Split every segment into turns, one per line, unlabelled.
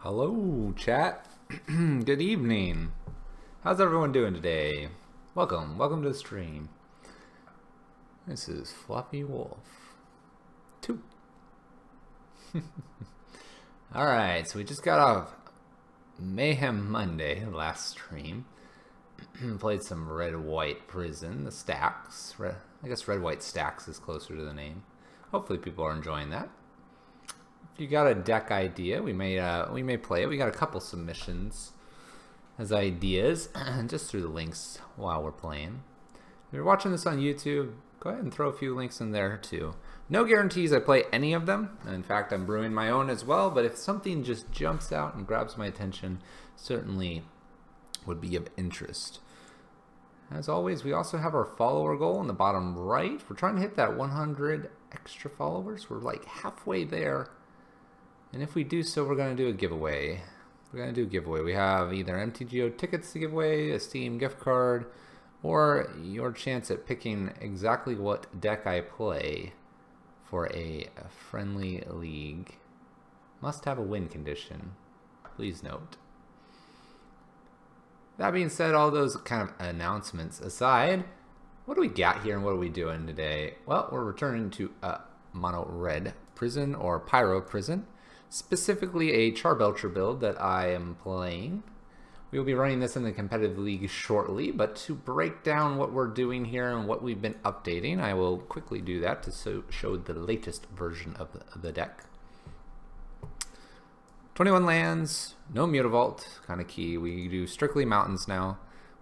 Hello, chat. Good evening. How's everyone doing today? Welcome to the stream. This is Fluffy Wolf 2. Alright, so we just got off Mayhem Monday, last stream. Played some red-white prison, the stacks. I guess red-white stacks is closer to the name. Hopefully people are enjoying that. If you got a deck idea, we may play it. We got a couple submissions as ideas, just through the links while we're playing. If you're watching this on YouTube, go ahead and throw a few links in there too. No guarantees I play any of them. In fact, I'm brewing my own as well, but if something just jumps out and grabs my attention, certainly would be of interest. As always, we also have our follower goal in the bottom right. We're trying to hit that 100 extra followers. We're like halfway there. And if we do so, we're going to do a giveaway. We have either MTGO tickets to give away, a Steam gift card, or your chance at picking exactly what deck I play for a friendly league. Must have a win condition, please note. That being said, all those kind of announcements aside, what do we got here and what are we doing today? Well, we're returning to mono red prison or pyro prison. Specifically a Belcher build that I am playing. We will be running this in the competitive league shortly, but to break down what we're doing here and what we've been updating, I will quickly do that to show the latest version of the deck. 21 lands, no Mutavault, kind of key. We do strictly mountains now.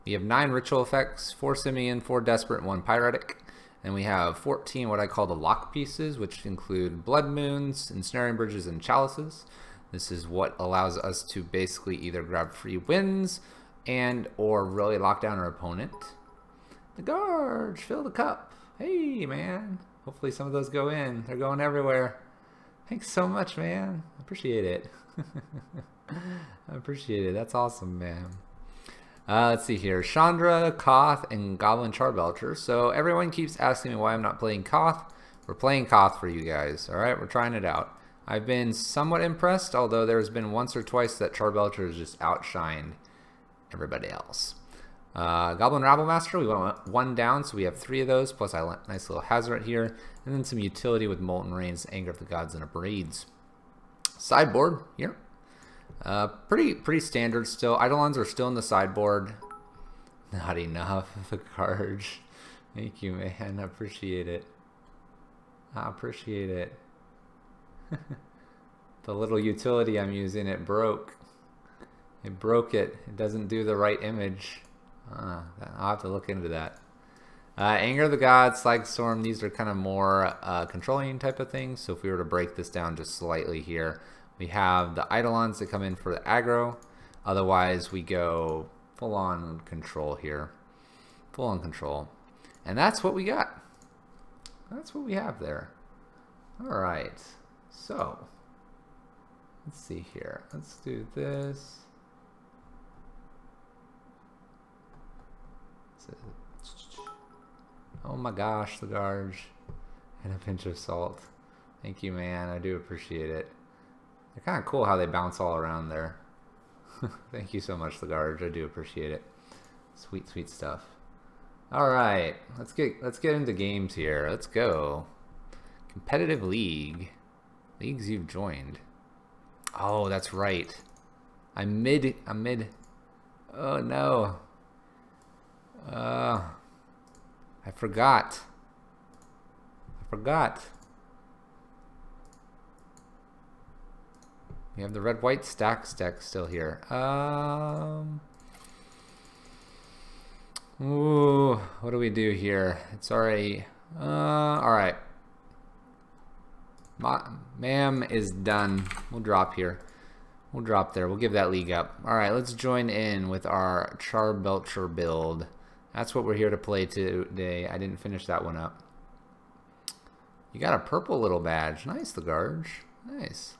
We have 9 ritual effects, 4 Simian, 4 Desperate, and 1 Pyretic. And we have 14 what I call the lock pieces, which include Blood Moons, Ensnaring Bridges, and Chalices. This is what allows us to basically either grab free wins and or really lock down our opponent. The Gorge, fill the cup. Hey, man. Hopefully some of those go in. They're going everywhere. Thanks so much, man. I appreciate it. I appreciate it. That's awesome, man. Let's see here. Chandra, Koth, and Goblin Charbelcher. So everyone keeps asking me why I'm not playing Koth. We're playing Koth for you guys. Alright, we're trying it out. I've been somewhat impressed, although there's been once or twice that Charbelcher has just outshined everybody else. Goblin Rabblemaster, we went 1 down, so we have 3 of those, plus a nice little Hazoret here, and then some utility with Molten Rains, Anger of the Gods, and Abrades. Sideboard here. Pretty standard still. Eidolons are still in the sideboard. Not enough. The Carge. Thank you, man. I appreciate it. I appreciate it. The little utility I'm using, it broke. It broke it. It doesn't do the right image. I'll have to look into that. Anger of the Gods, Slag Storm, these are kind of more controlling type of things. So if we were to break this down just slightly here, we have the Eidolons that come in for the aggro. Otherwise, we go full-on control here. Full-on control. And that's what we got. That's what we have there. Alright. So, let's see here. Let's do this. Oh my gosh, the Garge. And a pinch of salt. Thank you, man. I do appreciate it. They're kind of cool how they bounce all around there. Thank you so much, Lagarge. I do appreciate it. Sweet, sweet stuff. All right, let's get into games here. Let's go. Competitive league. Leagues you've joined. Oh, that's right. I'm mid. Oh no. I forgot. We have the red-white stacks deck still here. Ooh, what do we do here? It's already... alright. Ma'am is done. We'll drop here. We'll drop there. We'll give that league up. Alright, let's join in with our Charbelcher build. That's what we're here to play today. I didn't finish that one up. You got a purple little badge. Nice, the Garge. Nice.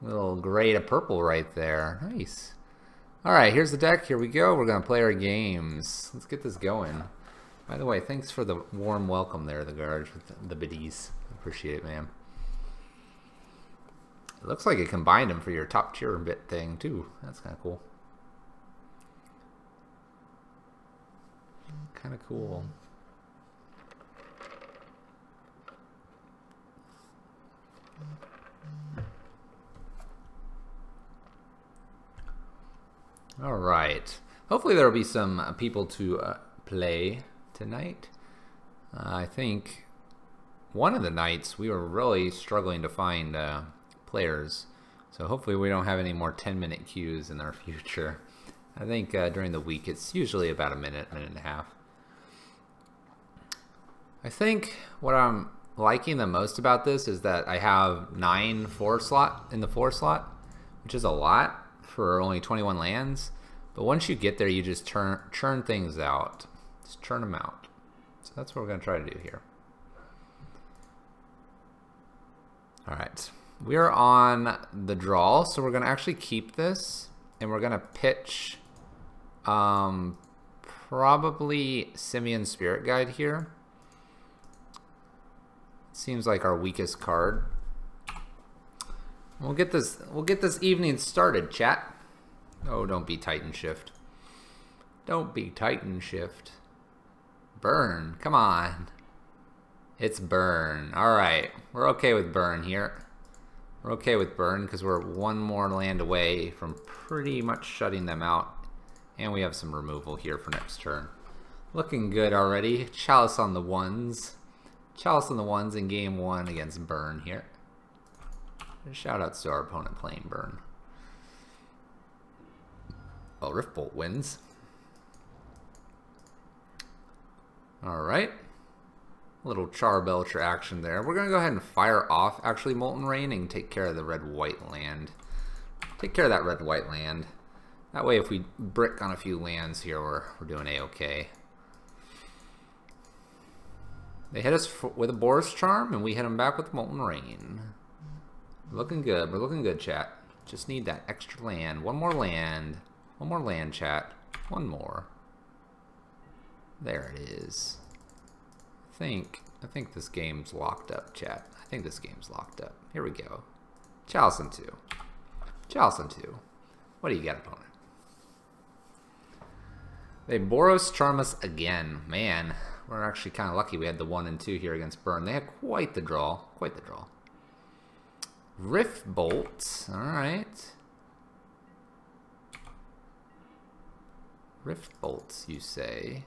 Little gray to purple right there. Nice. Alright, here's the deck. Here we go. We're going to play our games. Let's get this going. By the way, thanks for the warm welcome there, the Garge, with the biddies. Appreciate it, man. It looks like it combined them for your top tier bit thing too. That's kind of cool. Kind of cool. All right. Hopefully there will be some people to play tonight. I think one of the nights we were really struggling to find players, so hopefully we don't have any more 10-minute queues in our future. I think during the week it's usually about a minute, minute and a half. I think what I'm liking the most about this is that I have 9 4 slot in the 4 slot, which is a lot for only 21 lands. But once you get there, you just churn things out. Just churn them out. So that's what we're going to try to do here. All right. We are on the draw, so we're going to actually keep this, and we're going to pitch probably Simian Spirit Guide here. Seems like our weakest card. We'll get this evening started, chat. Oh, don't be Titan Shift. Don't be Titan Shift. Burn, come on. It's burn. All right, we're okay with burn here. We're okay with burn because we're one more land away from pretty much shutting them out. And we have some removal here for next turn. Looking good already. Chalice on the ones. Chalice on the ones in game 1 against burn here. Shout outs to our opponent playing burn. Well, Riftbolt wins. Alright. Little Char Belcher action there. We're going to go ahead and fire off actually Molten Rain and take care of the red-white land. Take care of that red-white land. That way if we brick on a few lands here, we're doing A-okay. They hit us with a Boros Charm, and we hit them back with Molten Rain. Looking good. We're looking good, chat. Just need that extra land. One more land. One more land, chat. One more. There it is. I think this game's locked up, chat. I think this game's locked up. Here we go. Chalice on 2. Chalice on 2. What do you got, opponent? They Boros Charm us again. Man, we're actually kind of lucky we had the 1 and 2 here against Burn. They had quite the draw. Quite the draw. Riftbolt. Alright. Riftbolt, you say.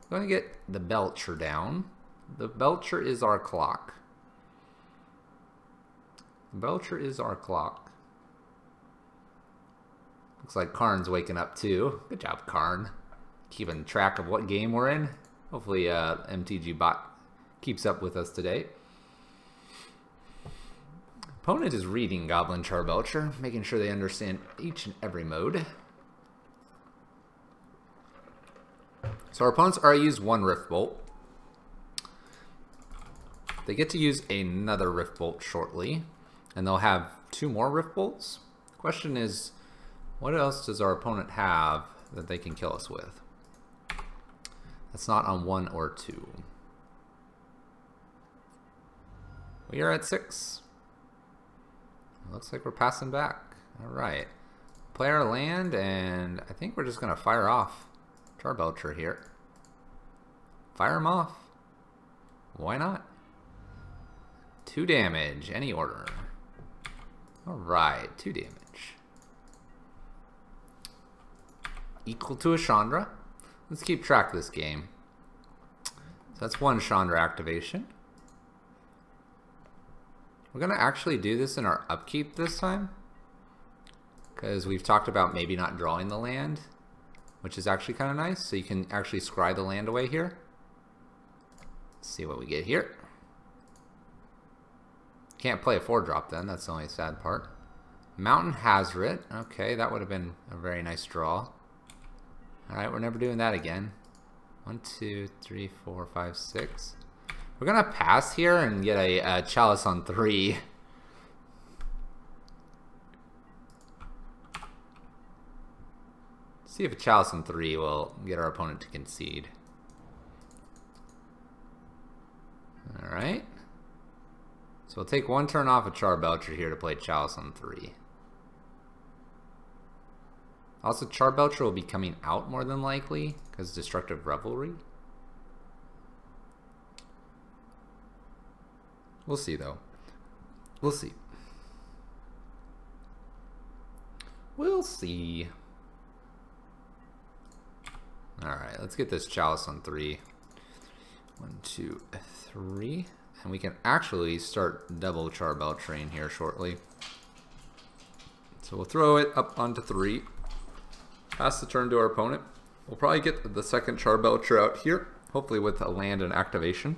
I'm going to get the Belcher down. The Belcher is our clock. The Belcher is our clock. Looks like Karn's waking up too. Good job, Karn. Keeping track of what game we're in. Hopefully MTG bot keeps up with us today. Opponent is reading Goblin Char Belcher, making sure they understand each and every mode. So our opponents already used 1 Riftbolt. They get to use another Riftbolt shortly, and they'll have 2 more Riftbolts. Question is, what else does our opponent have that they can kill us with? That's not on 1 or 2. We are at 6. Looks like we're passing back. All right. Play our land, and I think we're just going to fire off Char Belcher here. Fire him off. Why not? 2 damage, any order. All right, 2 damage. Equal to a Chandra. Let's keep track of this game. So that's 1 Chandra activation. We're going to actually do this in our upkeep this time, because we've talked about maybe not drawing the land, which is actually kind of nice. So you can actually scry the land away here. Let's see what we get here. Can't play a 4-drop then. That's the only sad part. Mountain Hazret. Okay, that would have been a very nice draw. Alright, we're never doing that again. 1, 2, 3, 4, 5, 6. We're going to pass here and get a Chalice on 3. See if a Chalice on 3 will get our opponent to concede. Alright. So we'll take one turn off of Belcher here to play Chalice on 3. Also, Belcher will be coming out more than likely because Destructive Revelry. We'll see though. We'll see. We'll see. Alright, let's get this Chalice on 3. 1, 2, 3. And we can actually start double Belchering here shortly. So we'll throw it up onto 3. Pass the turn to our opponent. We'll probably get the second Belcher out here, hopefully with a land and activation.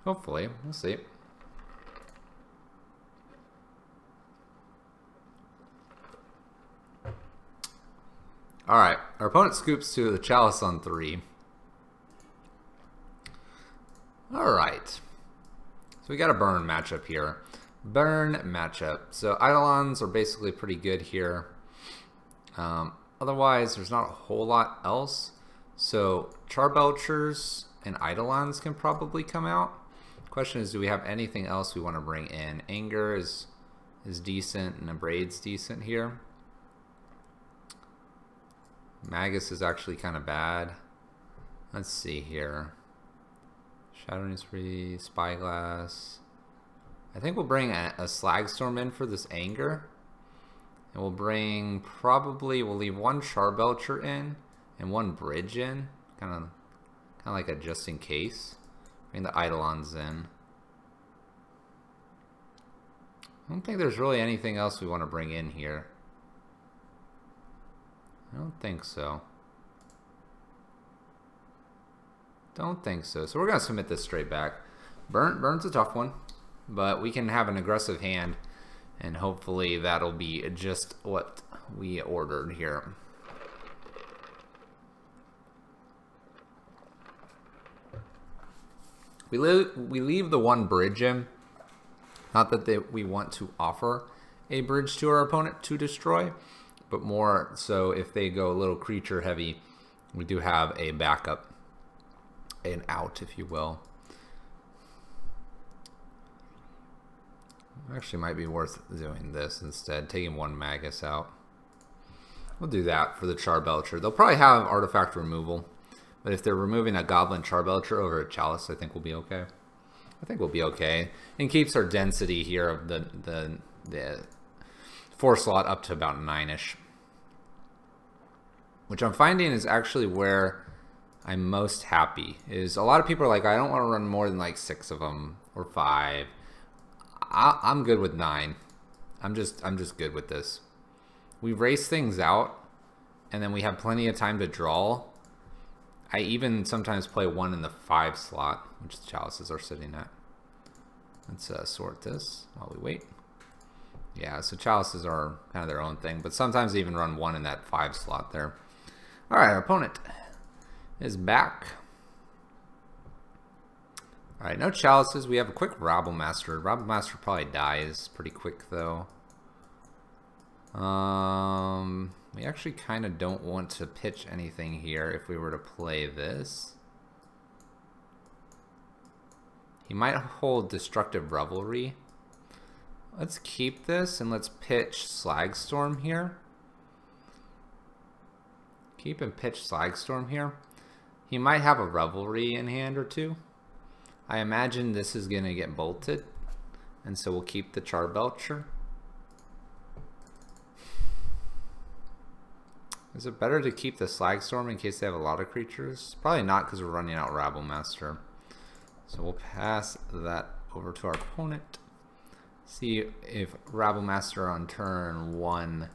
Hopefully, we'll see. Alright, our opponent scoops to the Chalice on 3. Alright. So we got a burn matchup here. Burn matchup. So Eidolons are basically pretty good here. Otherwise, there's not a whole lot else. So Charbelchers and Eidolons can probably come out. Question is, do we have anything else we want to bring in? Anger is decent, and Abrade's decent here. Magus is actually kind of bad. Let's see here. Shadowing Spree, Spyglass. I think we'll bring a Slagstorm in for this Anger. And we'll bring, we'll leave one Charbelcher in and one Bridge in. Kind of like a just in case. Bring the Eidolons in. I don't think there's really anything else we want to bring in here. I don't think so. Don't think so. So we're going to submit this straight back. Burn's a tough one, but we can have an aggressive hand, and hopefully that'll be just what we ordered here. We leave the one bridge in. Not that we want to offer a bridge to our opponent to destroy, but more so if they go a little creature heavy, we do have a backup, an out, if you will. Actually might be worth doing this instead, taking one Magus out. We'll do that for the Charbelcher. They'll probably have artifact removal, but if they're removing a Goblin Charbelcher over a Chalice, I think we'll be okay. I think we'll be okay. And keeps our density here of the 4 slot up to about 9-ish. Which I'm finding is actually where I'm most happy. Is a lot of people are like, I don't want to run more than like 6 of them or 5. I'm good with 9. I'm just good with this. We race things out, and then we have plenty of time to draw. I even sometimes play 1 in the 5 slot, which the Chalices are sitting at. Let's sort this while we wait. Yeah, so Chalices are kind of their own thing, but sometimes they even run 1 in that 5 slot there. Alright, our opponent is back. Alright, no Chalices. We have a quick Rabblemaster. Rabblemaster probably dies pretty quick, though. We actually kind of don't want to pitch anything here if we were to play this. He might hold Destructive Revelry. Let's keep this and let's pitch Slagstorm here. Keep and pitch Slagstorm here. He might have a Revelry in hand or two. I imagine this is going to get bolted, and so we'll keep the Charbelcher. Is it better to keep the Slagstorm in case they have a lot of creatures? Probably not, because we're running out Rabblemaster. So we'll pass that over to our opponent. See if Rabblemaster on turn 1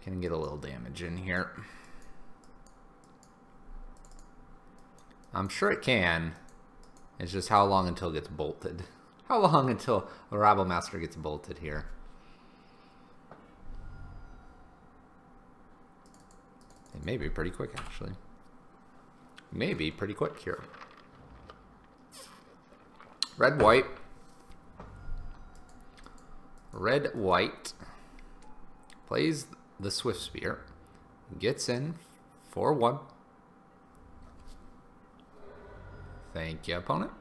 can get a little damage in here. I'm sure it can. It's just how long until it gets bolted. How long until a Rabblemaster gets bolted here? It may be pretty quick, actually. Maybe pretty quick here. Red, white. Red, white. Plays the Swift Spear. Gets in 4-1. Thank you, opponent.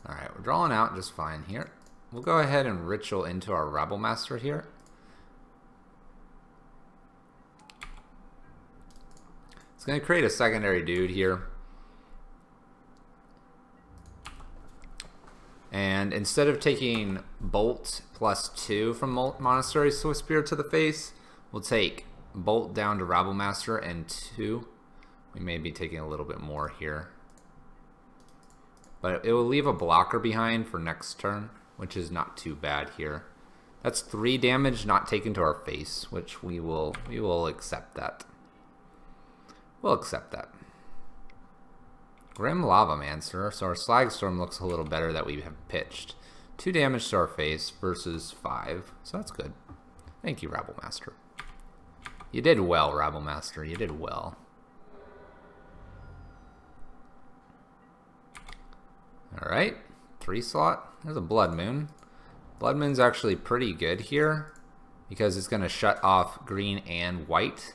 Alright, we're drawing out just fine here. We'll go ahead and ritual into our Rabble Master here. It's going to create a secondary dude here. And instead of taking Bolt +2 from Monastery Swiftspear to the face, we'll take Bolt down to Rabble Master and 2. We may be taking a little bit more here. But it will leave a blocker behind for next turn, which is not too bad here. That's 3 damage not taken to our face, which we will accept that. We'll accept that. Grim Lavamancer, so our Slagstorm looks a little better that we have pitched. 2 damage to our face versus 5, so that's good. Thank you, Rabble Master. You did well, Rabble Master, you did well. Alright, 3 slot. There's a Blood Moon. Blood Moon's actually pretty good here because it's going to shut off green and white.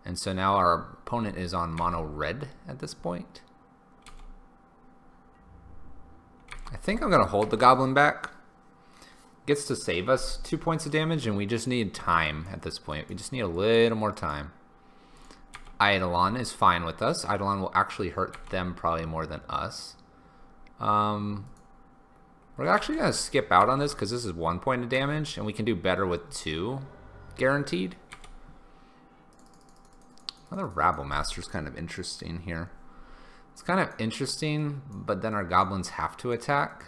And so now our opponent is on mono red at this point. I think I'm going to hold the Goblin back. Gets to save us 2 points of damage, and we just need time at this point. We just need a little more time. Eidolon is fine with us. Eidolon will actually hurt them probably more than us. We're actually going to skip out on this because this is 1 point of damage, and we can do better with 2 guaranteed. Another Rabble Master is kind of interesting here. It's kind of interesting, but then our goblins have to attack.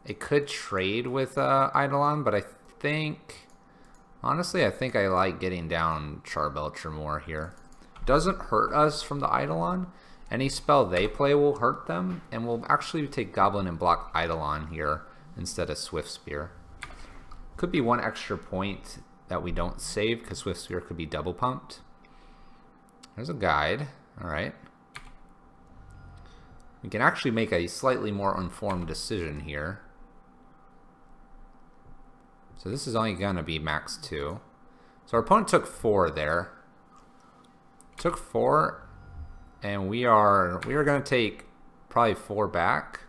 It could trade with Eidolon, but I think, honestly, I think I like getting down Belcher more here. Doesn't hurt us from the Eidolon. Any spell they play will hurt them, and we'll actually take Goblin and block Eidolon here instead of Swiftspear. Could be 1 extra point that we don't save because Swiftspear could be double pumped. There's a guide. Alright. We can actually make a slightly more informed decision here. So this is only going to be max 2. So our opponent took 4 there. Took 4, and we are going to take probably 4 back.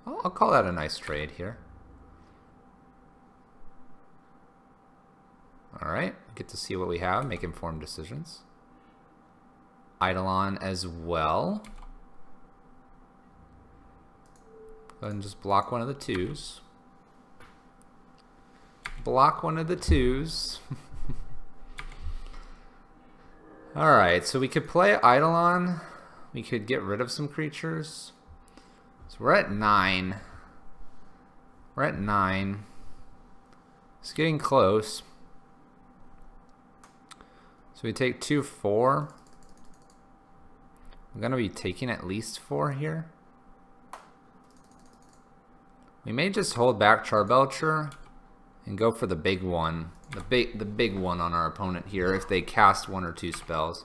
I'll call that a nice trade here. Alright, get to see what we have, make informed decisions. Eidolon as well. Go ahead and just block one of the 2s. Block one of the 2s. Alright, so we could play Eidolon. We could get rid of some creatures. So we're at 9. We're at 9. It's getting close. So we take 2, 4. I'm going to be taking at least 4 here. We may just hold back Charbelcher and go for the big one. The big one on our opponent here if they cast 1 or 2 spells.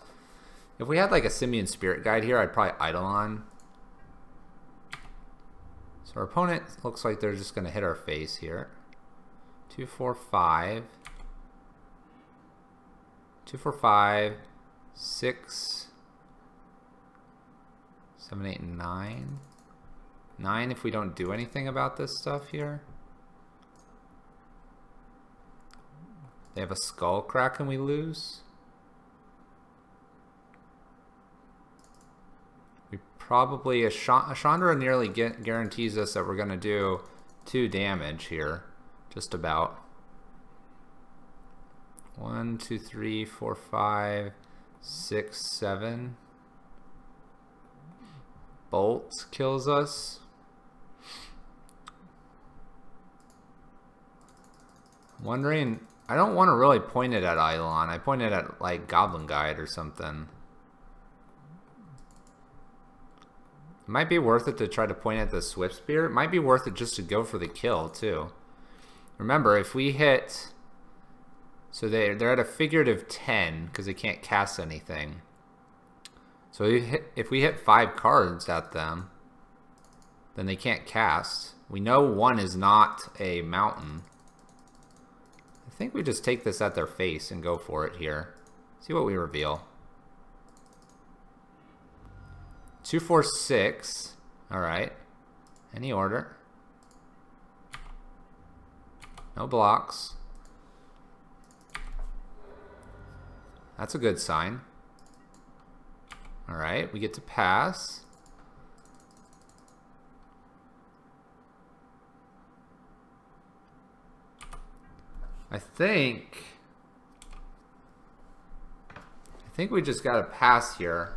If we had like a Simian Spirit Guide here, I'd probably Eidolon. So our opponent looks like they're just going to hit our face here. 2, 4, 5. 2, 4, 5. 6. 7, 8, 9. 9 if we don't do anything about this stuff here. They have a Skull Crack and we lose. We probably, Chandra nearly guarantees us that we're going to do 2 damage here. Just about. 1, 2, 3, 4, 5, 6, 7. Bolt kills us. Wondering, I don't want to really point it at Eidolon. I point it at like Goblin Guide or something. It might be worth it to try to point at the Swiftspear. It might be worth it just to go for the kill too. Remember, if we hit, so they're at a figurative 10 because they can't cast anything. So if we hit 5 cards at them, then they can't cast. We know 1 is not a mountain. I think we just take this at their face and go for it here. See what we reveal. 2, 4, 6. All right. Any order. No blocks. That's a good sign. All right, we get to pass. I think we just got to pass here.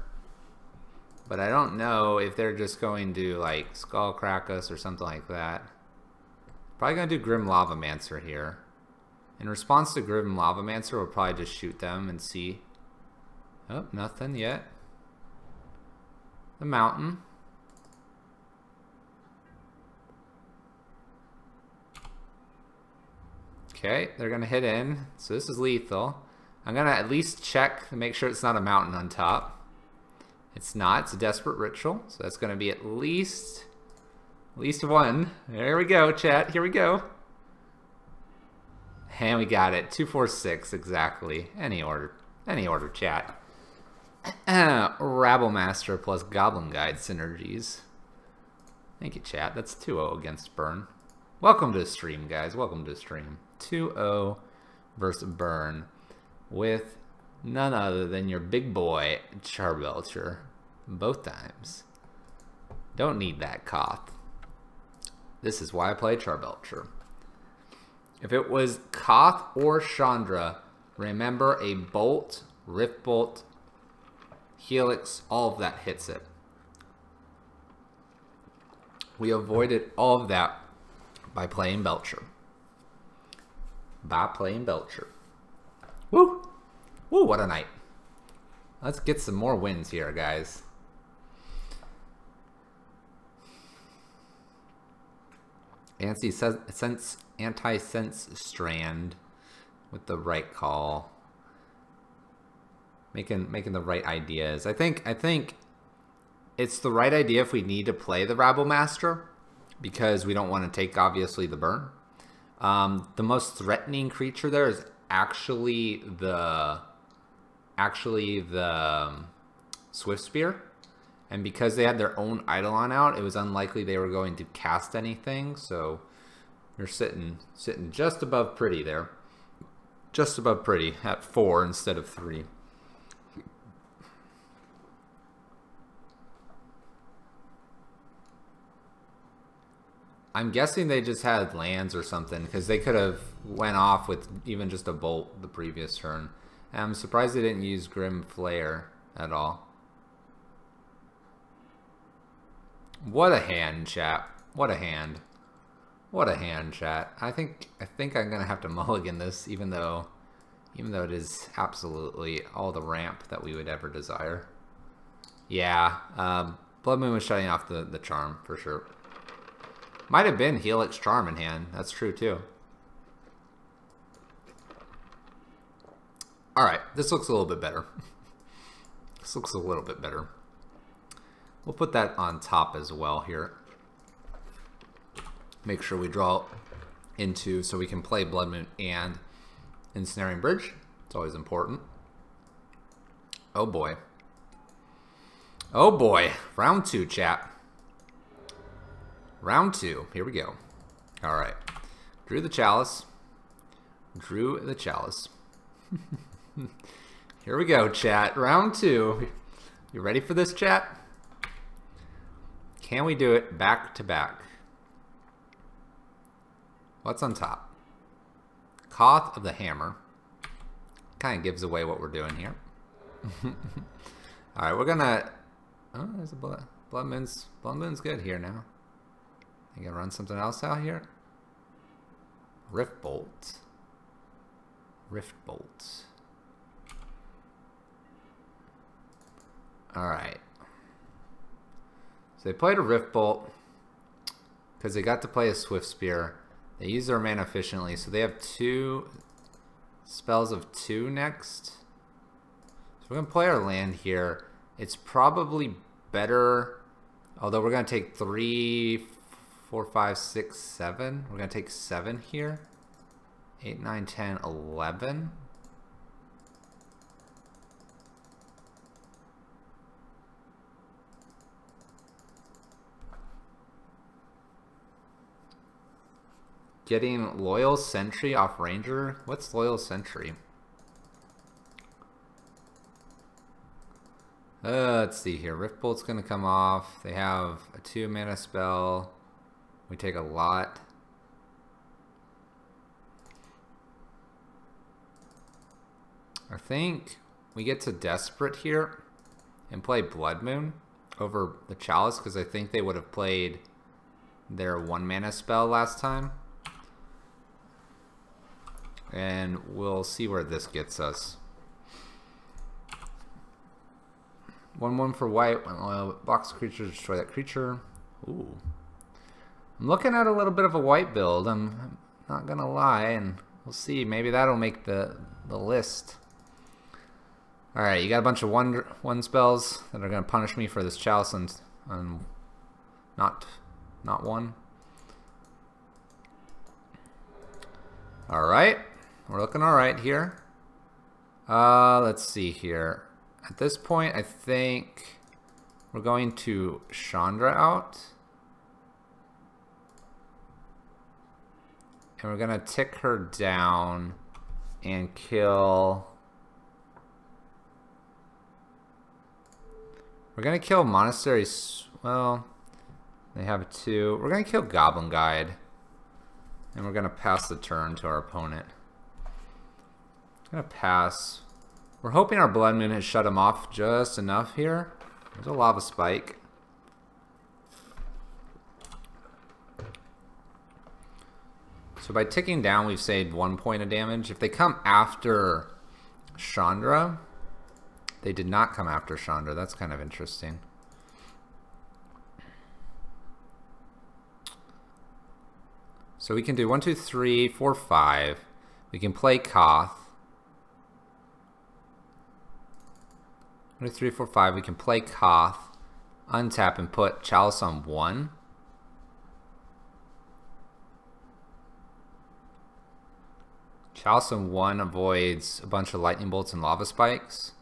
But I don't know if they're just going to like skull crack us or something like that. Probably gonna do Grim Lavamancer here. In response to Grim Lavamancer, we'll probably just shoot them and see. Oh, nothing yet. The mountain. Okay, they're gonna hit in. So this is lethal. I'm gonna at least check to make sure it's not a mountain on top. It's not. It's a Desperate Ritual. So that's gonna be at least one. There we go, chat. Here we go. And we got it. 2, 4, 6 exactly. Any order, chat. Rabblemaster plus Goblin Guide synergies. Thank you, chat. That's 2-0 against Burn. Welcome to the stream, guys. Welcome to the stream. 2-0 versus Burn with none other than your big boy, Belcher. Both times. Don't need that Koth. This is why I play Belcher. If it was Koth or Chandra, remember a Bolt, Rift Bolt, Helix, all of that hits it. We avoided all of that by playing Belcher. Woo! Woo, what a night. Let's get some more wins here, guys. Anti-sense strand with the right call. Making the right ideas. I think it's the right idea if we need to play the Rabblemaster because we don't want to take obviously the burn. The most threatening creature there is actually the Swift Spear, and because they had their own Eidolon out, it was unlikely they were going to cast anything. So you're sitting just above pretty there, just above pretty at 4 instead of 3. I'm guessing they just had lands or something because they could have went off with even just a bolt the previous turn. And I'm surprised they didn't use Grim Flare at all. What a hand, chat. What a hand. What a hand, chat. I think I'm gonna have to mulligan this, even though it is absolutely all the ramp that we would ever desire. Yeah, Blood Moon was shutting off the charm for sure. Might have been Helix Charm in hand. That's true too. Alright, this looks a little bit better. This looks a little bit better. We'll put that on top as well here. Make sure we draw into so we can play Blood Moon and Ensnaring Bridge. It's always important. Oh boy. Oh boy. Round 2, chat. Round 2. Here we go. Alright. Drew the Chalice. Drew the Chalice. Here we go, chat. Round 2. You ready for this, chat? Can we do it back to back? What's on top? Koth of the Hammer. Kind of gives away what we're doing here. Alright, we're gonna... Oh, there's a Blood Moon's good here now. You gonna run something else out here? Rift Bolt. Rift Bolt. Alright. So they played a Rift Bolt because they got to play a Swift Spear. They used their mana efficiently, so they have 2 spells of 2 next. So we're gonna play our land here. It's probably better, although we're gonna take 3, 4, 5, 6, 7. We're gonna take 7 here. 8, 9, 10, 11. getting Loyal Sentry off Ranger. What's Loyal Sentry? Let's see here. Rift Bolt's going to come off. They have a 2 mana spell. We take a lot. I think we get to Desperate here and play Blood Moon over the Chalice because I think they would have played their 1 mana spell last time. And we'll see where this gets us. 1/1 for white. Box creature, destroy that creature. Ooh. I'm looking at a little bit of a white build. I'm not gonna lie, and we'll see. Maybe that'll make the list. All right, you got a bunch of one spells that are gonna punish me for this Chalice and not one. All right, we're looking all right here. Let's see here. At this point, I think we're going to Chandra out. And we're going to tick her down and kill... We're going to kill Monastery... Well, they have 2. We're going to kill Goblin Guide. And we're going to pass the turn to our opponent. I'm going to pass... We're hoping our Blood Moon has shut him off just enough here. There's a Lava Spike. So by ticking down, we've saved 1 point of damage. If they come after Chandra, they did not come after Chandra. That's kind of interesting. So we can do 1, 2, 3, 4, 5. We can play Koth. 1, 2, 3, 4, 5. We can play Koth, untap, and put Chalice on 1. Chalice on 1 avoids a bunch of lightning bolts and lava spikes.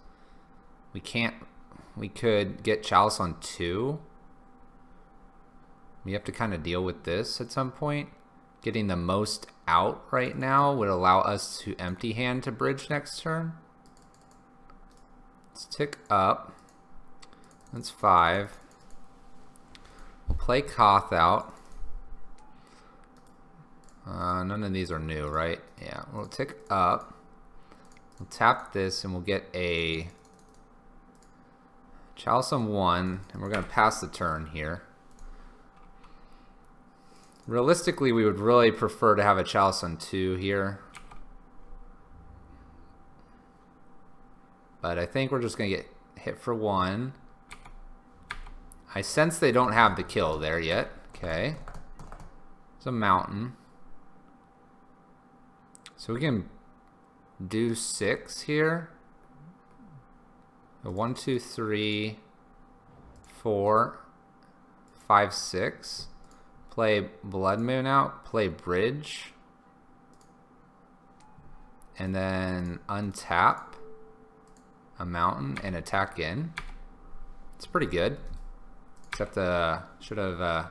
We could get Chalice on 2. We have to kind of deal with this at some point. Getting the most out right now would allow us to empty hand to bridge next turn. Let's tick up. That's 5. We'll play Koth out. None of these are new, right? Yeah, we'll tick up. We'll tap this and we'll get a Chalice on 1, and we're going to pass the turn here. Realistically, we would really prefer to have a Chalice on 2 here. But I think we're just going to get hit for 1. I sense they don't have the kill there yet. Okay. It's a mountain. So we can do 6 here. 1, 2, 3, 4, 5, 6. Play Blood Moon out. Play Bridge. And then untap a mountain and attack in. It's pretty good. Except should have,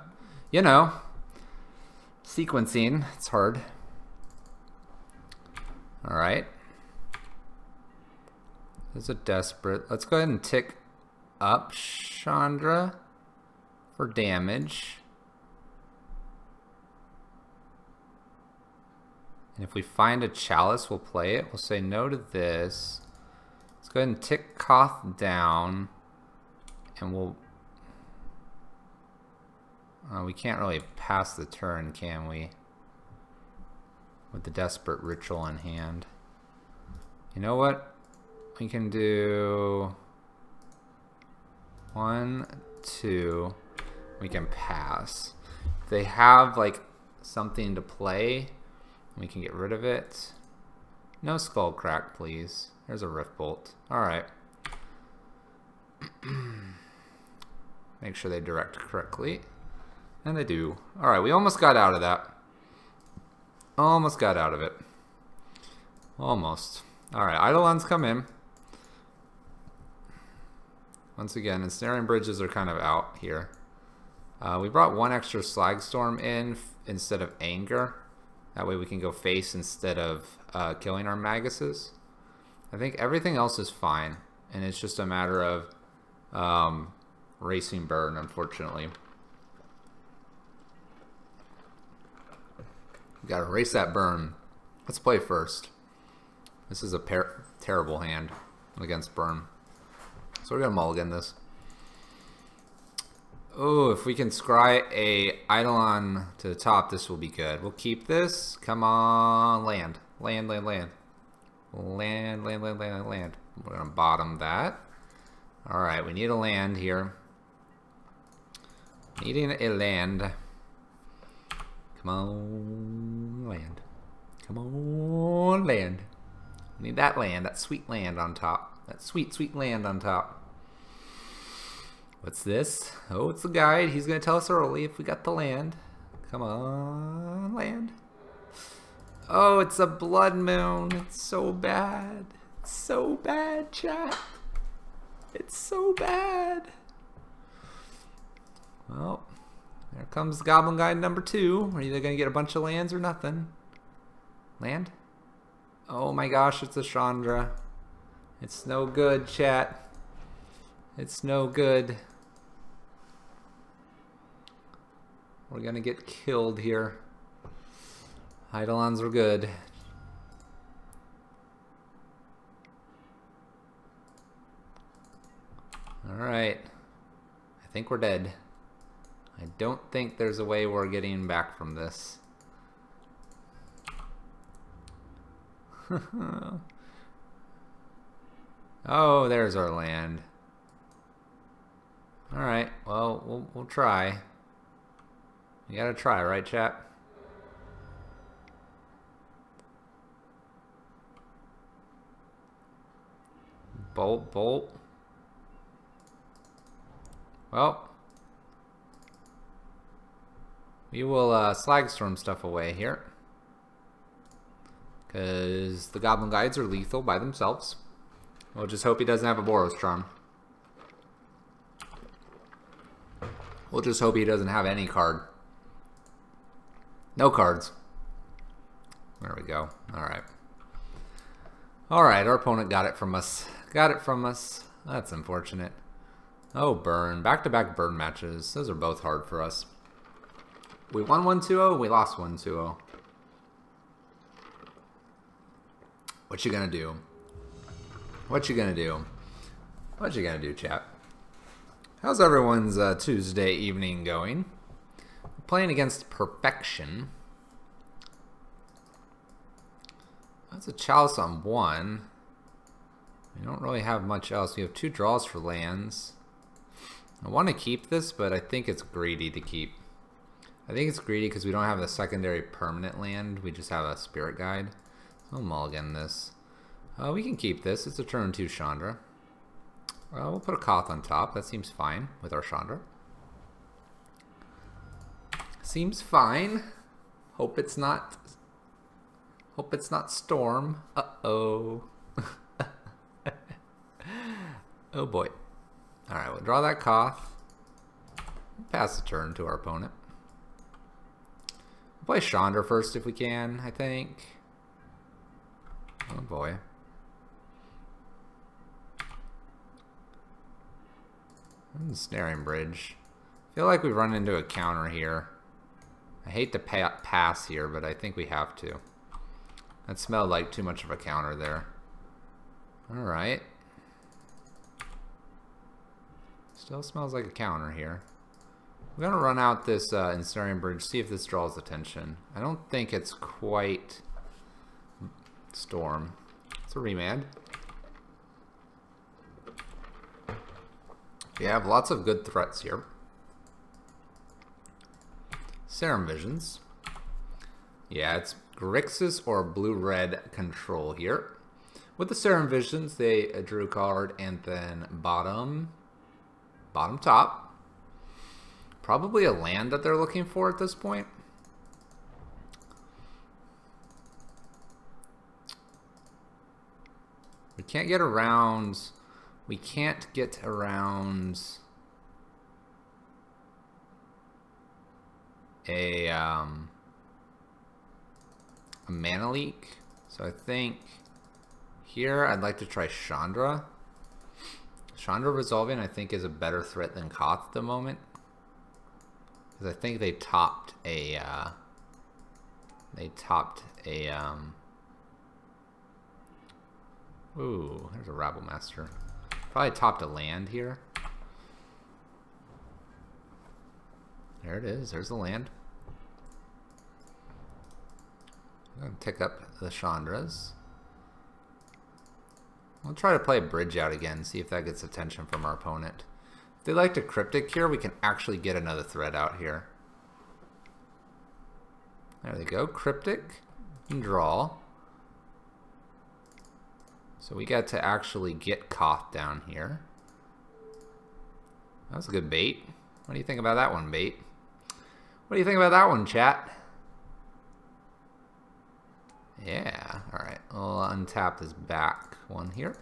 you know, sequencing. It's hard. All right. There's a Desperate. Let's go ahead and tick up Chandra for damage. And if we find a Chalice, we'll play it. We'll say no to this. Let's go ahead and tick Koth down. And we'll... we can't really pass the turn, can we? With the Desperate Ritual in hand. You know what? We can do 1, 2. We can pass. If they have like something to play, we can get rid of it. No Skull Crack, please. There's a Rift Bolt. Alright. Make sure they direct correctly. And they do. Alright, we almost got out of that. Almost got out of it. Almost. Alright, Eidolons come in. Once again, Ensnaring Bridges are kind of out here. We brought 1 extra Slagstorm in instead of Anger. That way we can go face instead of killing our Maguses. I think everything else is fine, and it's just a matter of racing burn, unfortunately. Gotta race that burn. Let's play first. This is a terrible hand against burn. So we're gonna mulligan this. Oh, if we can scry a Eidolon to the top, this will be good. We'll keep this. Come on, land. Land, land, land. Land, land, land, land, land. We're gonna bottom that. Alright, we need a land here. Needing a land. Come on, land. Come on, land. We need that land, that sweet land on top. That sweet, sweet land on top. What's this? Oh, it's the guide. He's going to tell us early if we got the land. Come on, land. Oh, it's a blood moon. It's so bad. It's so bad, chat. It's so bad. Well, there comes Goblin Guide number 2. We're either going to get a bunch of lands or nothing. Land? Oh my gosh, it's a Chandra. It's no good, chat. It's no good. We're gonna get killed here. Eidolons are good. Alright. I think we're dead. I don't think there's a way we're getting back from this. Oh, there's our land. Alright, well, we'll try. You gotta try, right, chat? Bolt, bolt. Well, we will Slagstorm stuff away here. Because the Goblin Guides are lethal by themselves. We'll just hope he doesn't have a Boros Charm. We'll just hope he doesn't have any card. No cards. There we go. Alright. Alright, our opponent got it from us. Got it from us. That's unfortunate. Oh, burn. Back-to-back burn matches. Those are both hard for us. We won 1-2-0, we lost 1-2-0. What you gonna do? What you gonna do? What you gonna do, chat? How's everyone's Tuesday evening going? We're playing against perfection. That's a Chalice on 1. We don't really have much else. We have 2 draws for lands. I want to keep this, but I think it's greedy to keep. I think it's greedy because we don't have a secondary permanent land. We just have a Spirit Guide. So I'll mulligan this. We can keep this. It's a turn 2 Chandra. We'll put a Koth on top. That seems fine with our Chandra. Seems fine. Hope it's not. Hope it's not Storm. Uh-oh. Oh boy. Alright, we'll draw that Koth. Pass the turn to our opponent. We'll play Chandra first if we can, I think. Oh boy. Snaring Bridge. I feel like we run into a counter here. I hate to pass here, but I think we have to. That smelled like too much of a counter there. Alright. Still smells like a counter here. We're going to run out this Ensnaring Bridge, see if this draws attention. I don't think it's quite Storm. It's a remand. We have lots of good threats here. Serum Visions. Yeah, it's Grixis or blue-red control here. With the Serum Visions, they drew a card and then bottom top. Probably a land that they're looking for at this point. We can't get around. We can't get around a mana leak. So I think here I'd like to try Chandra. Chandra resolving I think is a better threat than Koth at the moment. Because I think they topped a ooh, there's a Rabble Master. Probably topped a land here. There it is. There's the land. I'm going to pick up the Chandras. We'll try to play a bridge out again, see if that gets attention from our opponent. If they like to Cryptic here, we can actually get another threat out here. There they go. Cryptic and draw. So we got to actually get Koth down here. That was a good bait. What do you think about that one, bait? What do you think about that one, chat? Yeah, alright. We'll untap this back one here.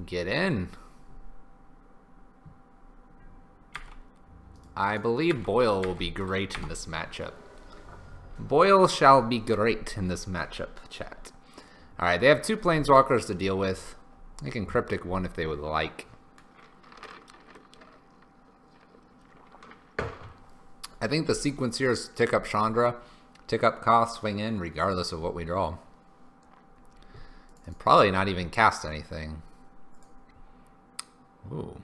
Get in. I believe Boyle will be great in this matchup. Boyle shall be great in this matchup, chat. Alright, they have 2 Planeswalkers to deal with. They can Cryptic one if they would like. I think the sequence here is tick up Chandra, tick up Koth, swing in, regardless of what we draw. And probably not even cast anything. Ooh.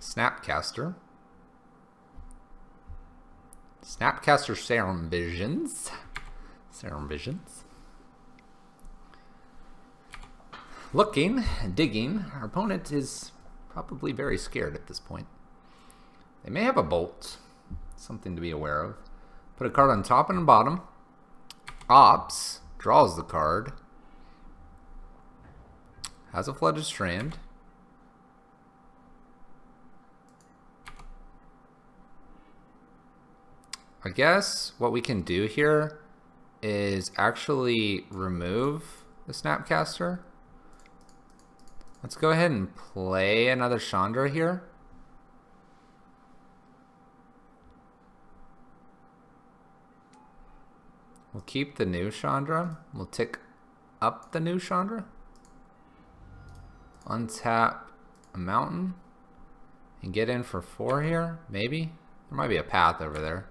Snapcaster. Snapcaster Serum Visions. Serum Visions. Looking, digging. Our opponent is probably very scared at this point. They may have a Bolt. Something to be aware of. Put a card on top and bottom. Ops. Draws the card. Has a Flooded Strand. I guess what we can do here is actually remove the Snapcaster. Let's go ahead and play another Chandra here. We'll keep the new Chandra. We'll tick up the new Chandra. Untap a mountain. And get in for 4 here, maybe. There might be a path over there.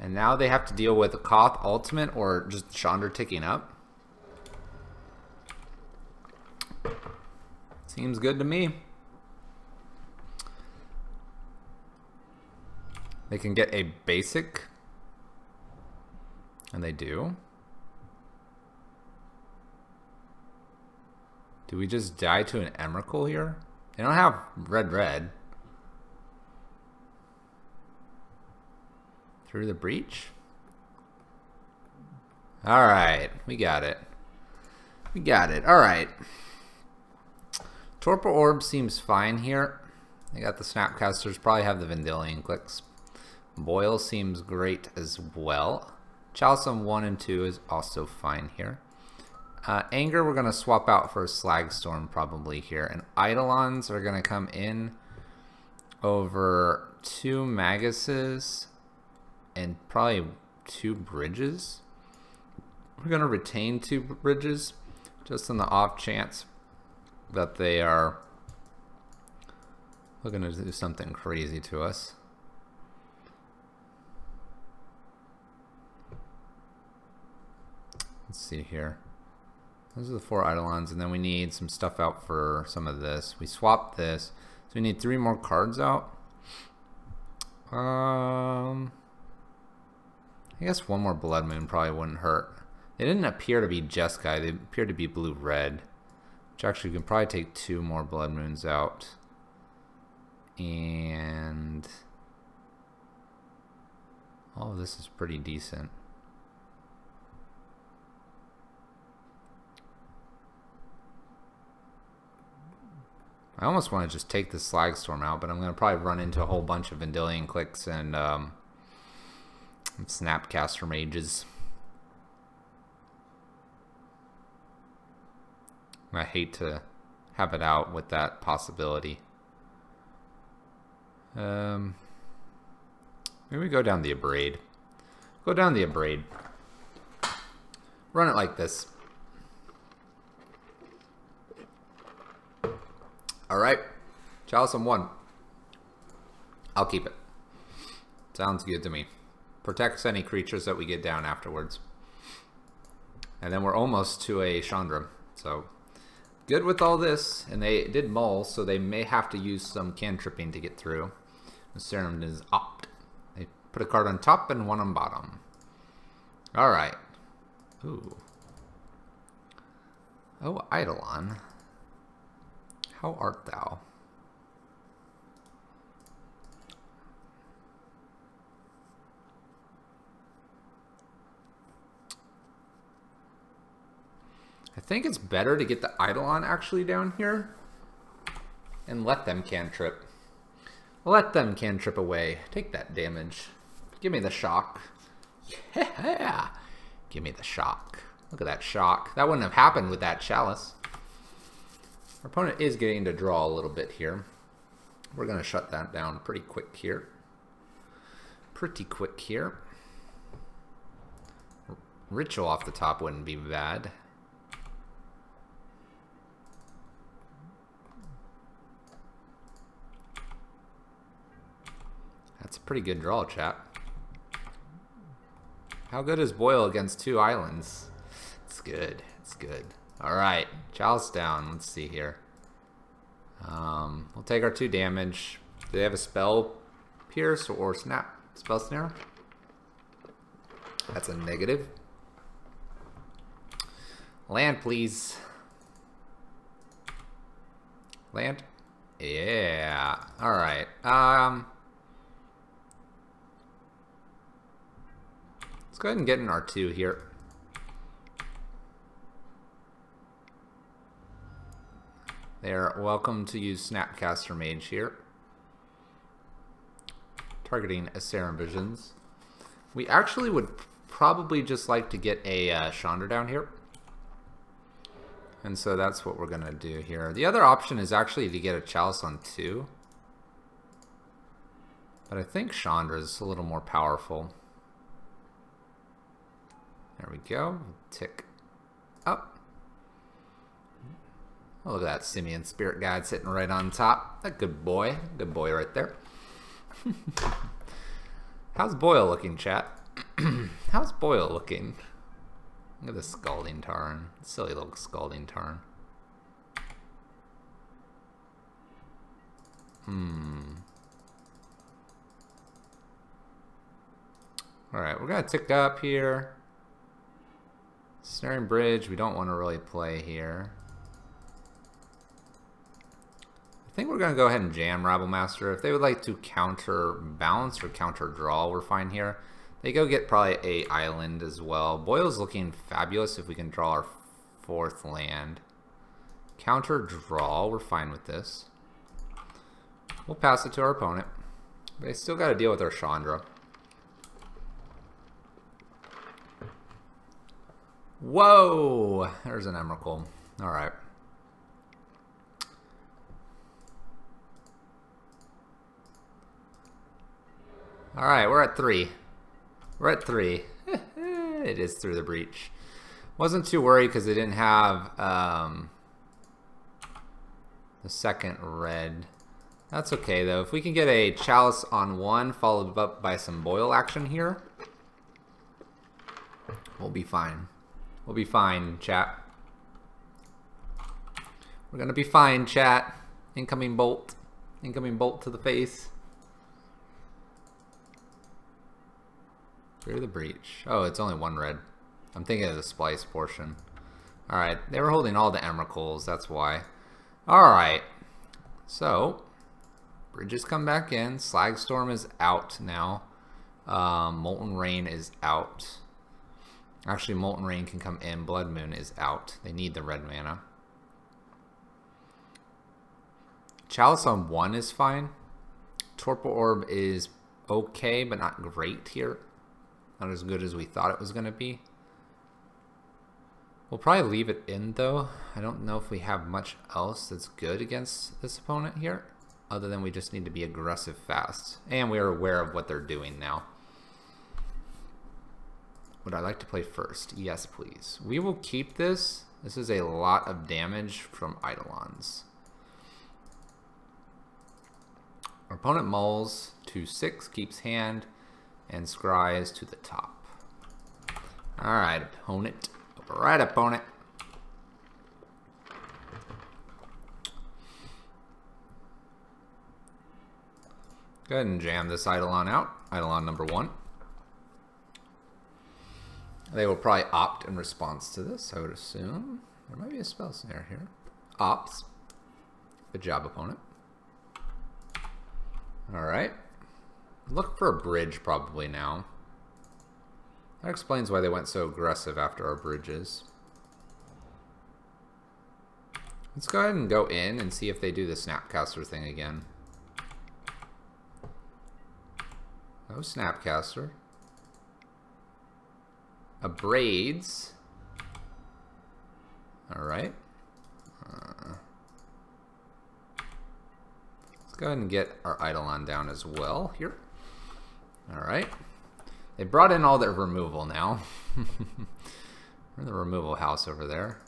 And now they have to deal with a Koth ultimate or just Chandra ticking up. Seems good to me. They can get a basic, and they do. Do we just die to an Emrakul here? They don't have red. Through the breach? Alright, we got it. We got it. Alright. Torpor Orb seems fine here. They got the Snapcasters, probably have the Vendilion clicks. Boyle seems great as well. Chalcum 1 and 2 is also fine here. Anger we're going to swap out for a Slagstorm probably here. And Eidolons are going to come in over 2 Maguses and probably 2 Bridges. We're going to retain 2 Bridges just on the off chance that they are looking to do something crazy to us. Let's see here. Those are the 4 Eidolons, and then we need some stuff out for some of this. We swapped this, so we need 3 more cards out. I guess 1 more Blood Moon probably wouldn't hurt. They didn't appear to be Jeskai, they appeared to be blue-red. Which actually, you can probably take 2 more Blood Moons out. And all of this is pretty decent. I almost want to just take the Slagstorm out, but I'm going to probably run into a whole bunch of Vendilion clicks and Snapcaster mages. I hate to have it out with that possibility. Maybe we go down the Abrade. Go down the Abrade. Run it like this. Alright. Chalice on 1. I'll keep it. Sounds good to me. Protects any creatures that we get down afterwards. And then we're almost to a Chandra. So, good with all this. And they did mull, so they may have to use some cantripping to get through. The Serum is opt. They put a card on top and one on bottom. Alright. Ooh. Oh, Eidolon. How art thou? I think it's better to get the Eidolon actually down here and let them cantrip. Let them cantrip away. Take that damage. Give me the shock. Yeah! Give me the shock. Look at that shock. That wouldn't have happened with that Chalice. Our opponent is getting to draw a little bit here. We're going to shut that down pretty quick here. Pretty quick here. Ritual off the top wouldn't be bad. That's a pretty good draw, chat. How good is Boyle against 2 islands? It's good. It's good. Alright. Chalice down. Let's see here. We'll take our 2 damage. Do they have a spell pierce or snap? Spell snare? That's a negative. Land, please. Land? Yeah. Alright. Let's go ahead and get an R2 here. They're welcome to use Snapcaster Mage here. Targeting Serum Visions. We actually would probably just like to get a Chandra down here. And so that's what we're going to do here. The other option is actually to get a Chalice on 2. But I think Chandra is a little more powerful. There we go. Tick up. Oh, look at that Simeon Spirit Guide sitting right on top. That good boy. Good boy right there. How's Boyle looking, chat? How's Boyle looking? Look at this Scalding Tarn. Silly little Scalding Tarn. Alright, we're going to tick up here. Snaring Bridge, we don't want to really play here. I think we're going to go ahead and jam Rabblemaster. If they would like to counterbalance or counter draw, we're fine here. They go get probably a island as well. Boyle's looking fabulous if we can draw our 4th land. Counter draw, we're fine with this. We'll pass it to our opponent. But they still got to deal with our Chandra. Whoa! There's an Emrakul. Alright. Alright, we're at 3. We're at 3. It is through the breach. Wasn't too worried because they didn't have the second red. That's okay though. If we can get a Chalice on 1 followed up by some Boyle action here, we'll be fine. We'll be fine, chat. We're gonna be fine, chat. Incoming bolt. Incoming bolt to the face. Through the breach. Oh, it's only 1 red. I'm thinking of the splice portion. Alright, they were holding all the Emrakuls, that's why. Alright. So, bridges come back in. Slagstorm is out now. Molten Rain is out. Actually, Molten Rain can come in. Blood Moon is out. They need the red mana. Chalice on 1 is fine. Torpor Orb is okay, but not great here. Not as good as we thought it was going to be. We'll probably leave it in, though. I don't know if we have much else that's good against this opponent here, other than we just need to be aggressive fast. And we're aware of what they're doing now. would I like to play first? Yes, please. We will keep this. This is a lot of damage from Eidolons. Our opponent mulls to 6, keeps hand, and scries to the top. Alright, opponent. Alright, opponent. Go ahead and jam this Eidolon out. Eidolon number 1. They will probably opt in response to this, I would assume. There might be a spell snare here. Opts. Good job, opponent. Alright. Look for a bridge probably now. That explains why they went so aggressive after our bridges. Let's go ahead and go in and see if they do the Snapcaster thing again. No Snapcaster. Abrades. Alright. Let's go ahead and get our Eidolon down as well here. Alright. They brought in all their removal now. We're in the removal house over there.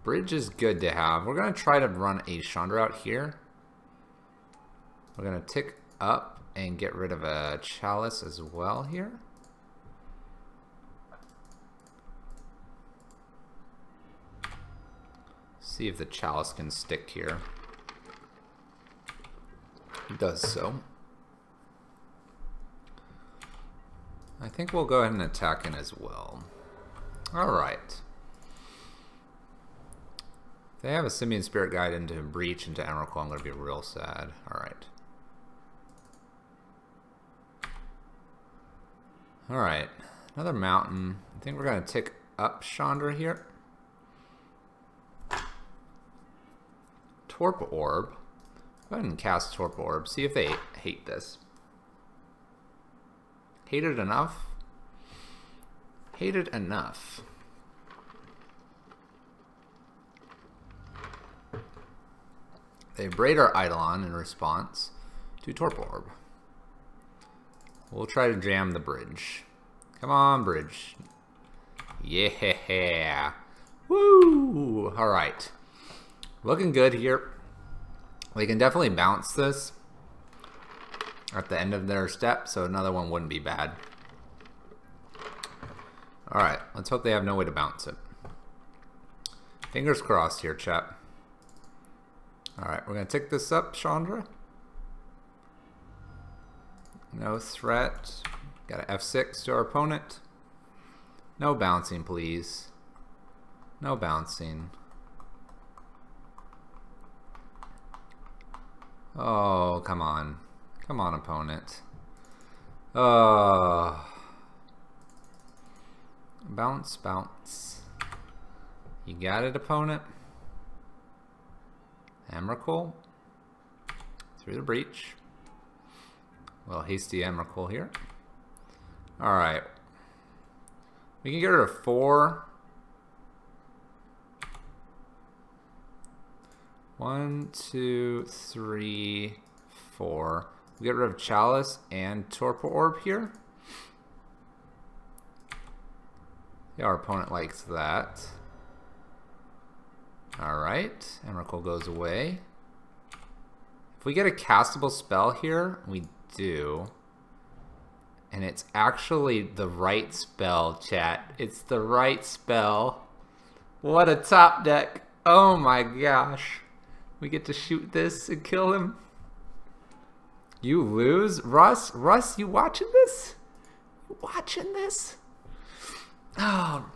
Bridge is good to have. We're going to try to run a Chandra out here. We're going to tick up and get rid of a Chalice as well here. See if the Chalice can stick here. It does so. I think we'll go ahead and attack in as well. Alright. If they have a Simian Spirit Guide into Breach into Emrakul, I'm going to be real sad. Alright. Alright. Another mountain. I think we're going to tick up Chandra here. Torp Orb. Go ahead and cast Torp Orb. See if they hate this. Hate it enough? Hate it enough. They braid our Eidolon in response to Torp Orb. We'll try to jam the bridge. Come on, bridge. Yeah. Woo! Alright. Looking good here. We can definitely bounce this at the end of their step, so another one wouldn't be bad. Alright, let's hope they have no way to bounce it. Fingers crossed here, chat. Alright, we're going to tick this up, Chandra. No threat. Got an F6 to our opponent. No bouncing, please. No bouncing. Oh, come on. Come on, opponent. Bounce, bounce. You got it, opponent. Emrakul. Through the breach. Well, hasty Emrakul here. Alright. We can get rid of 4. 1, 2, 3, 4. We get rid of Chalice and Torpor Orb here. Yeah, our opponent likes that. Alright, Emrakul goes away. If we get a castable spell here, we do. And it's actually the right spell, chat. It's the right spell. What a top deck. Oh my gosh. We get to shoot this and kill him. You lose? Russ, you watching this? You watching this? Oh.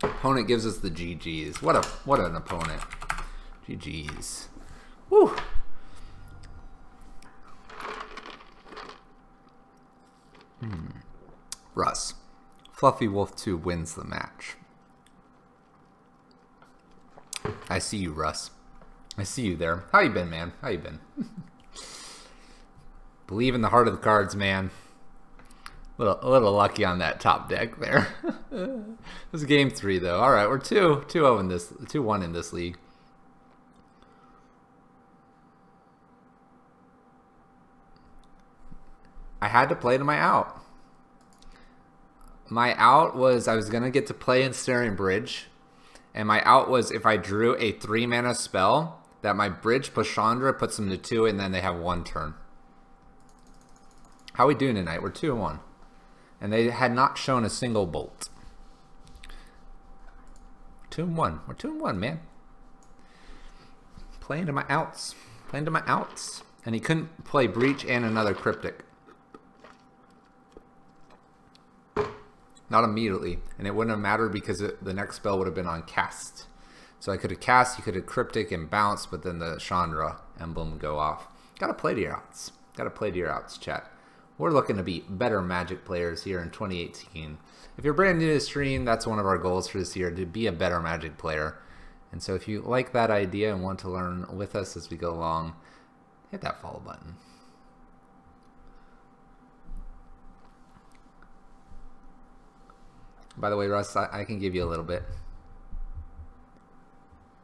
Opponent gives us the GGs. What an opponent. GGs. Woo. Russ. Fluffy Wolf 2 wins the match. I see you, Russ. I see you there. How you been, man? How you been? Believe in the heart of the cards, man. A little lucky on that top deck there. It was game 3 though. All right, we're 2-0 in this, 2-1 in this league. I had to play to my out. My out was I was going to get to play Ensnaring Bridge. And my out was if I drew a 3-mana spell, that my Bridge plus Chandra puts them to 2, and then they have 1 turn. How we doing tonight? We're 2-1. And they had not shown a single bolt. 2-1. We're 2-1, man. Playing to my outs. Playing to my outs. And he couldn't play Breach and another Cryptic. Not immediately. And it wouldn't have mattered because the next spell would have been on cast. So I could have cast, you could have Cryptic and bounce, but then the Chandra emblem would go off. Gotta play to your outs. Gotta play to your outs, chat. We're looking to be better Magic players here in 2018. If you're brand new to the stream, that's one of our goals for this year, to be a better Magic player. And so if you like that idea and want to learn with us as we go along, hit that follow button. By the way, Russ, I can give you a little bit.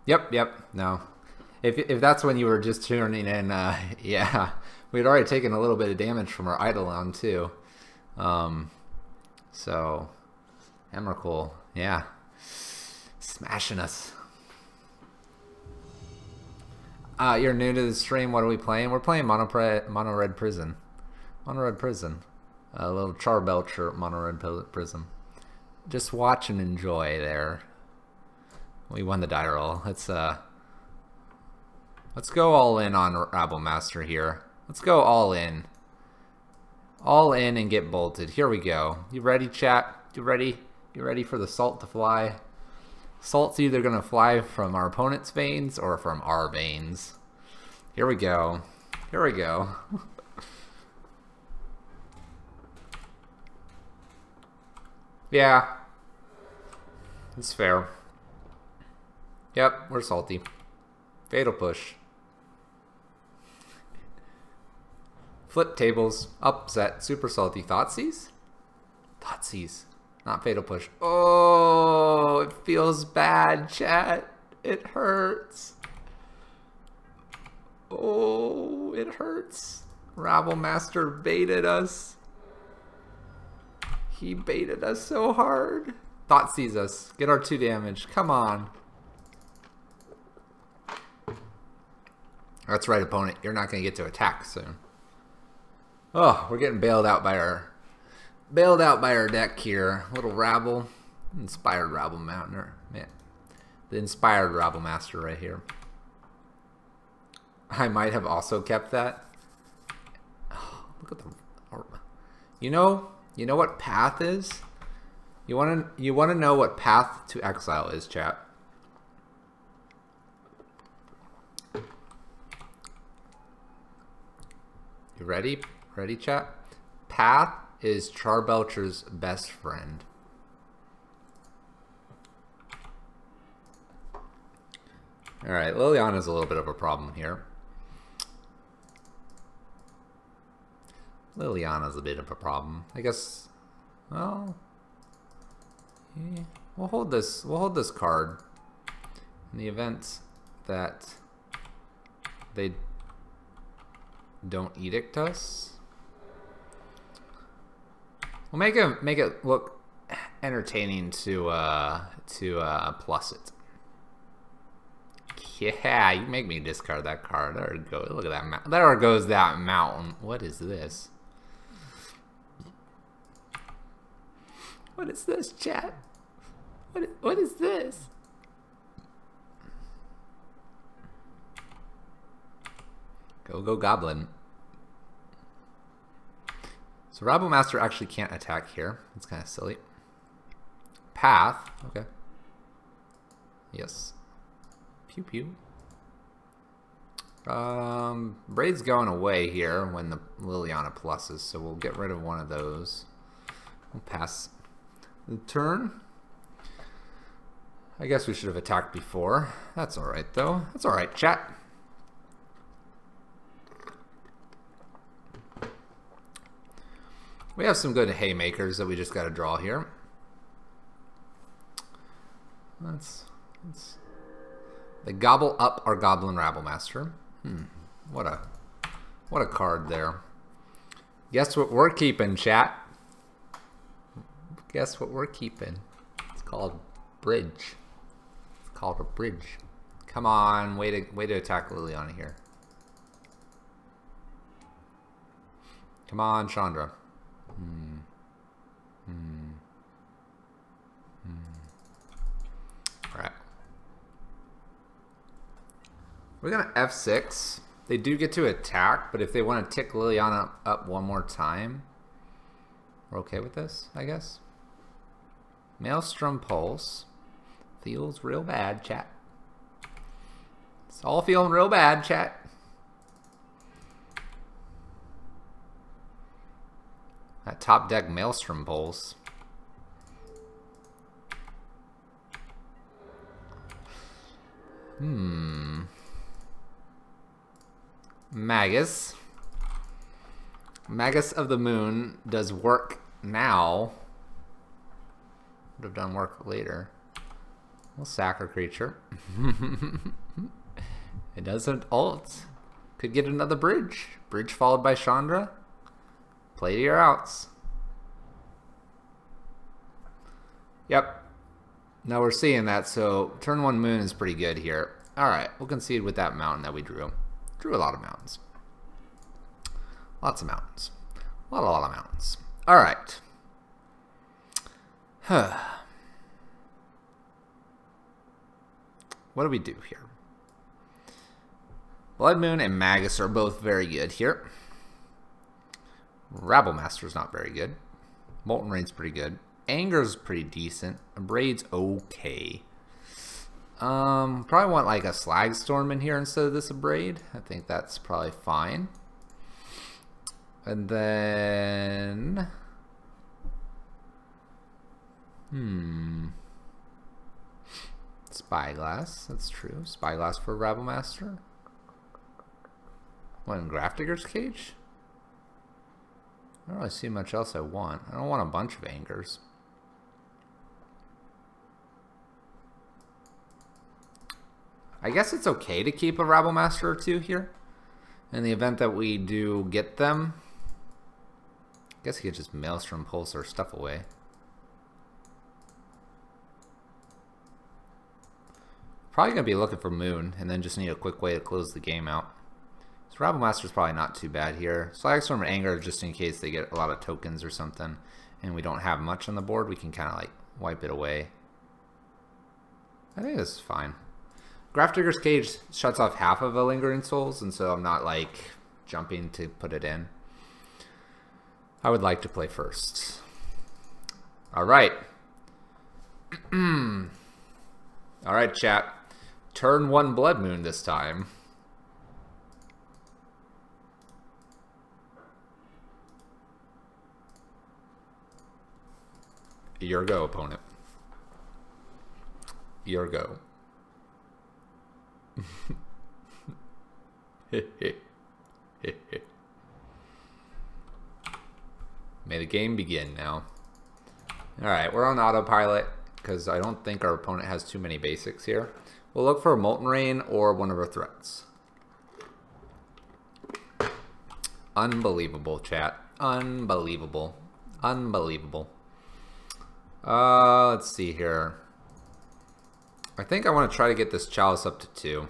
Yep, no. If that's when you were just tuning in, yeah. We'd already taken a little bit of damage from our Eidolon, too. So, Emrakul, yeah. Smashing us. You're new to the stream, what are we playing? We're playing Mono Red Prison. Mono Red Prison. A little Char Belcher Mono Red Prism. Just watch and enjoy there. We won the die roll. Let's go all in on Rabble Master here. Let's go all in. All in and get bolted. Here we go. You ready, chat? You ready? You ready for the salt to fly? Salt's either gonna fly from our opponent's veins or from our veins. Here we go. Here we go. Yeah. It's fair. Yep, we're salty. Fatal Push. Flip tables. Upset. Super salty. Thoughtseize? Thoughtseize. Not Fatal Push. Oh, it feels bad, chat. It hurts. Oh, it hurts. Rabble Master baited us. He baited us so hard. Thoughtseize us. Get our 2 damage. Come on. That's right, opponent. You're not going to get to attack soon. Oh, we're getting bailed out by our deck here. Little Rabble. Inspired Rabble Mountainer. Man. The inspired Rabble Master right here. I might have also kept that. Oh, look at the... You know what Path is? You want to know what Path to Exile is, chat? You ready? Ready, chat? Path is Char Belcher's best friend. Alright, Liliana's a little bit of a problem here. Liliana's a bit of a problem. I guess, well, yeah, we'll hold this card in the event that they don't edict us. We'll make it look entertaining to plus it. Yeah, you make me discard that card. There we go. Look at that. There goes that mountain. What is this? What is this, chat? What is this? Go Goblin. So Rabble Master actually can't attack here. It's kind of silly. Path. Okay. Yes. Pew pew. Braid's going away here when the Liliana pluses, so we'll get rid of one of those. We'll pass the turn. I guess we should have attacked before. That's alright though. That's alright, chat. We have some good haymakers that we just got to draw here. They gobble up our Goblin Rabble Master. What a card there. Guess what we're keeping, chat? Guess what we're keeping? It's called bridge. It's called a bridge. Come on, way to attack Liliana here. Come on, Chandra. Alright. We're gonna F6. They do get to attack, but if they want to tick Liliana up one more time, we're okay with this, I guess. Maelstrom Pulse. Feels real bad, chat. It's all feeling real bad, chat. That top deck Maelstrom Pulse. Magus. Magus of the Moon does work now. Would have done work later. We'll sack our creature. It doesn't ult. Could get another bridge. Bridge followed by Chandra. Play to your outs. Yep. Now we're seeing that, so turn 1 moon is pretty good here. Alright, we'll concede with that mountain that we drew. Drew a lot of mountains. Lots of mountains. A lot of mountains. Alright. What do we do here? Blood Moon and Magus are both very good here. Rabblemaster's not very good. Molten Rain's pretty good. Anger's pretty decent. Abraid's okay. Probably want like a Slag Storm in here instead of this Abraid. I think that's probably fine. And then... Spyglass, that's true. Spyglass for Rabblemaster. What, in Grafdigger's Cage? I don't really see much else I want. I don't want a bunch of Angers. I guess it's okay to keep a Rabblemaster or two here. In the event that we do get them. I guess you could just Maelstrom Pulse our stuff away. Probably going to be looking for Moon, and then just need a quick way to close the game out. So Rabblemaster's probably not too bad here. Slagstorm and Anger, just in case they get a lot of tokens or something, and we don't have much on the board, we can kind of like wipe it away. I think this is fine. Grafdigger's Cage shuts off half of a Lingering Souls, and so I'm not like jumping to put it in. I would like to play first. Alright. Alright, chat. Turn 1 Blood Moon this time. Your go, opponent. Your go. May the game begin now. Alright, we're on autopilot because I don't think our opponent has too many basics here. We'll look for a Molten Rain or one of our threats. Unbelievable, chat. Unbelievable. Unbelievable. Let's see here. I think I want to try to get this Chalice up to 2.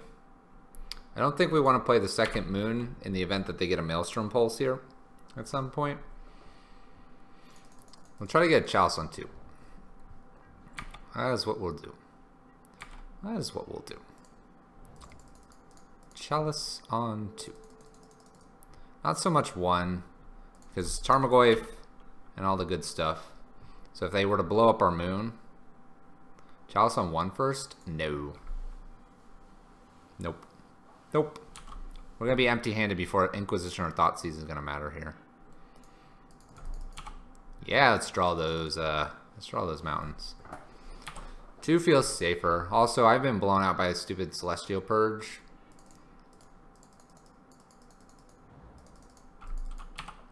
I don't think we want to play the second Moon in the event that they get a Maelstrom Pulse here at some point. We'll try to get a Chalice on 2. That is what we'll do. That is what we'll do. Chalice on 2. Not so much 1, because Tarmogoyf and all the good stuff. So if they were to blow up our Moon, Chalice on 1 first? No. Nope. Nope. We're going to be empty-handed before Inquisition or Thoughtseize is going to matter here. Yeah, let's draw those mountains. 2 feels safer. Also, I've been blown out by a stupid Celestial Purge.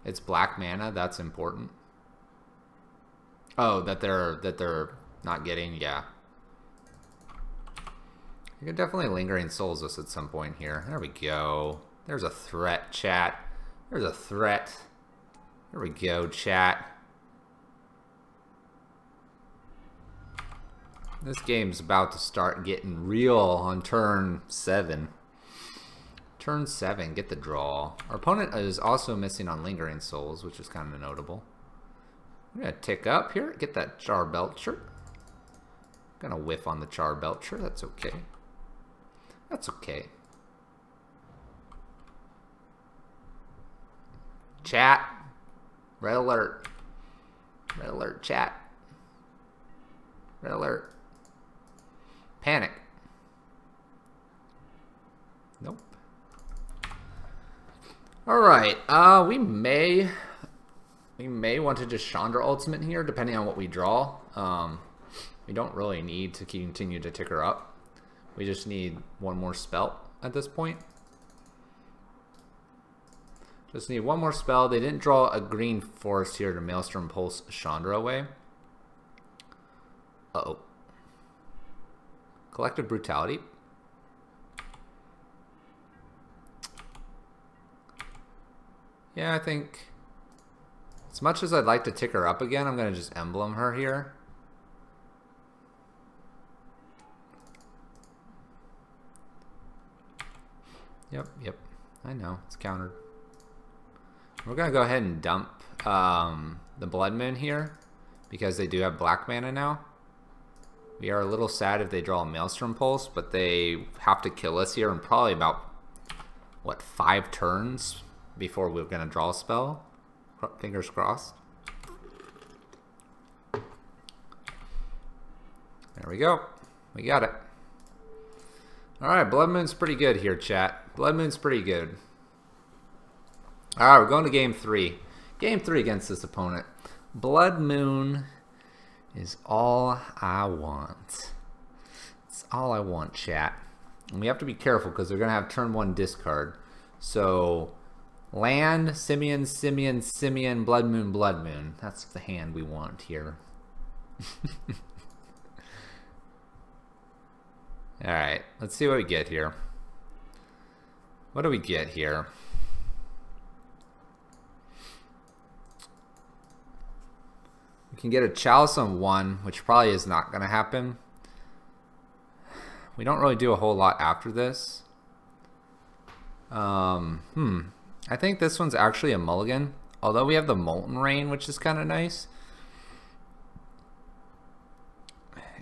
It's black mana, that's important. Oh, that they're not getting, yeah. You could definitely Lingering Souls us at some point here. There we go. There's a threat, chat. There's a threat. Here we go, chat. This game's about to start getting real on turn 7. Turn 7, get the draw. Our opponent is also missing on Lingering Souls, which is kind of notable. I'm going to tick up here, get that Char Belcher. Gonna whiff on the Char Belcher, that's okay. That's okay. Chat. Red alert. Red alert, chat. Red alert. Panic. Nope. Alright, we may want to just Chandra Ultimate here, depending on what we draw. We don't really need to continue to tick her up. We just need one more spell at this point. Just need one more spell. They didn't draw a green forest here to Maelstrom Pulse Chandra away. Uh-oh. Collective Brutality. Yeah, I think as much as I'd like to tick her up again, I'm going to just emblem her here. Yep. I know. It's countered. We're going to go ahead and dump the Blood Moon here because they do have black mana now. We are a little sad if they draw a Maelstrom Pulse, but they have to kill us here in probably about, what, 5 turns before we're going to draw a spell. Fingers crossed. There we go. We got it. Alright, Blood Moon's pretty good here, chat. Blood Moon's pretty good. Alright, we're going to game 3. Game 3 against this opponent. Blood Moon is all I want. It's all I want, chat. And we have to be careful because they're going to have turn 1 discard. So, land, Simeon, Blood Moon. That's the hand we want here. Alright, let's see what we get here. What do we get here? We can get a Chalice on 1, which probably is not going to happen. We don't really do a whole lot after this. I think this one's actually a mulligan. Although we have the Molten Rain, which is kind of nice.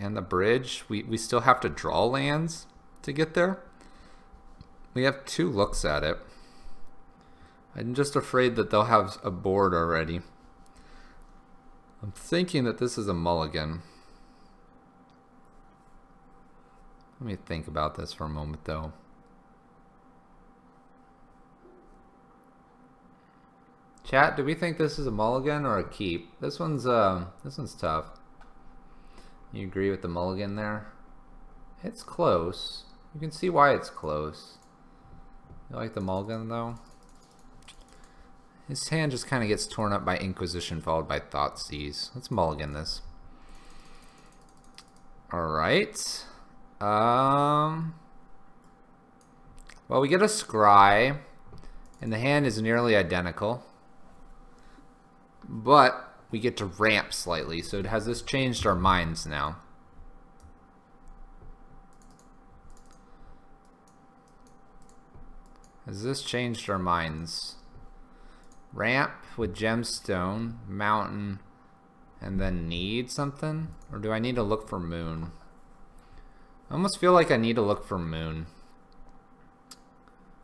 And the bridge, we still have to draw lands to get there. We have 2 looks at it. I'm just afraid that they'll have a board already. I'm thinking that this is a mulligan. Let me think about this for a moment though. Chat, do we think this is a mulligan or a keep? This one's tough. You agree with the mulligan there? It's close. You can see why it's close. You like the mulligan though? His hand just kind of gets torn up by Inquisition followed by Thoughtseize. Let's mulligan this. Alright. Well, we get a Scry. And the hand is nearly identical. But we get to ramp slightly, so has this changed our minds now? Has this changed our minds? Ramp with Gemstone, Mountain, and then need something? Or do I need to look for Moon? I almost feel like I need to look for Moon.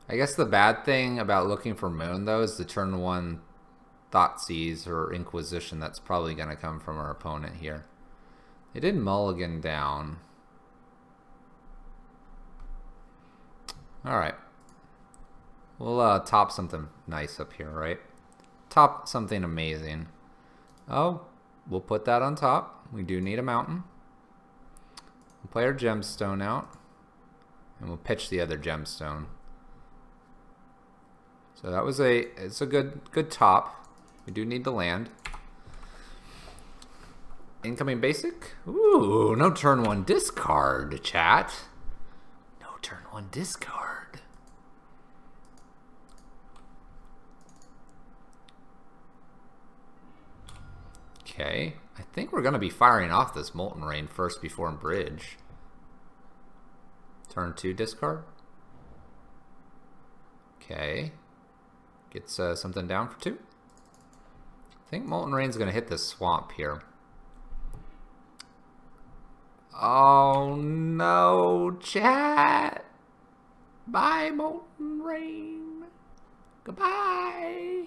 I guess the bad thing about looking for Moon, though, is the turn 1 Thoughtseize or Inquisition that's probably going to come from our opponent here. They did mulligan down. Alright. We'll top something nice up here, right? Top something amazing. Oh, we'll put that on top. We do need a mountain. We'll play our gemstone out. And we'll pitch the other gemstone. So that was it's a good top. We do need the land. Incoming basic. Ooh, no turn 1 discard, chat. No turn 1 discard. Okay, I think we're going to be firing off this Molten Rain first before Bridge. Turn 2 discard. Okay. Gets something down for 2. I think Molten Rain's going to hit this swamp here. Oh no, chat! Bye, Molten Rain. Goodbye.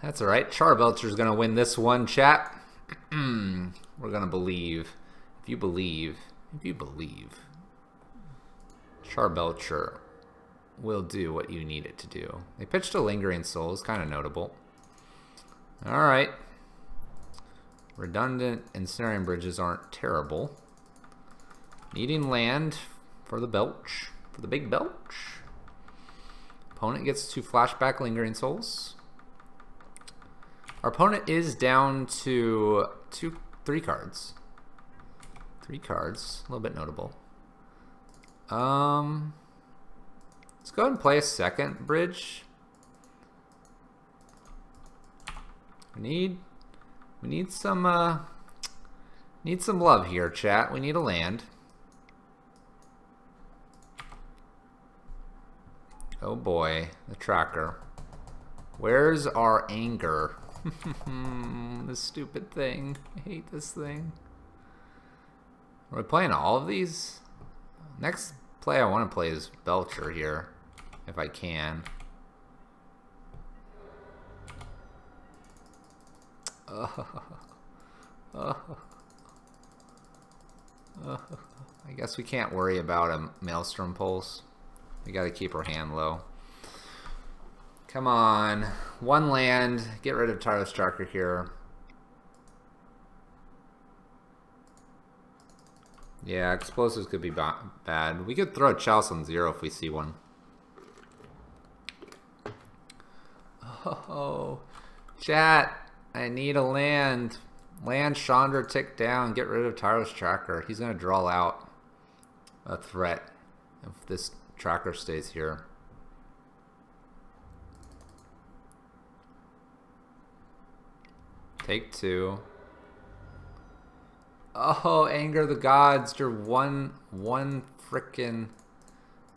That's alright. Belcher's going to win this one, chat. We're going to believe. If you believe. Belcher will do what you need it to do. They pitched a Lingering Soul. It's kind of notable. Alright. Redundant Ensnaring Bridges aren't terrible. Needing land for the Belch. For the big Belch. Opponent gets 2 flashback Lingering Souls. Our opponent is down to 3 cards. 3 cards. A little bit notable. Let's go ahead and play a second bridge. We need some love here, chat. We need a land. Oh boy, the tracker. Where's our anger? This stupid thing. I hate this thing. Are we playing all of these? Next play I want to play is Belcher here, if I can. I guess we can't worry about a Maelstrom Pulse. We gotta keep our hand low. Come on. 1 land. Get rid of Tireless Tracker here. Yeah, explosives could be bad. We could throw a Chalice on 0 if we see one. Oh, chat. I need a land. Land Chandra tick down. Get rid of Tireless Tracker. He's going to draw out a threat if this tracker stays here. Take 2. Oh, Anger of the Gods. You're one frickin'.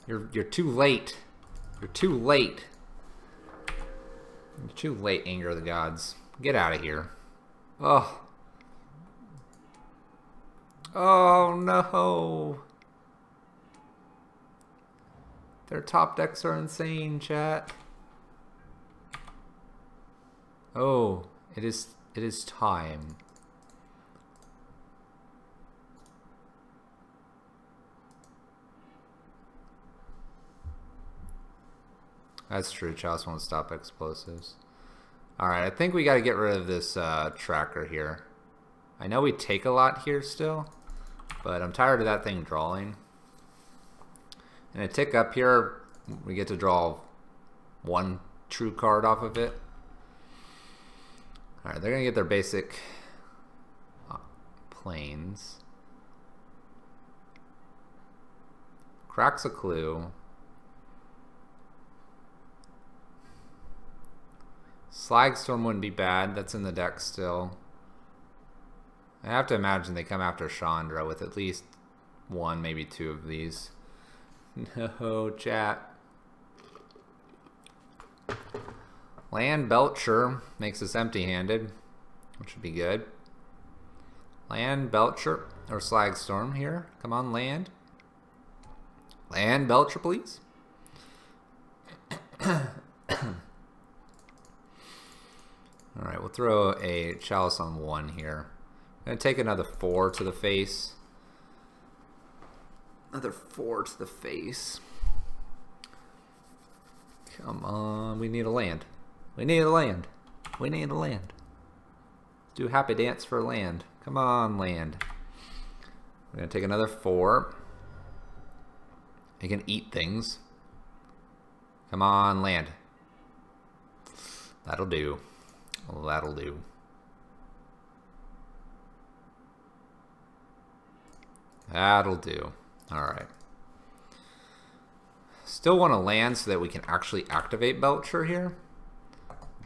You're too late. You're too late. You're too late, Anger of the Gods. Get out of here. Oh. Oh no. Their top decks are insane, chat. Oh, it is time. That's true. Chalice won't stop explosives. Alright, I think we got to get rid of this tracker here. I know we take a lot here still, but I'm tired of that thing drawing. And a tick up here, we get to draw 1 true card off of it. Alright, they're going to get their basic planes. Cracks a Clue. Slagstorm wouldn't be bad. That's in the deck still. I have to imagine they come after Chandra with at least 1, maybe 2 of these. No, chat. Land Belcher makes us empty-handed, which would be good. Land Belcher or Slagstorm here. Come on, land. Land Belcher, please. Alright, we'll throw a Chalice on 1 here. I'm going to take another 4 to the face. Another 4 to the face. Come on, we need a land. We need a land. We need a land. Do Happy Dance for land. Come on, land. We're going to take another 4. It can eat things. Come on, land. That'll do. That'll do. That'll do. Alright. Still want to land so that we can actually activate Belcher here.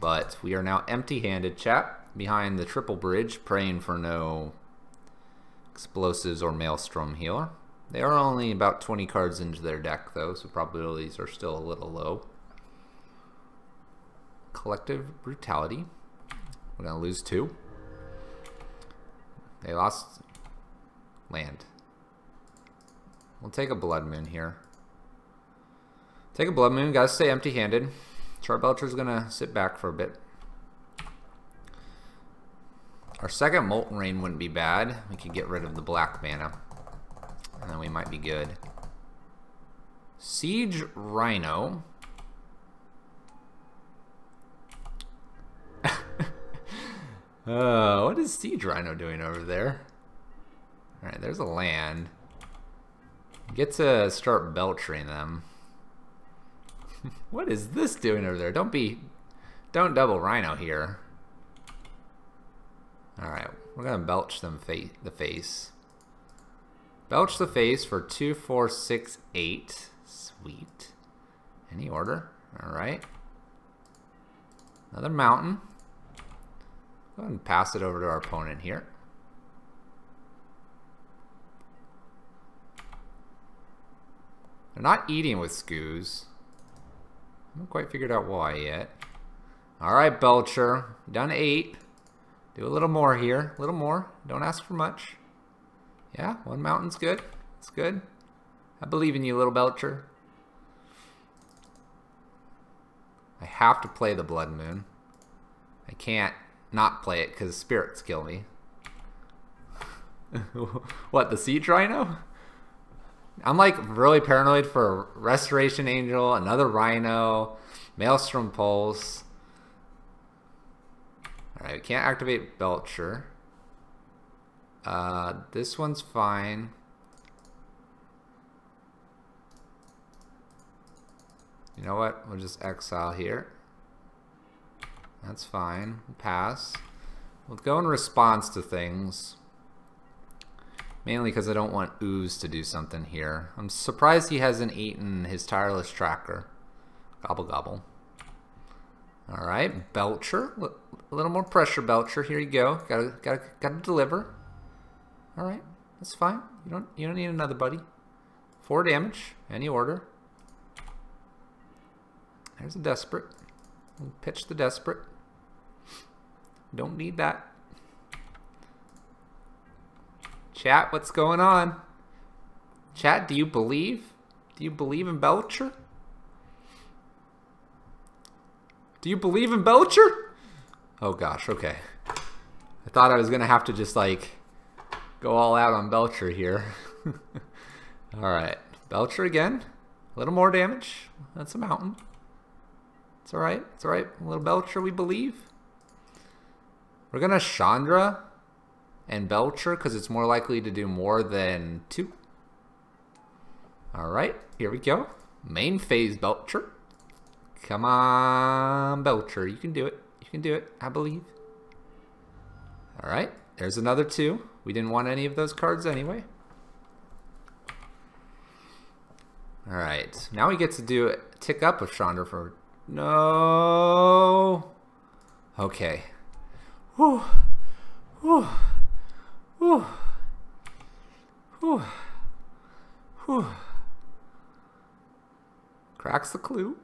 But we are now empty-handed, chat, behind the triple bridge, praying for no explosives or maelstrom here. They are only about 20 cards into their deck, though, so probabilities are still a little low. Collective Brutality. We're going to lose 2. They lost land. We'll take a Blood Moon here. Take a Blood Moon, gotta stay empty-handed. Belcher's gonna sit back for a bit. Our second Molten Rain wouldn't be bad. We could get rid of the black mana. And then we might be good. Siege Rhino. What is Siege Rhino doing over there? Alright, there's a land. Get to start belchering them. What is this doing over there? Don't double Rhino here. Alright, we're gonna belch them the face. Belch the face for 2, 4, 6, 8. Sweet. Any order? Alright. Another mountain. Go ahead and pass it over to our opponent here. They're not eating with Skoos. I haven't quite figured out why yet. Alright, Belcher. Done 8. Do a little more here. A little more. Don't ask for much. Yeah, 1 mountain's good. It's good. I believe in you, little Belcher. I have to play the Blood Moon. I can't not play it because spirits kill me. What, the Siege Rhino? I'm like really paranoid for Restoration Angel, another Rhino, Maelstrom Pulse. Alright, we can't activate Belcher. This one's fine. You know what? We'll just exile here. That's fine. We'll pass. We'll go in response to things. Mainly because I don't want Ooze to do something here. I'm surprised he hasn't eaten his Tireless Tracker. Gobble gobble. Alright, Belcher. A little more pressure, Belcher. Here you go. Gotta deliver. Alright, that's fine. You don't need another buddy. 4 damage. Any order. There's a Desperate. We'll pitch the Desperate. Don't need that. Chat, what's going on? Chat, do you believe? Do you believe in Belcher? Do you believe in Belcher? Oh gosh, okay. I thought I was gonna have to just like go all out on Belcher here. Alright, Belcher again. A little more damage. That's a mountain. It's alright, it's alright. A little Belcher, we believe. We're gonna Chandra and Belcher because it's more likely to do more than 2. Alright, here we go. Main phase Belcher. Come on, Belcher. You can do it. You can do it. I believe. Alright, there's another 2. We didn't want any of those cards anyway. Alright, now we get to do a tick up of Chandra for... No! Okay. Whew. Whew. Whew. Whew. Whew. Cracks the clue.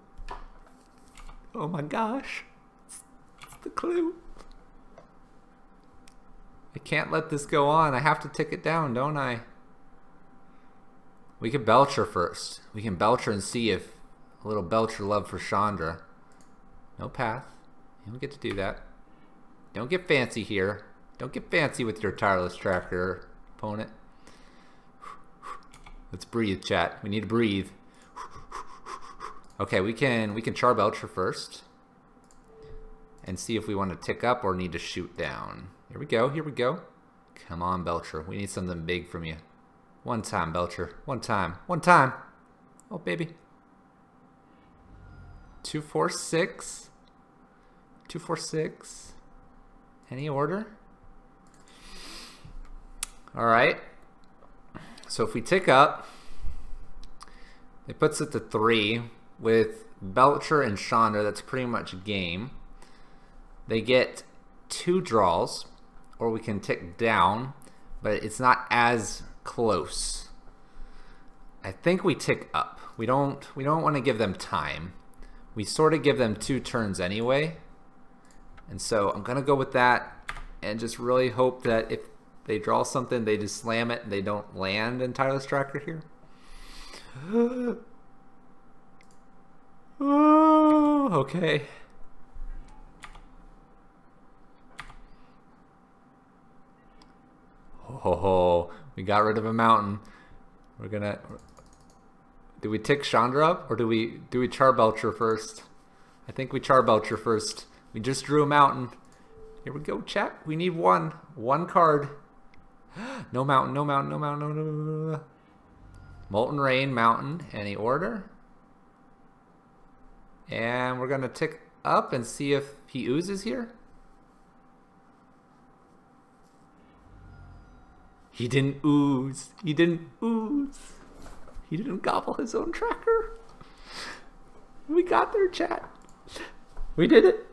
Oh my gosh. It's the clue. I can't let this go on. I have to tick it down, don't I? We can Belcher first. We can Belcher and see if a little Belcher love for Chandra. No path. You don't get to do that. Don't get fancy here. Don't get fancy with your Tireless Tracker, opponent. Let's breathe, chat. We need to breathe. Okay, we can Char Belcher first. And see if we want to tick up or need to shoot down. Here we go, here we go. Come on, Belcher. We need something big from you. One time, Belcher. One time. One time. Oh, baby. 2, 4, 6. 2, 4, 6. Any order? Alright. So if we tick up, it puts it to 3. With Belcher and Chandra, that's pretty much game. they get 2 draws, or we can tick down, but it's not as close. I think we tick up. We don't want to give them time. We sort of give them 2 turns anyway. And so I'm gonna go with that and just really hope that if they draw something, they just slam it and they don't land in Tireless Tracker here. Oh, okay. Oh, we got rid of a mountain. We're gonna. Do we tick Chandra up, or do we char Belcher first? I think we char Belcher first. We just drew a mountain. Here we go, chat. We need one card. No mountain, no mountain, no mountain, no. Molten Rain, mountain. Any order? And we're gonna tick up and see if he oozes here. He didn't ooze. He didn't ooze. He didn't gobble his own tracker. We got there, chat. We did it.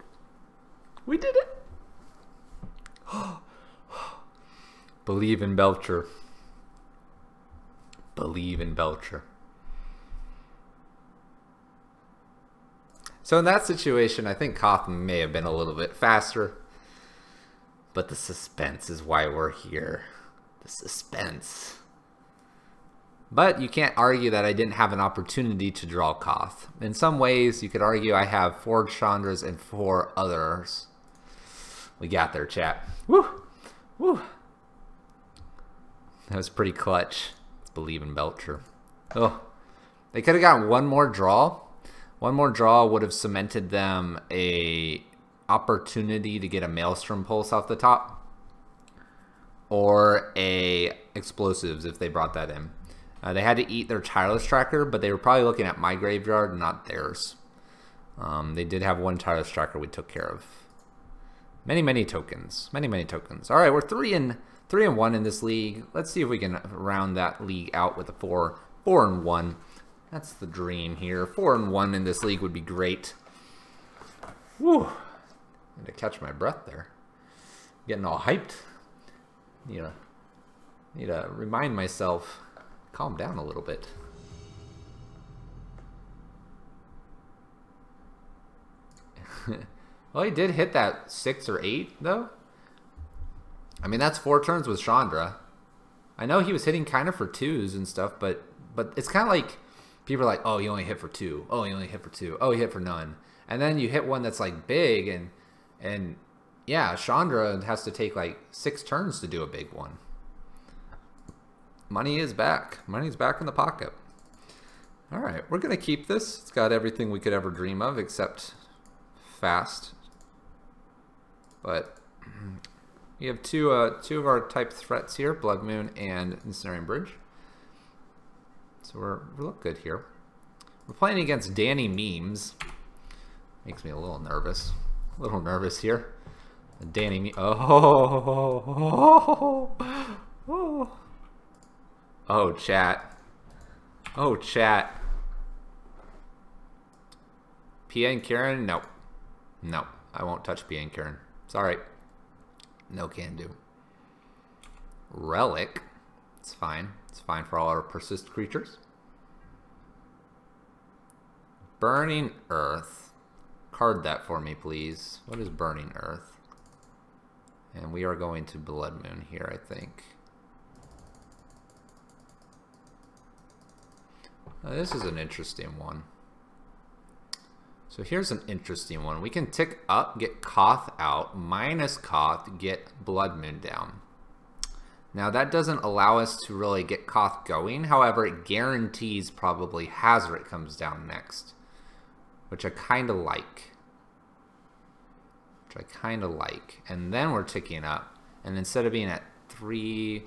We did it. Believe in Belcher. Believe in Belcher. So in that situation, I think Koth may have been a little bit faster. But the suspense is why we're here. The suspense. But you can't argue that I didn't have an opportunity to draw Koth. In some ways, you could argue I have 4 Chandras and 4 others. We got there, chat. Woo! Woo! That was pretty clutch. Let's believe in Belcher. Oh, they could have gotten one more draw. One more draw would have cemented them a opportunity to get a Maelstrom Pulse off the top. Or a Explosives if they brought that in. They had to eat their Tireless Tracker, but they were probably looking at my graveyard, not theirs. They did have 1 Tireless Tracker we took care of. Many tokens. Many tokens. All right, we're 3-1 in this league. Let's see if we can round that league out with a 4-1. That's the dream here. 4-1 in this league would be great. Woo! I had to catch my breath there. Getting all hyped. Need to remind myself. Calm down a little bit. Well, he did hit that 6 or 8 though. I mean, that's 4 turns with Chandra. I know he was hitting kind of for 2s and stuff, but it's kind of like people are like, oh, he only hit for 2. Oh, he only hit for 2. Oh, he hit for none. And then you hit one that's like big, and yeah, Chandra has to take like 6 turns to do a big one. Money is back. Money's back in the pocket. All right, we're gonna keep this. It's got everything we could ever dream of except fast. But we have two of our type threats here, Blood Moon and Ensnaring Bridge. So we look good here. We're playing against Danny Memes. Makes me a little nervous. A little nervous here. Danny Memes. Oh, chat. Oh, chat. Pia and Karen? No. No, I won't touch Pia and Karen. Sorry. No can do. Relic. It's fine. It's fine for all our persist creatures. Burning Earth. Card that for me, please. What is Burning Earth? And we are going to Blood Moon here, I think. This is an interesting one. So here's an interesting one. We can tick up, get Koth out, minus Koth, get Blood Moon down. Now that doesn't allow us to really get Koth going. However, it guarantees probably Hazard comes down next, which I kind of like. And then we're ticking up. And instead of being at 3,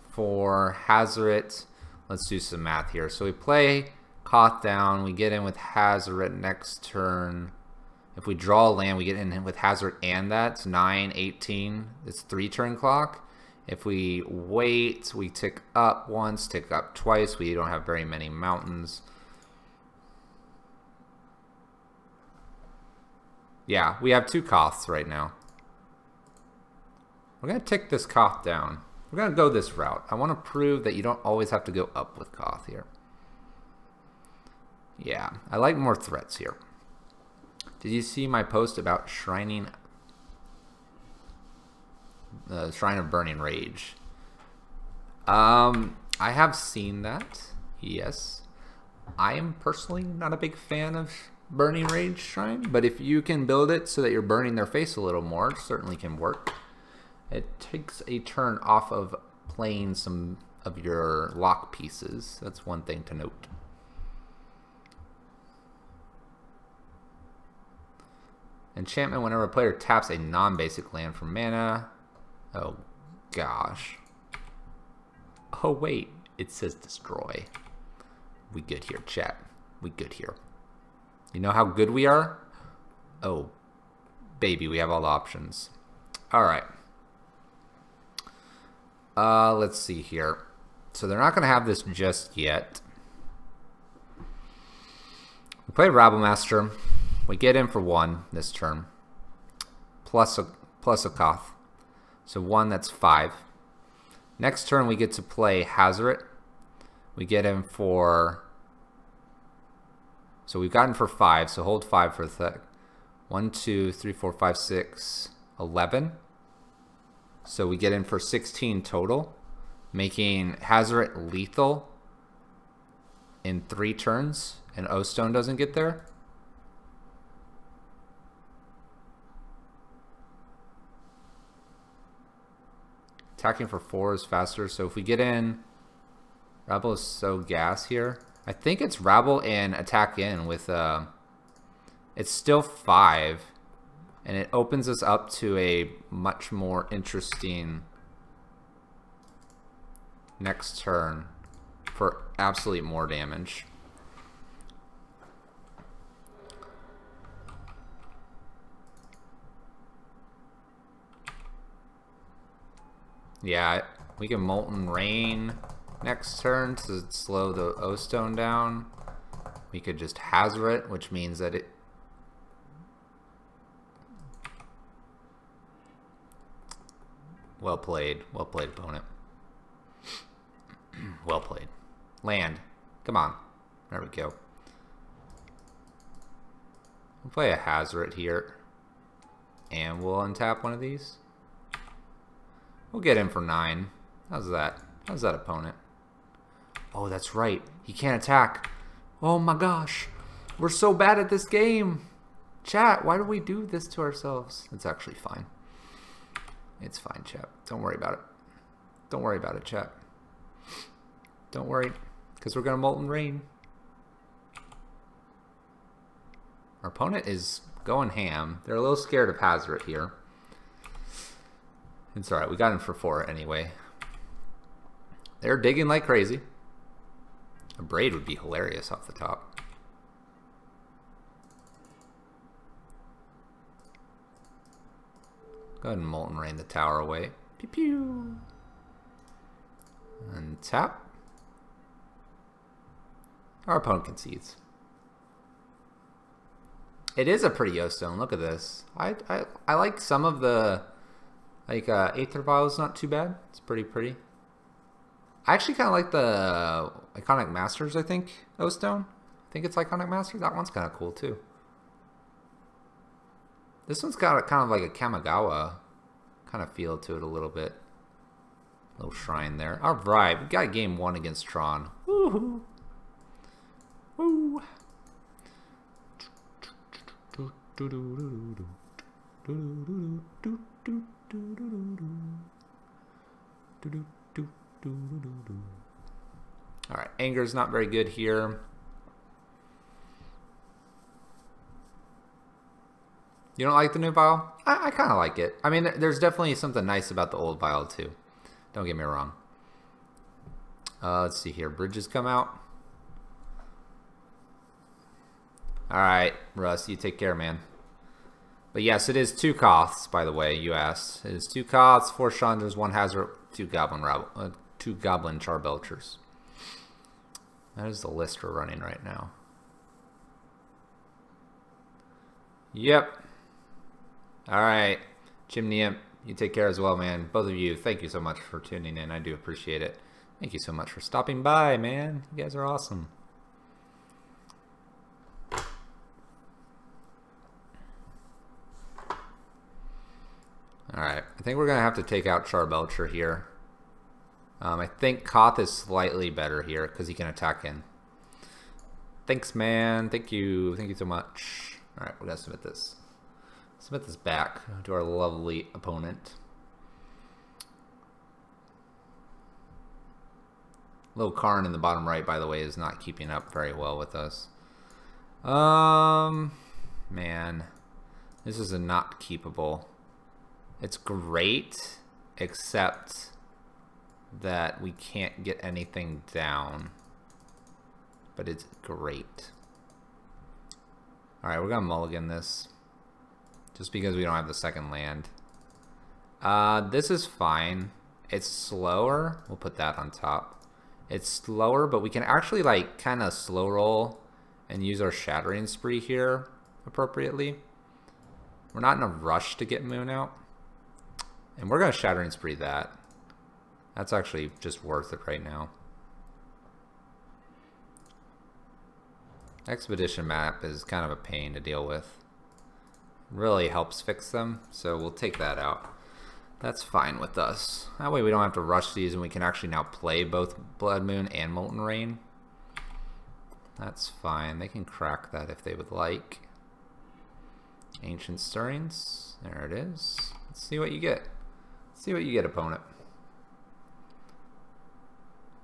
4, Hazoret, let's do some math here. So we play Koth down, we get in with Hazoret next turn. If we draw a land, we get in with Hazoret and that. It's 9, 18. It's 3 turn clock. If we wait, we tick up once, tick up twice. We don't have very many mountains. Yeah, we have 2 Koths right now. We're going to tick this Koth down. We're going to go this route. I want to prove that you don't always have to go up with Koth here. Yeah, I like more threats here. Did you see my post about Shrine of Burning Rage? I have seen that, yes. I am personally not a big fan of Burning Rage Shrine, but if you can build it so that you're burning their face a little more, it certainly can work. It takes a turn off of playing some of your lock pieces. That's one thing to note. Enchantment whenever a player taps a non-basic land for mana. Oh gosh. Oh wait, it says destroy. We good here, chat. We good here. You know how good we are? Oh, baby, we have all the options. Alright. Let's see here. So they're not going to have this just yet. We play Rabblemaster. We get in for 1 this turn. Plus a Koth. So 1, that's 5. Next turn we get to play Hazoret. We get in for... So we've gotten for 5, so hold 5 for a sec. 1, 2, 3, 4, 5, 6, 11. So we get in for 16 total, making Hazoret lethal in 3 turns, and O-Stone doesn't get there. Attacking for 4 is faster, so if we get in... Rabble is so gas here. I think it's Rabble and attack in with... it's still 5. And it opens us up to a much more interesting next turn for absolute more damage. Yeah, we can Molten Rain next turn to slow the O-Stone down. We could just Hazoret, which means that it... Well played, opponent. Well played. Land. Come on. There we go. We'll play a Hazoret here. And we'll untap one of these. We'll get in for 9. How's that? How's that, opponent? Oh, that's right. He can't attack. Oh my gosh. We're so bad at this game. Chat, why do we do this to ourselves? It's actually fine. It's fine, chat. Don't worry about it. Don't worry about it, chat. Don't worry, because we're going to Molten Rain. Our opponent is going ham. They're a little scared of Hazoret here. It's alright, we got him for 4 anyway. They're digging like crazy. A Braid would be hilarious off the top. Go ahead and Molten Rain the tower away. Pew pew. And tap. Our opponent concedes. It is a pretty O-Stone. Look at this. I like some of the... Like, Aether Vial is not too bad. It's pretty pretty. I actually kind of like the Iconic Masters, I think, O-Stone. I think it's Iconic Masters. That one's kind of cool, too. This one's got kind of like a Kamigawa kind of feel to it a little bit. Little shrine there. All right, we got game 1 against Tron. Woohoo! Woo! All right, Anger's not very good here. You don't like the new vial? I kind of like it. I mean, there's definitely something nice about the old vial too. Don't get me wrong. Let's see here. Bridges come out. All right, Russ, you take care, man. But yes, it is 2 Koths, by the way, you asked. It is 2 Koths, 4 Chandras, 1 Hazoret, 2 Goblin Char Belchers. That is the list we're running right now. Yep. Alright. Chimney Imp, you take care as well, man. Both of you, thank you so much for tuning in. I do appreciate it. Thank you so much for stopping by, man. You guys are awesome. Alright, I think we're going to have to take out Belcher here. I think Koth is slightly better here because he can attack in. Thanks, man. Thank you. Thank you so much. Alright, we're going to submit this. Submit this back to our lovely opponent. Little Karn in the bottom right, by the way, is not keeping up very well with us. Man. This is a not keepable. It's great, except that we can't get anything down. But it's great. Alright, we're gonna mulligan this. Just because we don't have the second land. This is fine. It's slower. We'll put that on top. It's slower, but we can actually like kind of slow roll and use our Shattering Spree here appropriately. We're not in a rush to get Moon out. And we're going to Shattering Spree that. That's actually just worth it right now. Expedition map is kind of a pain to deal with. Really helps fix them, so we'll take that out. That's fine with us. That way we don't have to rush these and we can actually now play both Blood Moon and Molten Rain. That's fine. They can crack that if they would like. Ancient Stirrings. There it is. Let's see what you get. Let's see what you get, opponent.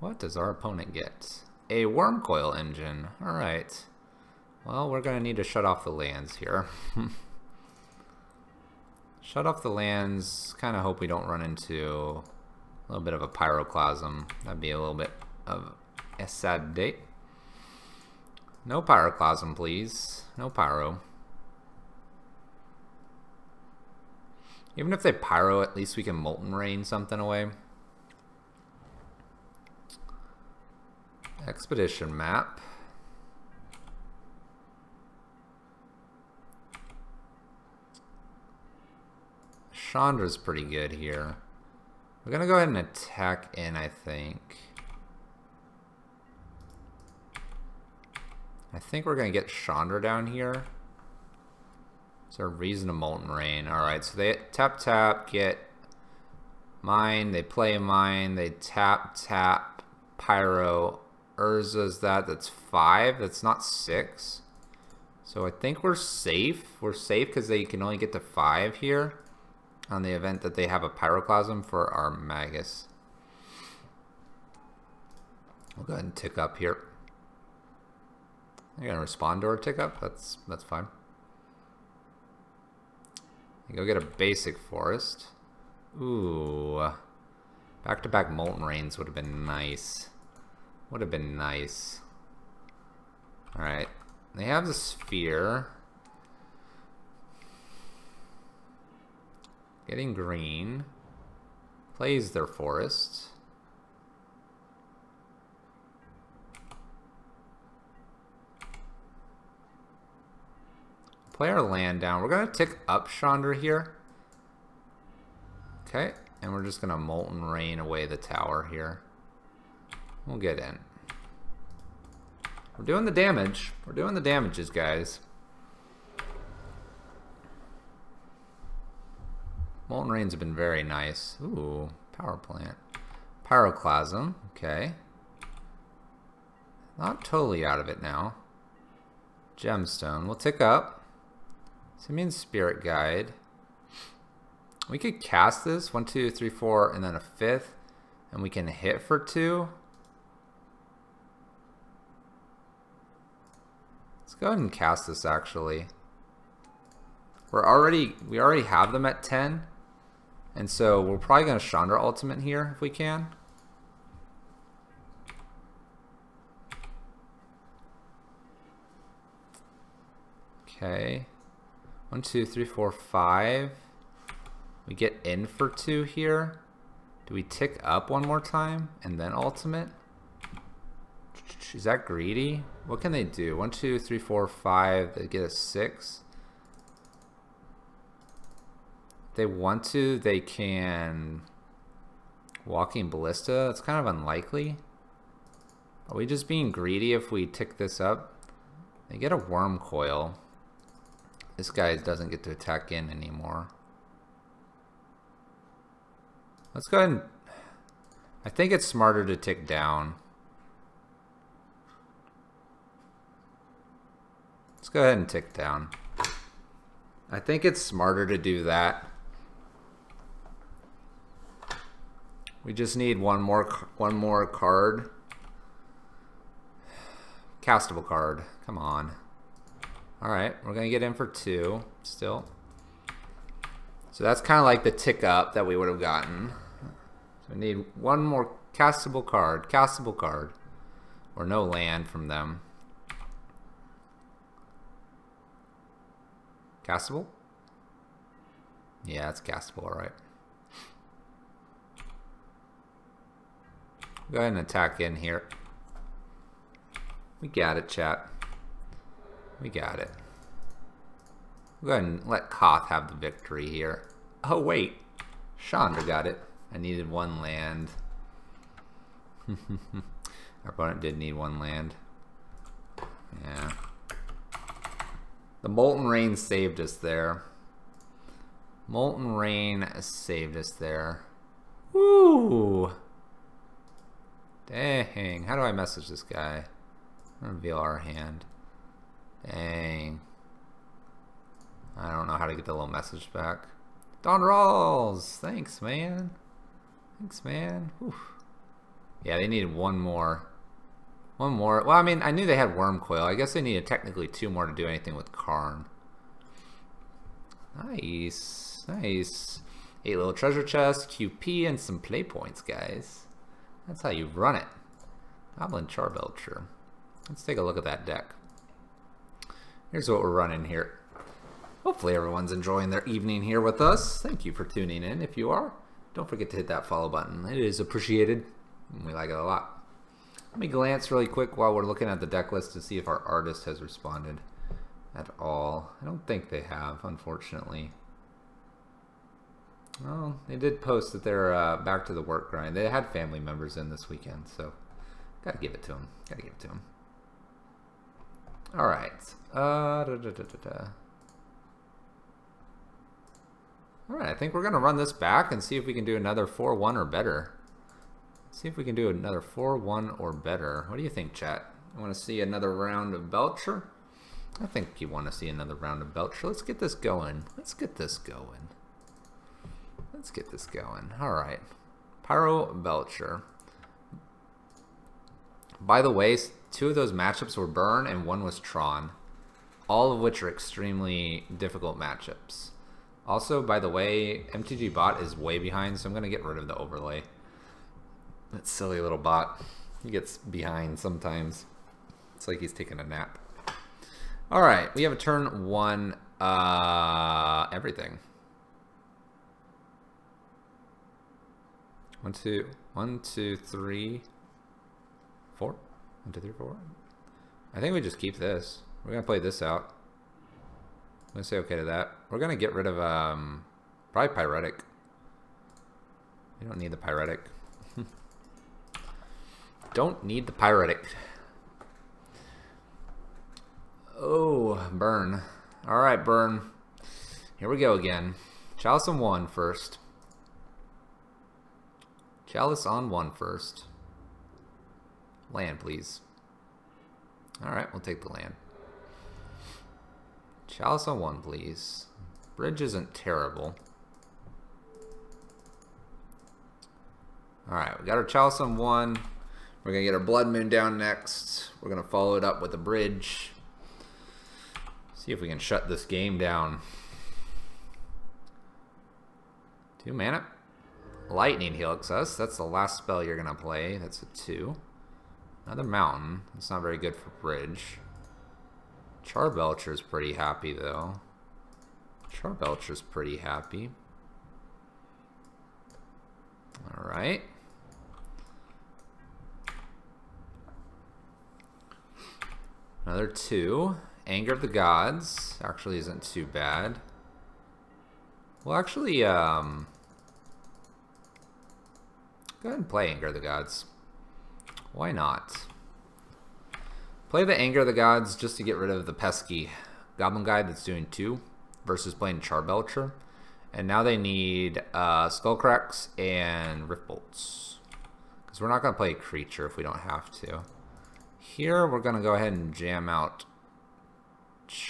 What does our opponent get? A Worm Coil Engine. Alright. Well, we're going to need to shut off the lands here. Shut off the lands. Kind of hope we don't run into a little bit of a Pyroclasm. That'd be a little bit of a sad day. No Pyroclasm, please. No Pyro. Even if they Pyro, at least we can Molten Rain something away. Expedition map. Chandra's pretty good here. We're gonna go ahead and attack in, I think. I think we're gonna get Chandra down here. Is there a reason to Molten Rain? Alright, so they tap, get mine, they play mine, they tap, Pyro. Urza's that's 5, that's not 6. So I think we're safe. We're safe because they can only get to 5 here on the event that they have a Pyroclasm for our Magus. We'll go ahead and tick up here. They're gonna respond to our tick up. That's fine. Go get a basic forest. Ooh, back-to-back Molten Rains would have been nice. Would have been nice. All right, they have the sphere. Getting green. Plays their forest. Play our land down. We're going to tick up Chandra here. Okay, and we're just going to Molten Rain away the tower here. We'll get in. We're doing the damage. We're doing the damages, guys. Molten Rains have been very nice. Ooh, power plant. Pyroclasm, okay. Not totally out of it now. Gemstone, we'll tick up. Simian Spirit Guide. We could cast this 1, 2, 3, 4, and then a 5th, and we can hit for 2. Let's go ahead and cast this. Actually, we already have them at 10, and so we're probably going to Chandra Ultimate here if we can. Okay. 1, 2, 3, 4, 5. We get in for 2 here. Do we tick up one more time and then ultimate? Is that greedy? What can they do? 1, 2, 3, 4, 5. They get a 6. they want to, they can Walking Ballista. It's kind of unlikely. Are we just being greedy if we tick this up? They get a Worm Coil. This guy doesn't get to attack in anymore. Let's go ahead and... I think it's smarter to tick down. Let's go ahead and tick down. I think it's smarter to do that. We just need one more card. Castable card. Come on. Alright, we're going to get in for 2 still. So that's kind of like the tick up that we would have gotten. So we need one more castable card. Castable card. Or no land from them. Castable? Yeah, it's castable, alright. Go ahead and attack in here. We got it, chat. We got it. Go ahead and let Koth have the victory here. Oh, wait. Chandra got it. I needed 1 land. Our opponent did need 1 land. Yeah. The Molten Rain saved us there. Molten Rain saved us there. Woo! Dang. How do I message this guy? Reveal our hand. Dang. I don't know how to get the little message back. Don Rawls! Thanks, man. Thanks, man. Whew. Yeah, they needed 1 more. 1 more. Well, I mean, I knew they had Worm Coil. I guess they needed technically 2 more to do anything with Karn. Nice. Nice. 8 little treasure chests, QP, and some play points, guys. That's how you run it. Goblin Charbelcher. Let's take a look at that deck. Here's what we're running here. Hopefully everyone's enjoying their evening here with us. Thank you for tuning in. If you are, don't forget to hit that follow button. It is appreciated. We like it a lot. Let me glance really quick while we're looking at the deck list to see if our artist has responded at all. I don't think they have, unfortunately. Well, they did post that they're back to the work grind. They had family members in this weekend, so gotta give it to them. Gotta give it to them. All right. All right, I think we're gonna run this back and see if we can do another 4-1 or better. See if we can do another 4-1 or better. What do you think, chat? You want to see another round of Belcher? I think you want to see another round of Belcher. Let's get this going. Let's get this going. Let's get this going. All right. Pyro Belcher. By the way, 2 of those matchups were Burn and 1 was Tron. All of which are extremely difficult matchups. Also, by the way, MTG bot is way behind, so I'm going to get rid of the overlay. That silly little bot. He gets behind sometimes. It's like he's taking a nap. Alright, we have a turn 1 everything. 1, 2, 3, 4. 1, 2, 3, 4. I think we just keep this. We're gonna play this out. I'm gonna say okay to that. We're gonna get rid of probably Pyretic. We don't need the Pyretic. Don't need the Pyretic. Oh, Burn. Alright, Burn. Here we go again. Chalice on 1 first. Chalice on 1 first. Land, please. Alright, we'll take the land. Chalice on 1, please. Bridge isn't terrible. Alright, we got our Chalice on 1. We're going to get our Blood Moon down next. We're going to follow it up with a bridge. See if we can shut this game down. 2 mana. Lightning Helix us. That's the last spell you're going to play. That's a 2. Another mountain. That's not very good for bridge. Charbelcher's pretty happy, though. Charbelcher's pretty happy. Alright. Another 2. Anger of the Gods actually isn't too bad. Well, actually, go ahead and play Anger of the Gods. Why not? Play the Anger of the Gods just to get rid of the pesky Goblin Guide that's doing 2 versus playing Belcher. And now they need Skullcracks and Rift Bolts. Because we're not going to play a creature if we don't have to. Here, we're going to go ahead and jam out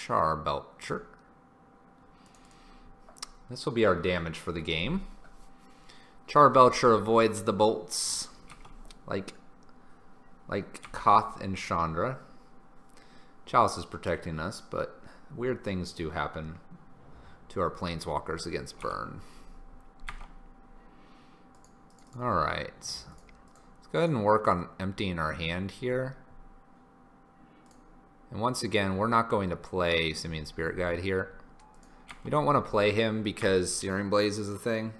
Belcher. This will be our damage for the game. Belcher avoids the bolts like Koth and Chandra. Chalice is protecting us, but weird things do happen to our planeswalkers against burn. Alright. Let's go ahead and work on emptying our hand here. And once again, we're not going to play Simian Spirit Guide here. We don't want to play him because Searing Blaze is a thing.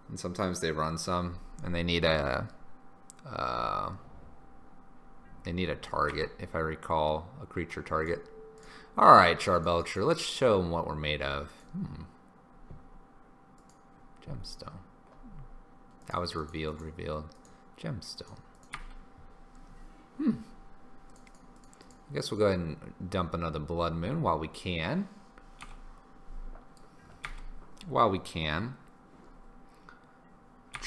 And sometimes they run some, and they need a target, if I recall, a creature target. Alright, Belcher, let's show them what we're made of. Gemstone. That was revealed. Gemstone. I guess we'll go ahead and dump another Blood Moon while we can.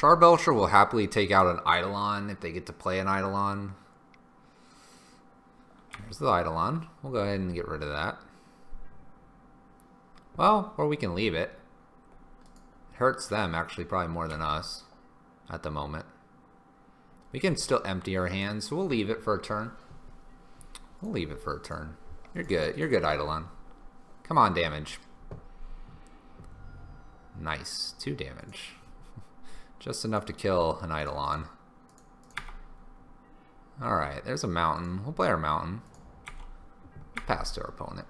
Belcher will happily take out an Eidolon if they get to play an Eidolon. There's the Eidolon. We'll go ahead and get rid of that. Well, or we can leave it. It hurts them actually probably more than us at the moment. We can still empty our hands, so we'll leave it for a turn. You're good. You're good, Eidolon. Come on, damage. Nice. 2 damage. Just enough to kill an Eidolon. Alright, there's a mountain. We'll play our mountain. Pass to our opponent.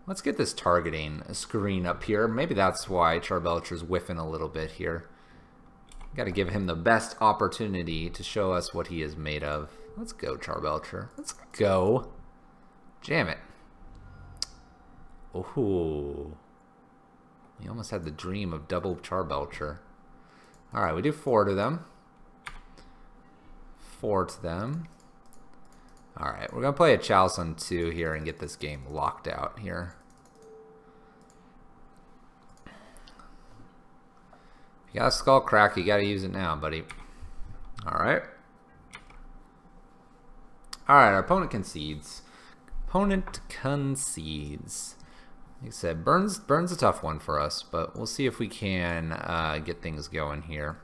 Let's get this targeting screen up here. Maybe that's why Belcher's whiffing a little bit here. Got to give him the best opportunity to show us what he is made of. Let's go, Belcher. Let's go. Jam it. Oh. You almost had the dream of double Belcher. Alright, we do 4 to them. 4 to them. Alright, we're going to play a Chalice on 2 here and get this game locked out here. If you got a Skull Crack, you got to use it now, buddy. Alright. Alright, our opponent concedes. Like I said, Burn's a tough one for us, but we'll see if we can get things going here.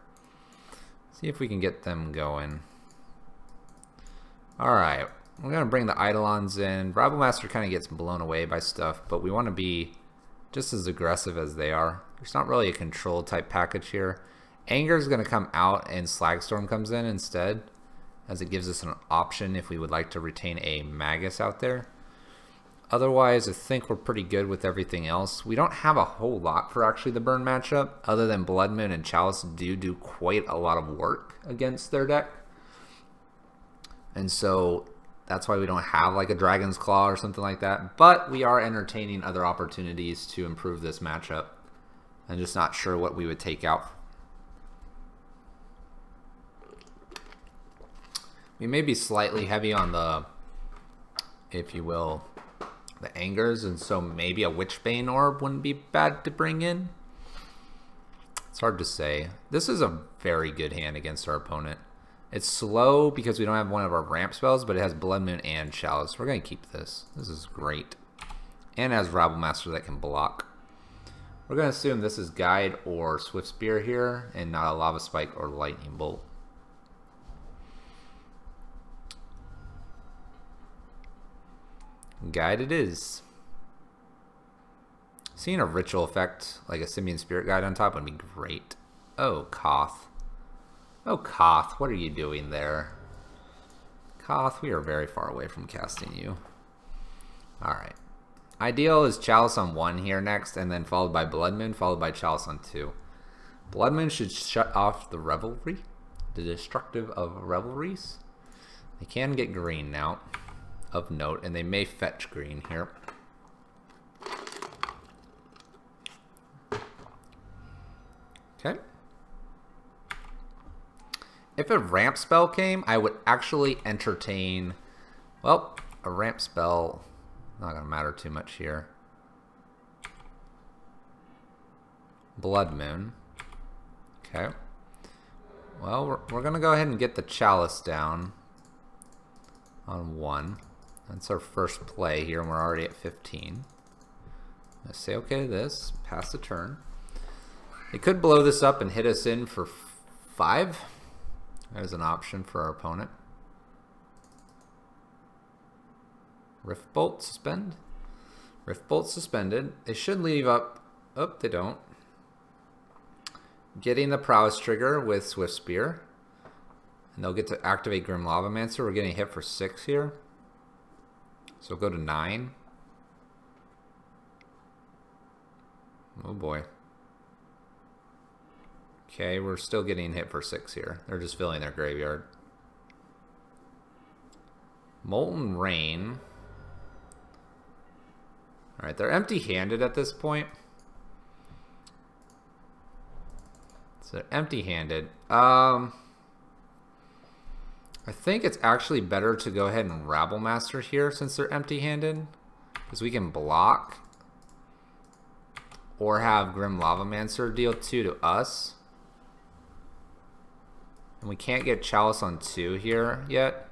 See if we can get them going. Alright, we're going to bring the Eidolons in. Rabblemaster kind of gets blown away by stuff, but we want to be just as aggressive as they are. There's not really a control type package here. Anger is going to come out and Slagstorm comes in instead, as it gives us an option if we would like to retain a Magus out there. Otherwise, I think we're pretty good with everything else. We don't have a whole lot for actually the burn matchup, other than Blood Moon and Chalice do quite a lot of work against their deck. And so that's why we don't have like a Dragon's Claw or something like that. But we are entertaining other opportunities to improve this matchup. I'm just not sure what we would take out. We may be slightly heavy on the, if you will, the Angers, and so maybe a Witchbane Orb wouldn't be bad to bring in. It's hard to say. This is a very good hand against our opponent. It's slow because we don't have one of our ramp spells, but it has Blood Moon and Chalice. We're going to keep this. This is great. And it has Rabblemaster that can block. We're going to assume this is Guide or Swift Spear here, and not a Lava Spike or Lightning Bolt. Guide it is. Seeing a ritual effect like a Simian Spirit Guide on top would be great. Oh, Koth. Oh, Koth, what are you doing there? Koth, we are very far away from casting you. Alright. Ideal is Chalice on 1 here next, and then followed by Blood Moon, followed by Chalice on 2. Blood Moon should shut off the Revelry, the destructive of Revelries. They can get green now, of note, and they may fetch green here. Okay. If a ramp spell came, I would actually entertain... Well, a ramp spell, not going to matter too much here. Blood Moon. Okay. Well, we're going to go ahead and get the Chalice down on 1. That's our first play here, and we're already at 15. Let's say okay to this, pass the turn. They could blow this up and hit us in for 5. There's an option for our opponent. Rift Bolt suspend. Rift Bolt suspended. They should leave up. Oh, they don't. Getting the Prowess trigger with Swift Spear. And they'll get to activate Grim Lavamancer. We're getting hit for 6 here. So go to 9. Oh boy. Okay, we're still getting hit for 6 here. They're just filling their graveyard. Molten Rain. Alright, they're empty-handed at this point. So they're empty-handed. I think it's actually better to go ahead and Rabblemaster here since they're empty-handed. Because we can block. Or have Grim Lavamancer deal 2 to us. And we can't get Chalice on 2 here yet.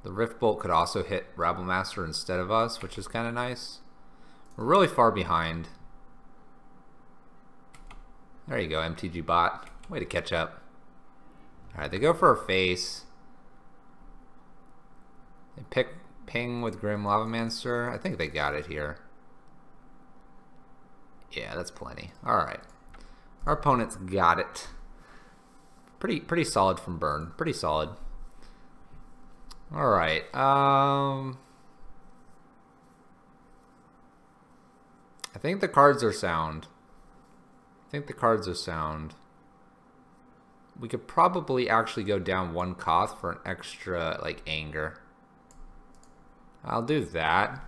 The Rift Bolt could also hit Rabblemaster instead of us, which is kind of nice. We're really far behind. There you go, MTG bot. Way to catch up. Alright, they go for a face. They pick Ping with Grim Lavamancer. I think they got it here. Yeah, that's plenty. Alright. Our opponent's got it. Pretty solid from Burn. Pretty solid. Alright. I think the cards are sound. We could probably actually go down 1 Koth for an extra, like, anger. I'll do that.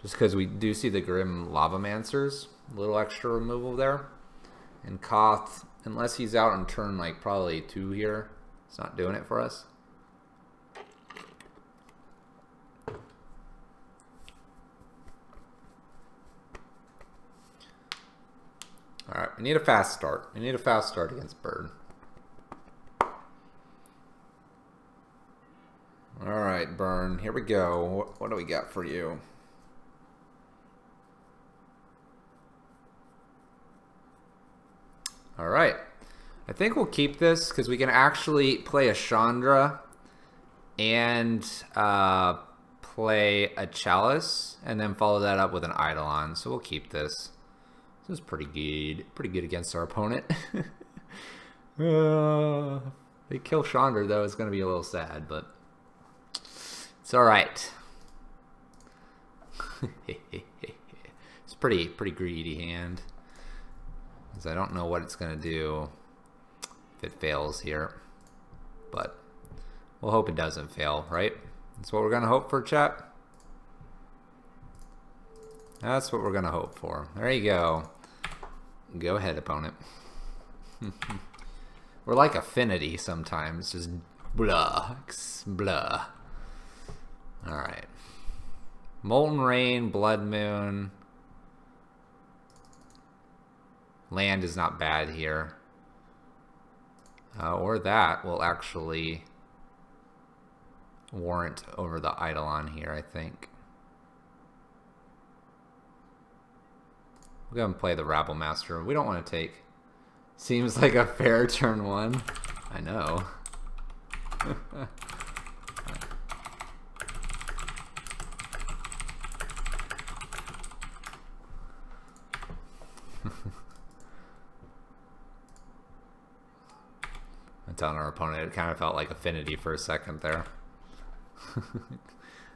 Just because we do see the Grim Lavamancers. A little extra removal there. And Koth, unless he's out on turn, like, probably 2 here, it's not doing it for us. Alright, we need a fast start. We need a fast start against Bird. Alright, Burn, here we go. What do we got for you? Alright. I think we'll keep this because we can actually play a Chandra and play a Chalice and then follow that up with an Eidolon. So we'll keep this. This is pretty good. Pretty good against our opponent. They kill Chandra though, it's going to be a little sad, but it's alright. It's pretty greedy hand. Because I don't know what it's going to do if it fails here. But we'll hope it doesn't fail, right? That's what we're going to hope for, chat. That's what we're going to hope for. There you go. Go ahead, opponent. We're like Affinity sometimes. Just blah. Blah. Alright. Molten Rain, Blood Moon. Land is not bad here. Or that will actually warrant over the Eidolon here, I think. We'll go and play the Rabblemaster. We don't want to take... Seems like a fair turn 1. I know. I'm telling our opponent it kind of felt like Affinity for a second there.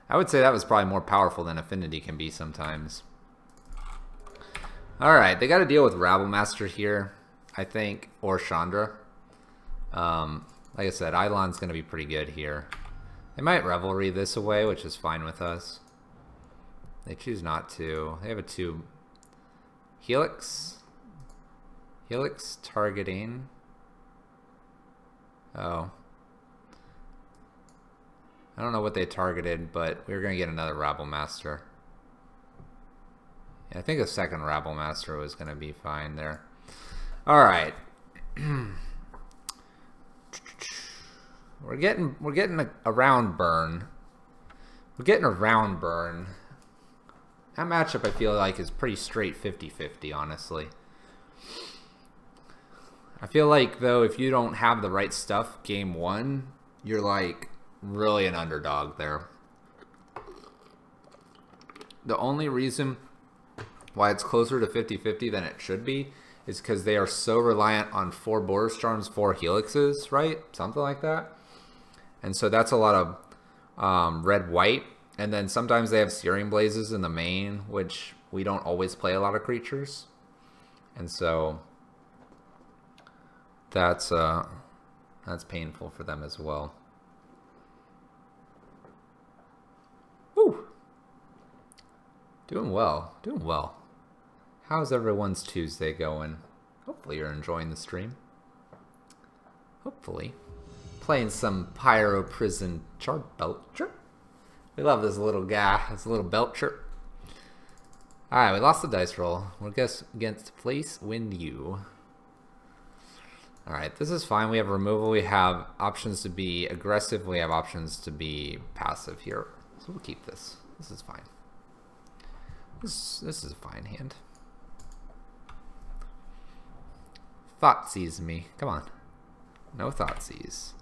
I would say that was probably more powerful than Affinity can be sometimes. Alright, they got to deal with Rabblemaster here, I think, or Chandra. Like I said, Eidolon's going to be pretty good here. They might Revelry this away, which is fine with us. They choose not to. They have a 2 Helix. Helix targeting. Oh. I don't know what they targeted, but we were going to get another Rabble Master. Yeah, I think a second Rabble Master was going to be fine there. Alright. We're getting a round burn. We're getting a round burn. That matchup I feel like is pretty straight 50-50, honestly. I feel like, though, if you don't have the right stuff game one, you're like really an underdog there. The only reason why it's closer to 50-50 than it should be is because they are so reliant on 4 Border Storms, 4 Helixes, right? Something like that. And so that's a lot of red-white. And then sometimes they have Searing Blazes in the main, which we don't always play a lot of creatures. And so that's painful for them as well. Woo! Doing well, doing well. How's everyone's Tuesday going? Hopefully you're enjoying the stream. Hopefully. Playing some Pyro Prison Belcher. We love this little guy, this little Belcher. Alright, we lost the dice roll. We'll guess against Place Wind U. Alright, this is fine. We have removal. We have options to be aggressive. We have options to be passive here. So we'll keep this. This is fine. This is a fine hand. Thoughtseize me. Come on. No Thoughtseize.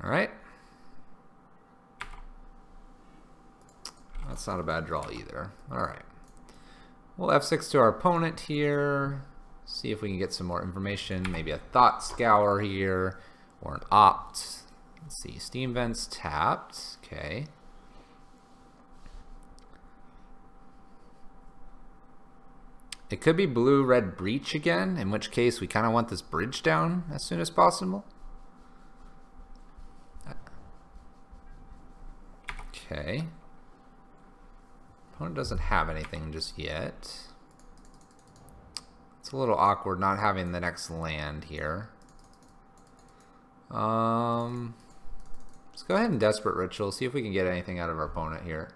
Alright. That's not a bad draw either. Alright. We'll F6 to our opponent here. See if we can get some more information. Maybe a Thought Scour here. Or an Opt. Let's see. Steam Vents tapped. Okay. It could be blue-red Breach again, in which case we kind of want this bridge down as soon as possible. Okay. Opponent doesn't have anything just yet. It's a little awkward not having the next land here. Let's go ahead and Desperate Ritual, see if we can get anything out of our opponent here.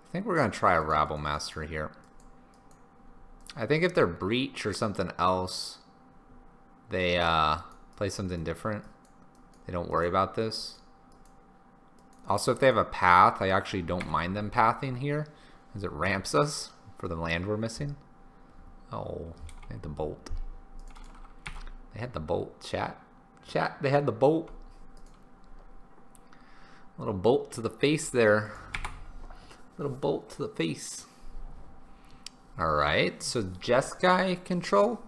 I think we're going to try a Rabble Master here. I think if they're Breach or something else, they play something different. They don't worry about this. Also, if they have a path, I actually don't mind them pathing here, because it ramps us for the land we're missing. Oh, they had the bolt. They had the bolt, chat. Chat, they had the bolt. A little bolt to the face there. Little bolt to the face. Alright, so Jeskai control.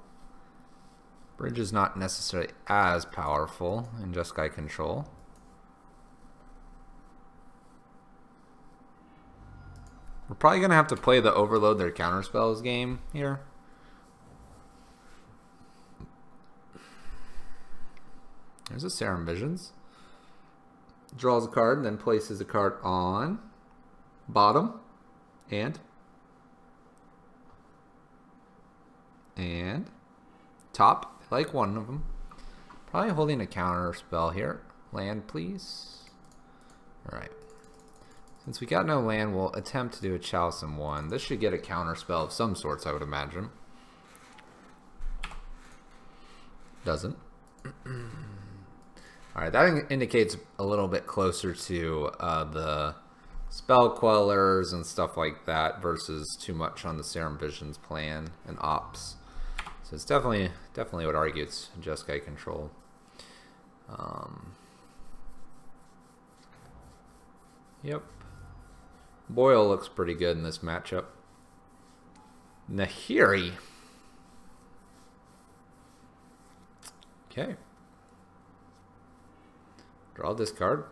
Bridge is not necessarily as powerful in Jeskai control. We're probably going to have to play the Overload their counterspells game here. There's a Serum Visions. Draws a card, then places a card on bottom and top. I like one of them. Probably holding a counter spell here. Land, please. Alright. Since we got no land, we'll attempt to do a Chalice in 1. This should get a counter spell of some sorts, I would imagine. Doesn't. Alright, that indicates a little bit closer to the Spell Quellers and stuff like that versus too much on the Serum Visions plan and Ops. So it's definitely would argue it's Jeskai control. Yep. Boyle looks pretty good in this matchup. Nahiri. Okay. Draw this card.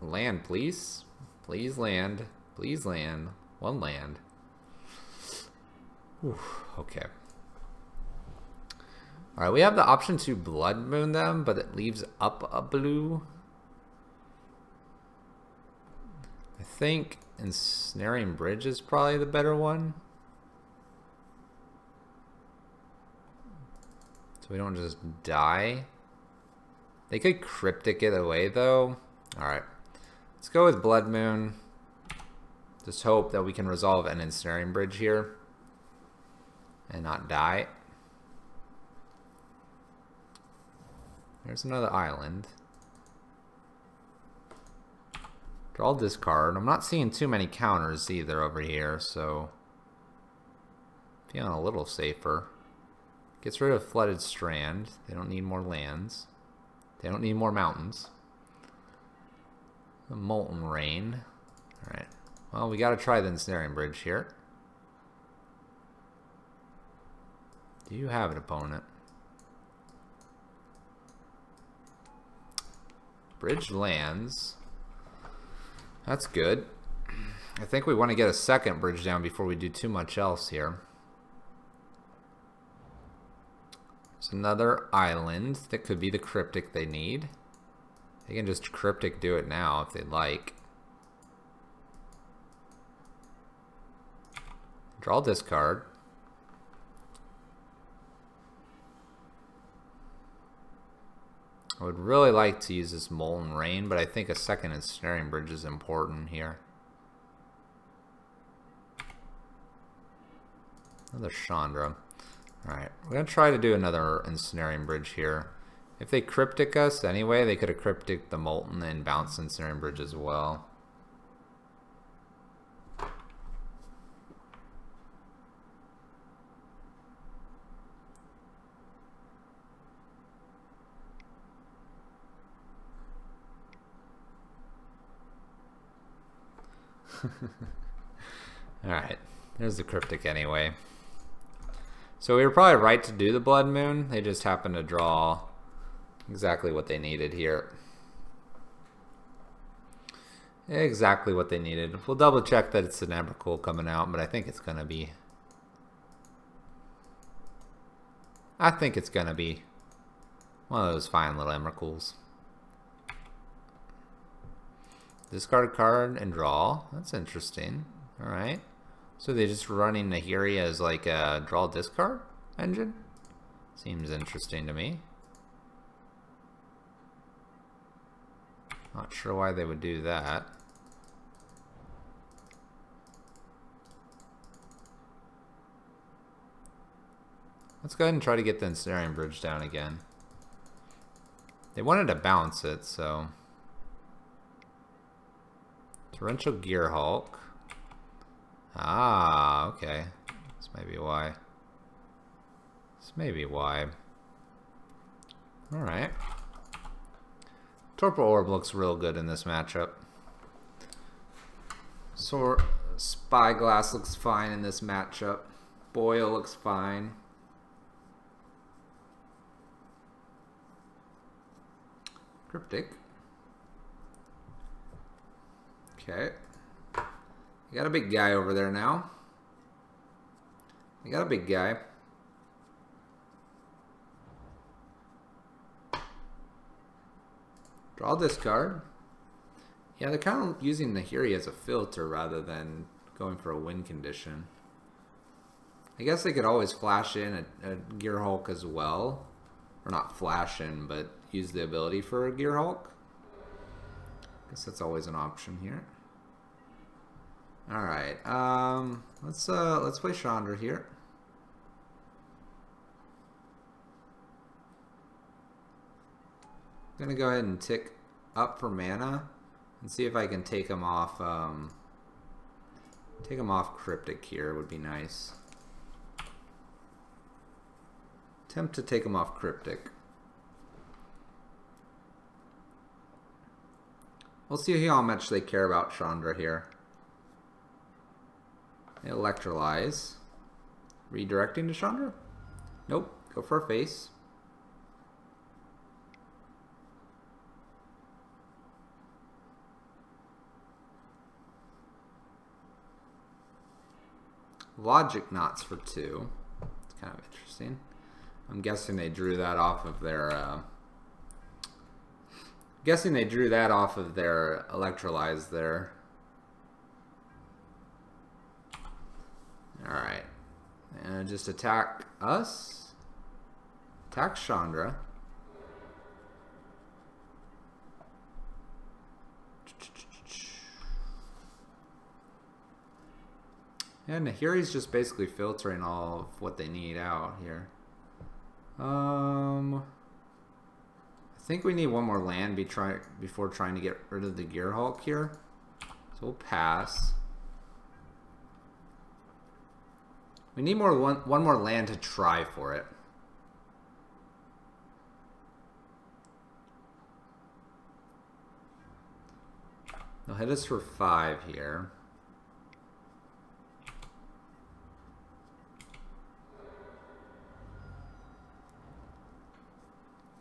Land, please. Please land. Please land. One land. Whew, okay. Alright, we have the option to Blood Moon them, but it leaves up a blue. Let's see. Steam Vents tapped. Okay. Draw this card. Land, please. Please land. Please land. One land. Whew, okay. Alright, we have the option to Blood Moon them, but it leaves up a blue. Let's see. Steam Vents tapped. Okay. Draw this card. Land, please. Please land. Please land. One land. Whew, okay. think ensnaring bridge is probably the better one. So we don't just die. They could cryptic it away though. Alright. Let's go with Blood Moon. Just hope that we can resolve an ensnaring bridge here. And not die. There's another island. Draw this card. I'm not seeing too many counters either over here, so feeling a little safer. Gets rid of Flooded Strand. They don't need more lands. They don't need more mountains. The Molten Rain. Alright. Well, we gotta try the ensnaring bridge here. Do you have an opponent? Bridge lands. That's good. I think we want to get a second bridge down before we do too much else here. There's another island that could be the cryptic they need. They can just cryptic do it now if they'd like. Draw this card. I would really like to use this Molten Rain, but I think a second ensnaring bridge is important here. Another Chandra. Alright, we're going to try to do another ensnaring bridge here. If they cryptic us anyway, they could have cryptic the Molten and bounce ensnaring bridge as well. Alright, there's the cryptic anyway. So we were probably right to do the Blood Moon. They just happened to draw exactly what they needed here. Exactly what they needed. We'll double check that it's an Emrakul coming out, but I think it's gonna be one of those fine little Emrakuls. Discard a card and draw. That's interesting. Alright. So they're just running Nahiri as like a draw discard engine? Seems interesting to me. Not sure why they would do that. Let's go ahead and try to get the ensnaring bridge down again. They wanted to bounce it, so... Torrential Gearhulk. Ah, okay. This may be why. This may be why. Alright. Torpor Orb looks real good in this matchup. Spyglass looks fine in this matchup. Boyle looks fine. Cryptic. Okay. You got a big guy over there now. You got a big guy. Draw this card. Yeah, they're kind of using Nahiri as a filter rather than going for a win condition. I guess they could always flash in a Gearhulk as well. Or not flash in, but use the ability for a Gearhulk. I guess that's always an option here. Alright, let's play Chandra here. I'm gonna go ahead and tick up for mana and see if I can take him off Cryptic here would be nice. Attempt to take him off Cryptic. We'll see how much they care about Chandra here. Electrolyze. Redirecting to Chandra? Nope. Go for a face. Logic Knots for 2. It's kind of interesting. I'm guessing they drew that off of their Electrolyze there. Alright. And just attack us. Attack Chandra. And here he's just basically filtering all of what they need out here. I think we need one more land before trying to get rid of the Gear Hulk here. So we'll pass. We need one more land to try for it. They'll hit us for 5 here.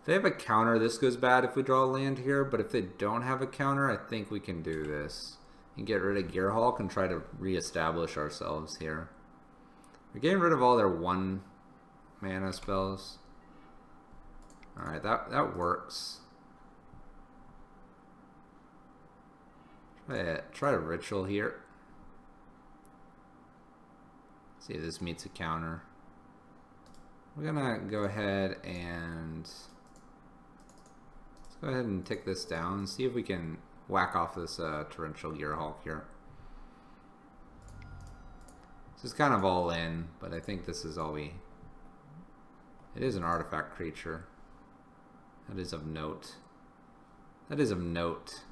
If they have a counter, this goes bad if we draw a land here, but if they don't have a counter, I think we can do this. And get rid of Gear Hulk and try to reestablish ourselves here. We're getting rid of all their 1 mana spells. Alright, that works. Try a ritual here. See if this meets a counter. We're gonna go ahead and let's go ahead and tick this down and see if we can whack off this torrential Gear Hulk here. This is kind of all in, but I think this is all we... It is an artifact creature. That is of note. That is of note.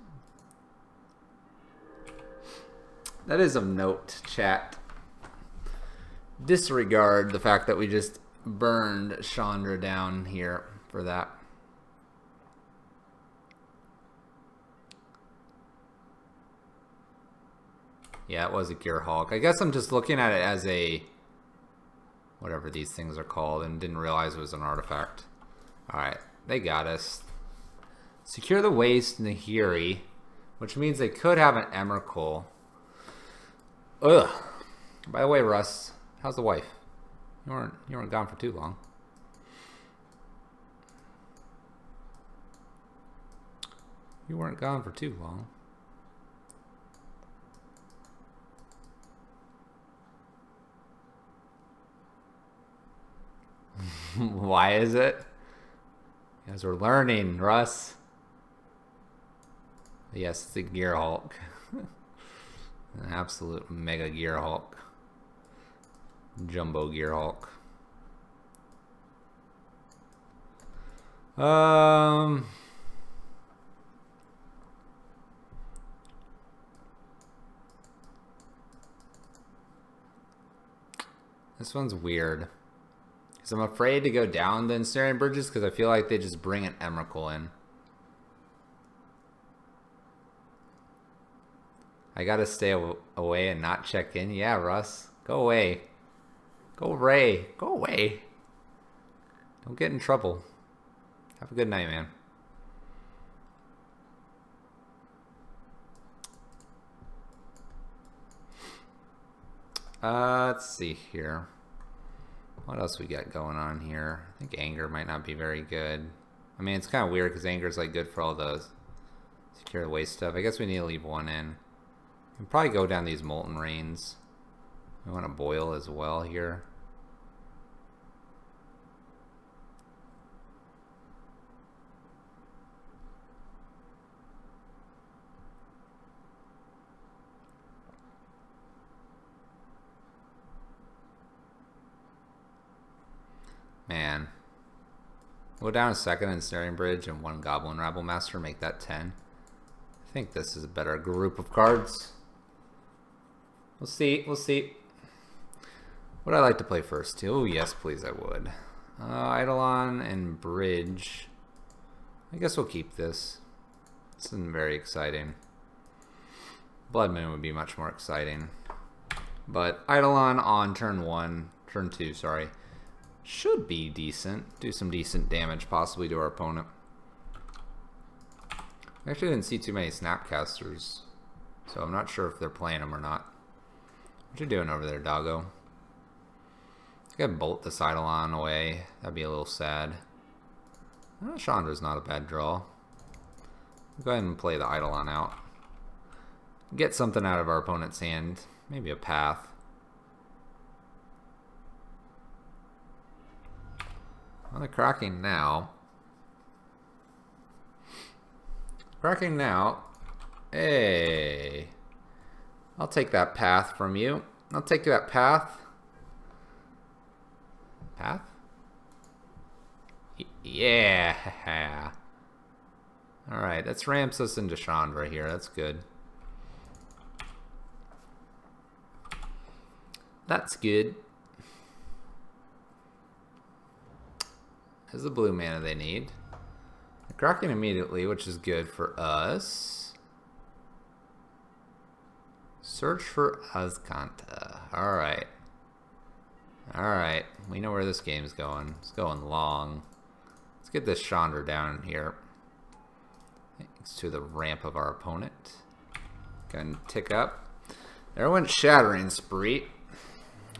That is of note, chat. Disregard the fact that we just burned Chandra down here for that. Yeah, it was a Gear Hulk. I guess I'm just looking at it as a... whatever these things are called and didn't realize it was an artifact. Alright, they got us. Secure the Waste Nahiri, which means they could have an Emrakul. Ugh. By the way, Russ, how's the wife? You weren't gone for too long. You weren't gone for too long. Why is it? Because we're learning, Russ. Yes, it's a Gear Hulk. An absolute mega Gear Hulk. Jumbo Gear Hulk. This one's weird. Because I'm afraid to go down the Ensnaring Bridges because I feel like they just bring an Emrakul in. I gotta stay away and not check in. Yeah, Russ. Go away. Go Ray. Go away. Don't get in trouble. Have a good night, man. Let's see here. What else we got going on here? I think Anger might not be very good. I mean, it's kind of weird because Anger is like good for all the Secure the Waste stuff. I guess we need to leave one in. We can probably go down these Molten Rains. We want to boil as well here. Man. Go down a second Ensnaring Bridge and 1 Goblin Rabble Master, make that 10. I think this is a better group of cards. We'll see, we'll see. Would I like to play first too? Oh yes, please I would. Eidolon and Bridge. I guess we'll keep this. This isn't very exciting. Blood Moon would be much more exciting. But Eidolon on turn 2, sorry. Should be decent. Do some decent damage possibly to our opponent. I actually didn't see too many Snapcasters, so I'm not sure if they're playing them or not. What you doing over there, doggo? I could bolt this Eidolon away. That'd be a little sad. Chandra's not a bad draw. Go ahead and play the Eidolon out. Get something out of our opponent's hand. Maybe a path. they're cracking now. Cracking now. Hey. I'll take that path from you. I'll take that path. Path? Yeah. Alright, that's ramps us into Chandra here. That's good. That's good. There's the blue mana they need. They're cracking immediately, which is good for us. Search for Azcanta. Alright. Alright. We know where this game's going. It's going long. Let's get this Chandra down here. Thanks to the ramp of our opponent. Gonna tick up. There went Shattering Spree.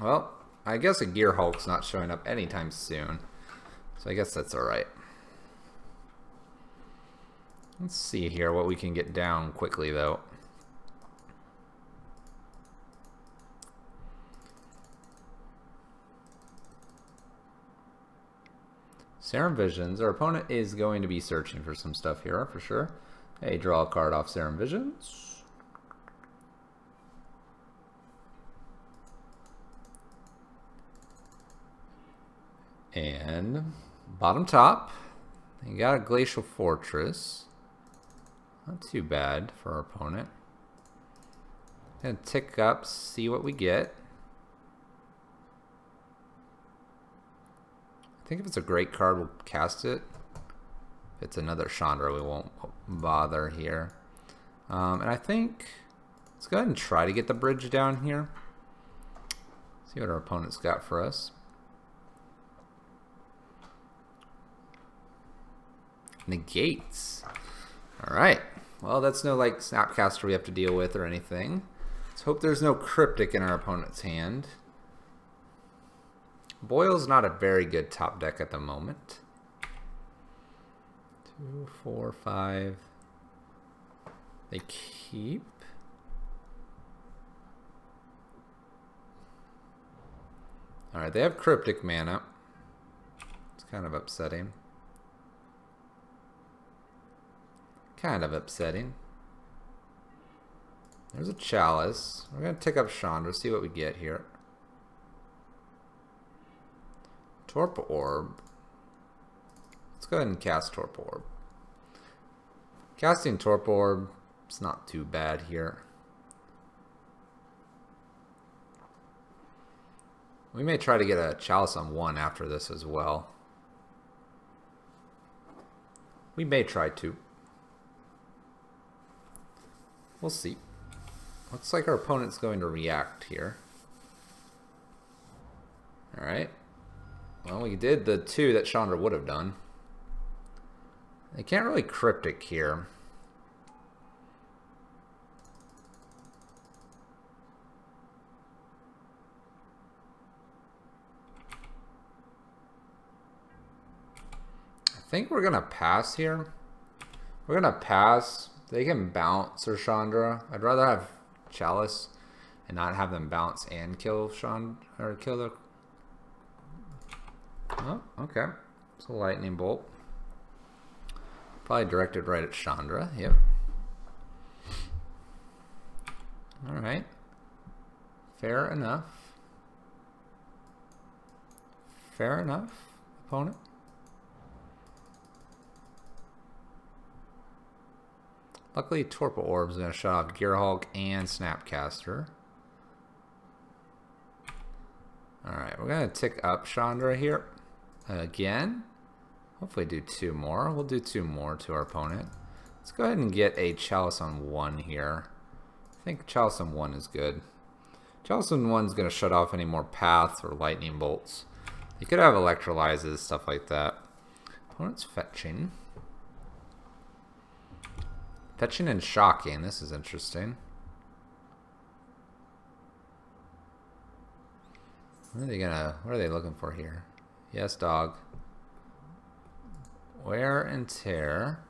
Well, I guess a Gear Hulk's not showing up anytime soon. So I guess that's alright. Let's see here what we can get down quickly though. Serum Visions. Our opponent is going to be searching for some stuff here for sure. Hey, draw a card off Serum Visions. And bottom top, you got a Glacial Fortress. Not too bad for our opponent. Gonna tick up, see what we get. I think if it's a great card, we'll cast it. If it's another Chandra, we won't bother here. And I think, let's go ahead and try to get the bridge down here. See what our opponent's got for us. Negates. Alright. Well, that's no like Snapcaster we have to deal with or anything. Let's hope there's no Cryptic in our opponent's hand. Boyle's not a very good top deck at the moment. 2, 4, 5. They keep. Alright, they have Cryptic mana. It's kind of upsetting. Kind of upsetting. There's a Chalice. We're going to tick up Chandra, see what we get here. Torp Orb. Let's go ahead and cast Torp Orb. Casting Torp Orb, it's not too bad here. We may try to get a Chalice on 1 after this as well. We may try to. We'll see. Looks like our opponent's going to react here. Alright. Well, we did the 2 that Chandra would have done. They can't really Cryptic here. I think we're going to pass here. We're going to pass. They can bounce or Chandra. I'd rather have Chalice and not have them bounce and kill Chandra or kill the. Oh, okay. It's a lightning bolt. Probably directed right at Chandra. Yep. All right. Fair enough. Fair enough, opponent. Luckily, Torp Orb's going to shut off Gear Hulk and Snapcaster. Alright, we're going to tick up Chandra here again. Hopefully do 2 more. We'll do 2 more to our opponent. Let's go ahead and get a Chalice on 1 here. I think Chalice on 1 is good. Chalice on 1 is going to shut off any more paths or lightning bolts. You could have electrolyzes, stuff like that. Opponent's fetching. Fetching and shocking. This is interesting. What are they looking for here? Yes, dog. Wear and tear.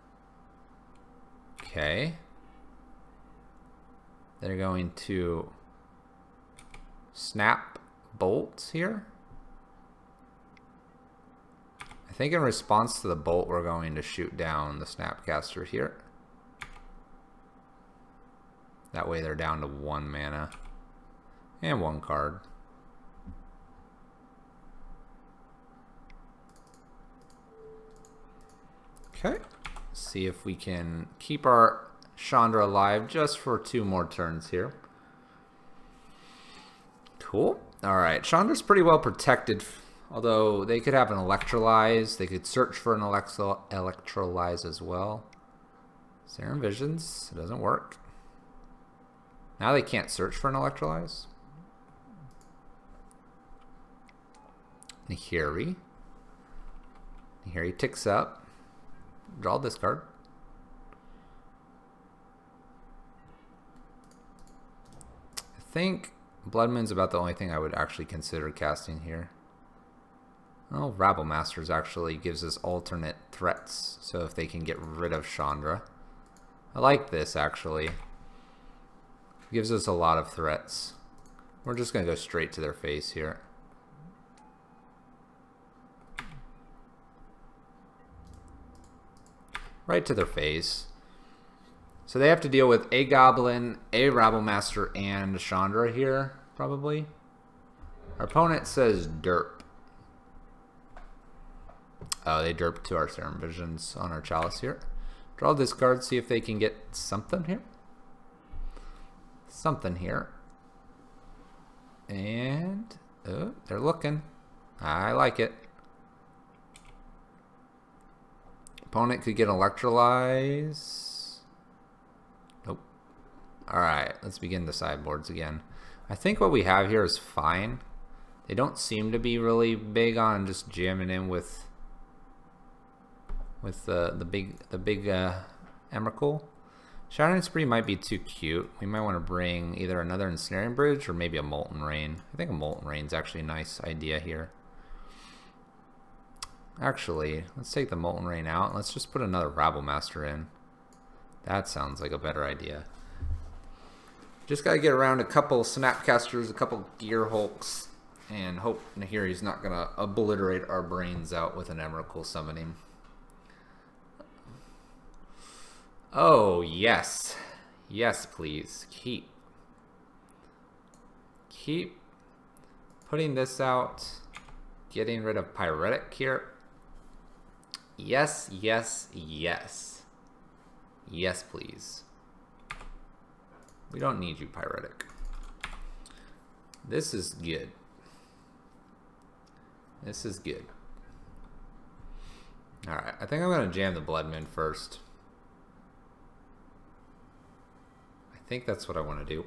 Okay. They're going to snap bolts here. I think in response to the bolt, we're going to shoot down the Snapcaster here. That way they're down to 1 mana and 1 card. Okay, see if we can keep our Chandra alive just for 2 more turns here. Cool. Alright, Chandra's pretty well protected, although they could have an Electrolyze. They could search for an Electrolyze as well. Serum Visions, it doesn't work. Now they can't search for an Electrolyze. Nahiri. Nahiri ticks up. Draw this card. I think Blood Moon's about the only thing I would actually consider casting here. Oh, Rabble Masters actually gives us alternate threats, so if they can get rid of Chandra. I like this actually. Gives us a lot of threats. We're just going to go straight to their face here. Right to their face. So they have to deal with a Goblin, a Rabble Master, and Chandra here, probably. Our opponent says derp. Oh, they derp to our Serum Visions on our Chalice here. Draw this card, see if they can get something here. Something here. And oh, they're looking. I like it. Opponent could get Electrolyze. Nope. Alright, let's begin the sideboards again. I think what we have here is fine. They don't seem to be really big on just jamming in with the big Emrakul. Shattering Spree might be too cute. We might want to bring either another Ensnaring Bridge or maybe a Molten Rain. I think a Molten Rain is actually a nice idea here. Actually, let's take the Molten Rain out and let's just put another Rabble Master in. That sounds like a better idea. Just gotta get around a couple Snapcasters, a couple Gear Hulks, and hope Nahiri's not gonna obliterate our brains out with an Emrakul summoning. Oh, yes. Yes, please. Keep putting this out. Getting rid of Pyretic here. Yes, yes, yes. Yes, please. We don't need you, Pyretic. This is good. This is good. Alright, I think I'm going to jam the Blood Moon first. I think that's what I want to do.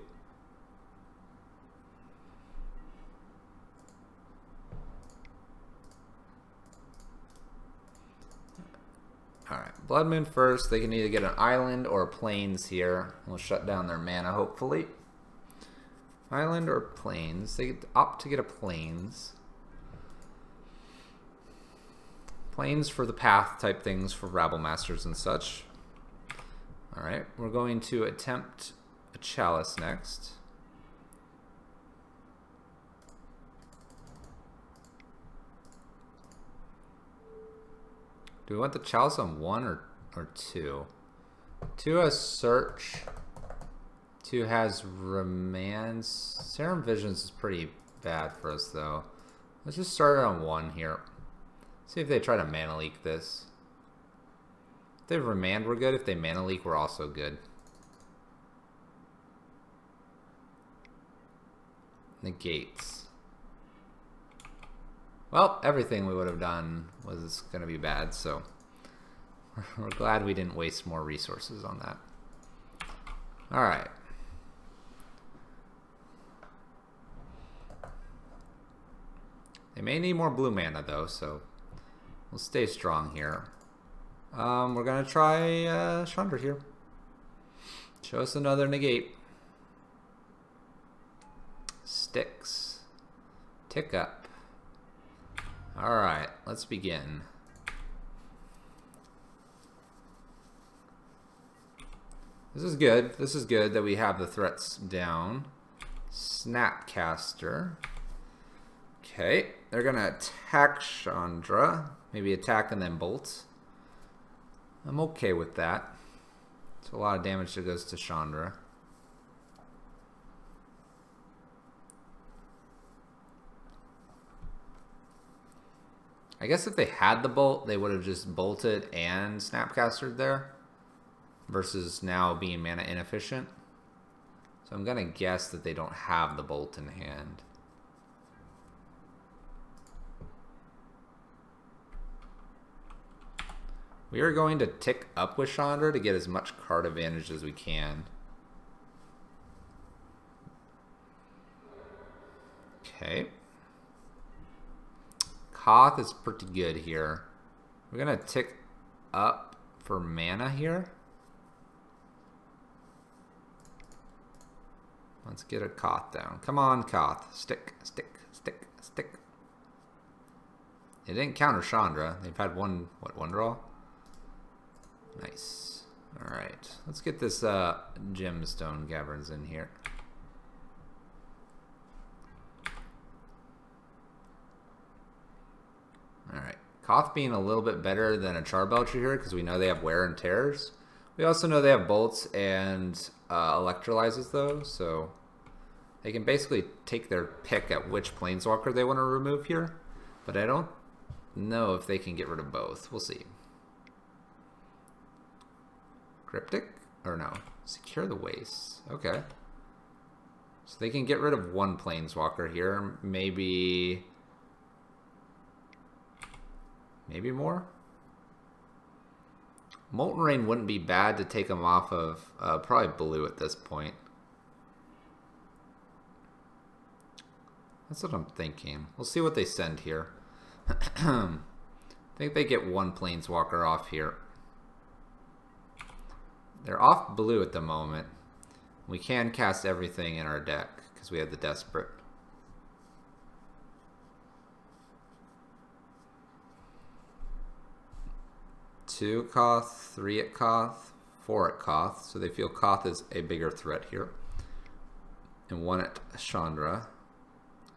Alright, Blood Moon first. They can either get an island or plains here. We'll shut down their mana, hopefully. Island or plains. They opt to get a plains. Plains for the path type things for Rabble Masters and such. Alright, we're going to attempt a Chalice next. Do we want the Chalice on 1 or 2? 2 has Search. 2 has Remand. Serum Visions is pretty bad for us though. Let's just start it on 1 here. See if they try to Mana Leak this. If they Remand, we're good. If they Mana Leak, we're also good. Negates. Well, everything we would have done was going to be bad, so we're glad we didn't waste more resources on that. Alright. They may need more blue mana though, so we'll stay strong here. We're going to try Chandra here. Show us another negate. Sticks. Tick up. Alright, let's begin. This is good. This is good that we have the threats down. Snapcaster. Okay, they're gonna attack Chandra. Maybe attack and then bolt. I'm okay with that. It's a lot of damage that goes to Chandra. I guess if they had the bolt, they would have just bolted and snapcastered there, versus now being mana inefficient. So I'm gonna guess that they don't have the bolt in hand. We are going to tick up with Chandra to get as much card advantage as we can. Okay. Koth is pretty good here. We're gonna tick up for mana here. Let's get a Koth down. Come on, Koth. Stick, stick, stick, stick. It didn't counter Chandra. They've had one draw? Nice. Alright. Let's get this Gemstone Caverns in here. Alright. Koth being a little bit better than a Charbelcher here because we know they have wear and tears. We also know they have bolts and electrolyzes though, so they can basically take their pick at which planeswalker they want to remove here. But I don't know if they can get rid of both. We'll see. Cryptic? Or no. Secure the Waste. Okay. So they can get rid of one planeswalker here. Maybe more? Molten Rain wouldn't be bad to take them off of probably blue at this point. That's what I'm thinking. We'll see what they send here. I think they get one planeswalker off here. They're off blue at the moment. We can cast everything in our deck because we have the Desperate. Two Koth, 3 at Koth, 4 at Koth. So they feel Koth is a bigger threat here. And 1 at Chandra.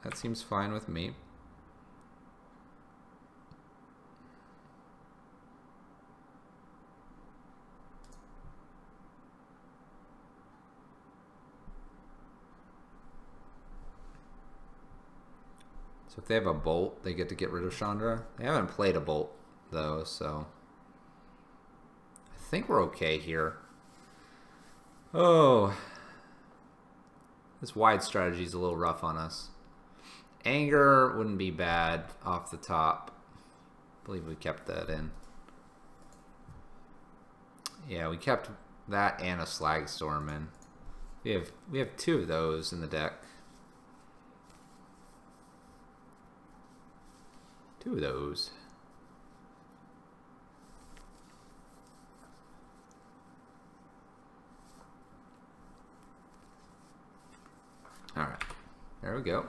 That seems fine with me. So if they have a bolt, they get to get rid of Chandra. They haven't played a bolt though, so I think we're okay here. Oh, this wide strategy is a little rough on us. Anger wouldn't be bad off the top. I believe we kept that in. Yeah, we kept that and a Slag Storm in. We have 2 of those in the deck. 2 of those. Alright, there we go.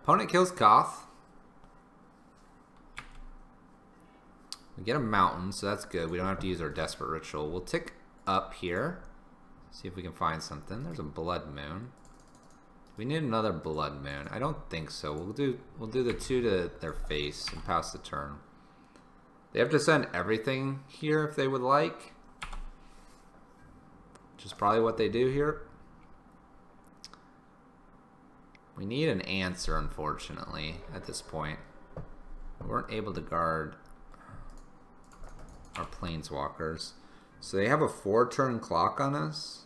Opponent kills Koth. We get a mountain, so that's good. We don't have to use our Desperate Ritual. We'll tick up here. See if we can find something. There's a Blood Moon. We need another Blood Moon. I don't think so. We'll do the 2 to their face and pass the turn. They have to send everything here if they would like, which is probably what they do here. We need an answer, unfortunately, at this point. We weren't able to guard our planeswalkers. So they have a 4-turn clock on us.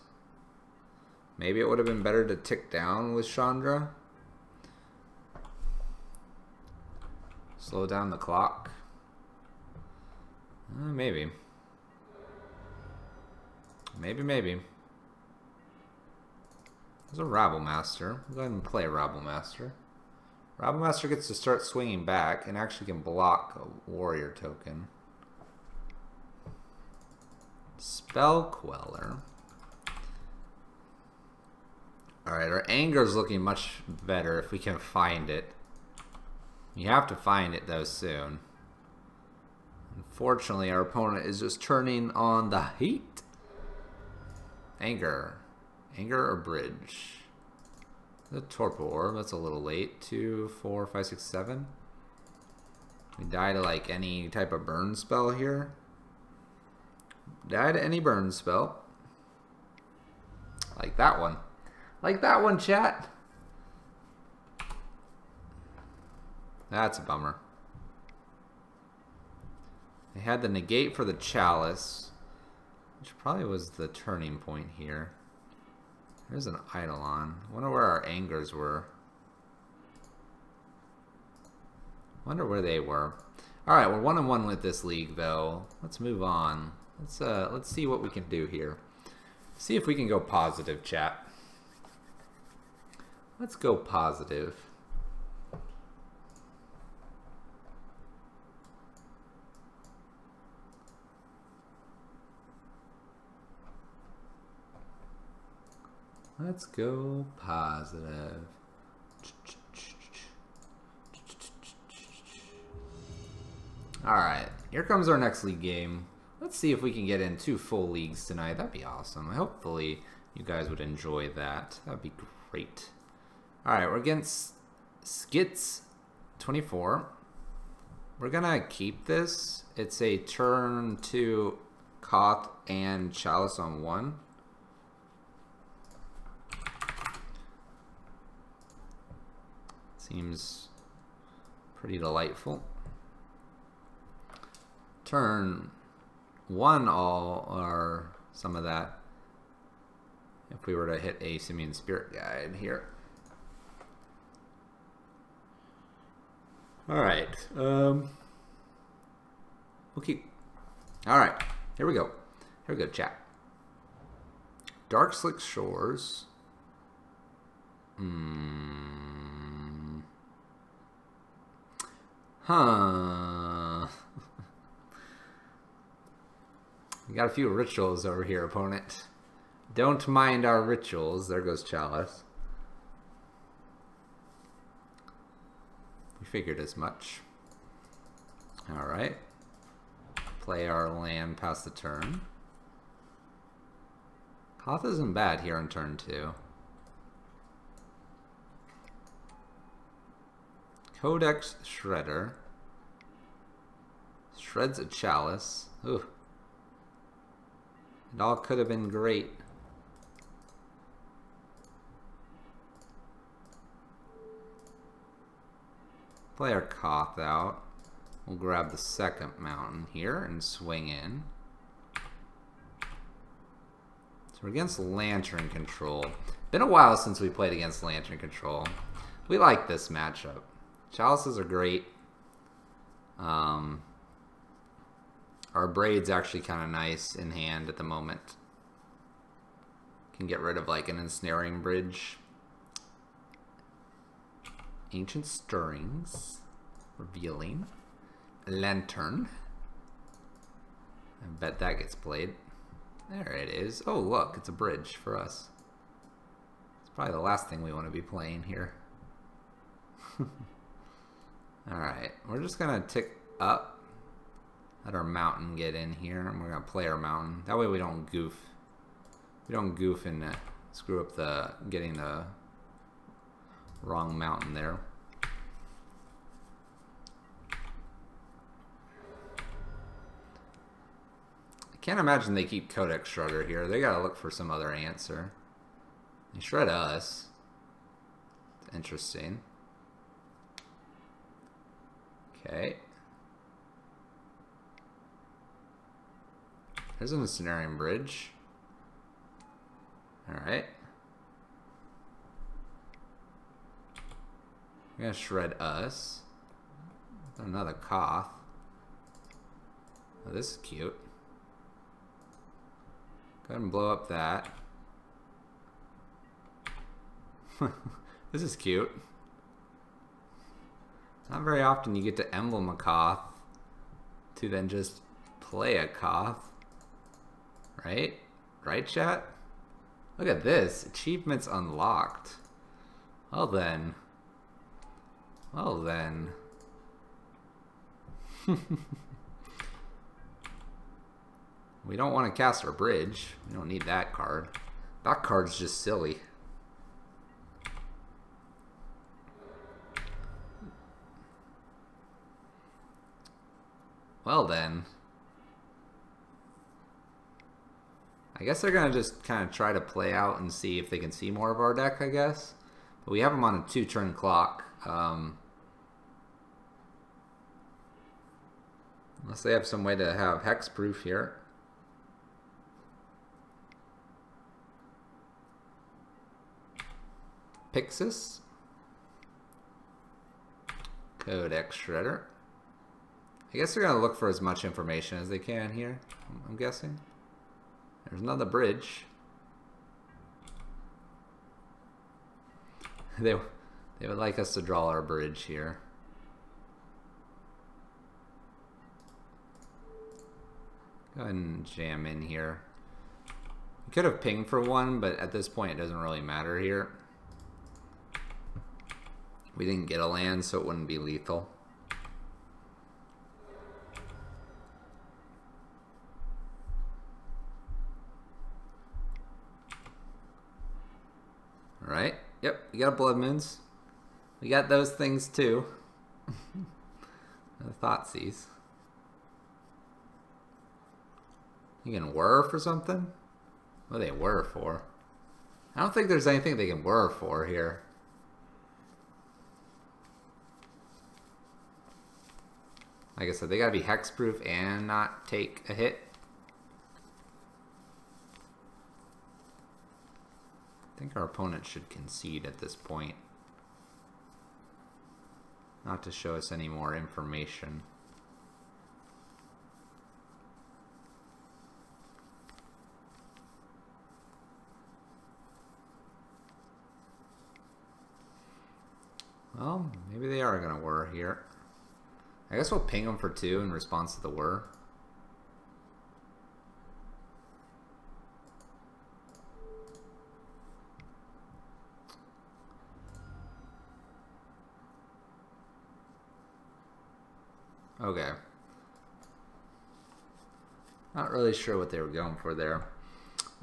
Maybe it would have been better to tick down with Chandra. Slow down the clock. Maybe. Maybe. There's a Rabble Master. We'll go ahead and play a Rabble Master. Rabble Master gets to start swinging back and actually can block a warrior token. Spell Queller. Alright, our anger is looking much better if we can find it. You have to find it though soon. Unfortunately, our opponent is just turning on the heat. Anger. Anger or Bridge? The Torpor Orb, that's a little late. 2, 4, 5, 6, 7. We die to like any type of burn spell here. Die to any burn spell. Like that one. Like that one, chat. That's a bummer. They had the negate for the chalice, which probably was the turning point here. There's an Eidolon. Wonder where our angers were. Wonder where they were. All right, we're 1-1 with this league, though. Let's move on. Let's see what we can do here. See if we can go positive, chat. Let's go positive. Let's go positive. Alright, here comes our next league game. Let's see if we can get in 2 full leagues tonight. That'd be awesome. Hopefully you guys would enjoy that. That'd be great. Alright, we're against Skits 24. We're gonna keep this. It's a turn 2 Koth and Chalice on 1. Seems pretty delightful. Turn 1 all, or some of that, if we were to hit a Simian Spirit Guide here. Alright, we'll keep. Alright, here we go. Here we go, chat. Dark Slick Shores. Huh. We got a few rituals over here, opponent. Don't mind our rituals. There goes Chalice. We figured as much. Alright. Play our land past the turn. Koth isn't bad here on turn 2. Codex Shredder. Shreds a Chalice. Ooh. It all could have been great. Play our Koth out. We'll grab the second mountain here and swing in. So we're against Lantern Control. Been a while since we played against Lantern Control. We like this matchup. Chalices are great. Our Braid's actually kind of nice in hand at the moment. Can get rid of like an Ensnaring Bridge. Ancient Stirrings. Revealing. Lantern. I bet that gets played. There it is. Oh look, it's a bridge for us. It's probably the last thing we want to be playing here. Alright, we're just going to tick up. Let our mountain get in here, and we're going to play our mountain. That way we don't goof. We don't goof and screw up the getting the wrong mountain there. I can't imagine they keep Codex Shredder here. They got to look for some other answer. They shred us. It's interesting. Okay. There's an Ensnaring Bridge. Alright. You're gonna shred us. Another Koth. Oh, this is cute. Go ahead and blow up that. This is cute. Not very often you get to emblem a Koth to then just play a Koth. Right? Right, chat? Look at this. Achievements unlocked. Well then. Well then. We don't want to cast our bridge. We don't need that card. That card's just silly. Well then. I guess they're going to just kind of try to play out and see if they can see more of our deck, I guess. But we have them on a 2-turn clock. Unless they have some way to have hexproof here. Pixis. Codex Shredder. I guess they're going to look for as much information as they can here, I'm guessing. There's another bridge. They would like us to draw our bridge here. Go ahead and jam in here. We could have pinged for one, but at this point it doesn't really matter here. We didn't get a land, so it wouldn't be lethal. Alright, yep, we got Blood Moons. We got those things too. The Thoughtseize. You can whir for something? What do they whir for? I don't think there's anything they can whir for here. Like I said, they gotta be hexproof and not take a hit. I think our opponent should concede at this point. Not to show us any more information. Well, maybe they are gonna whir here. I guess we'll ping them for 2 in response to the whir. Okay. Not really sure what they were going for there.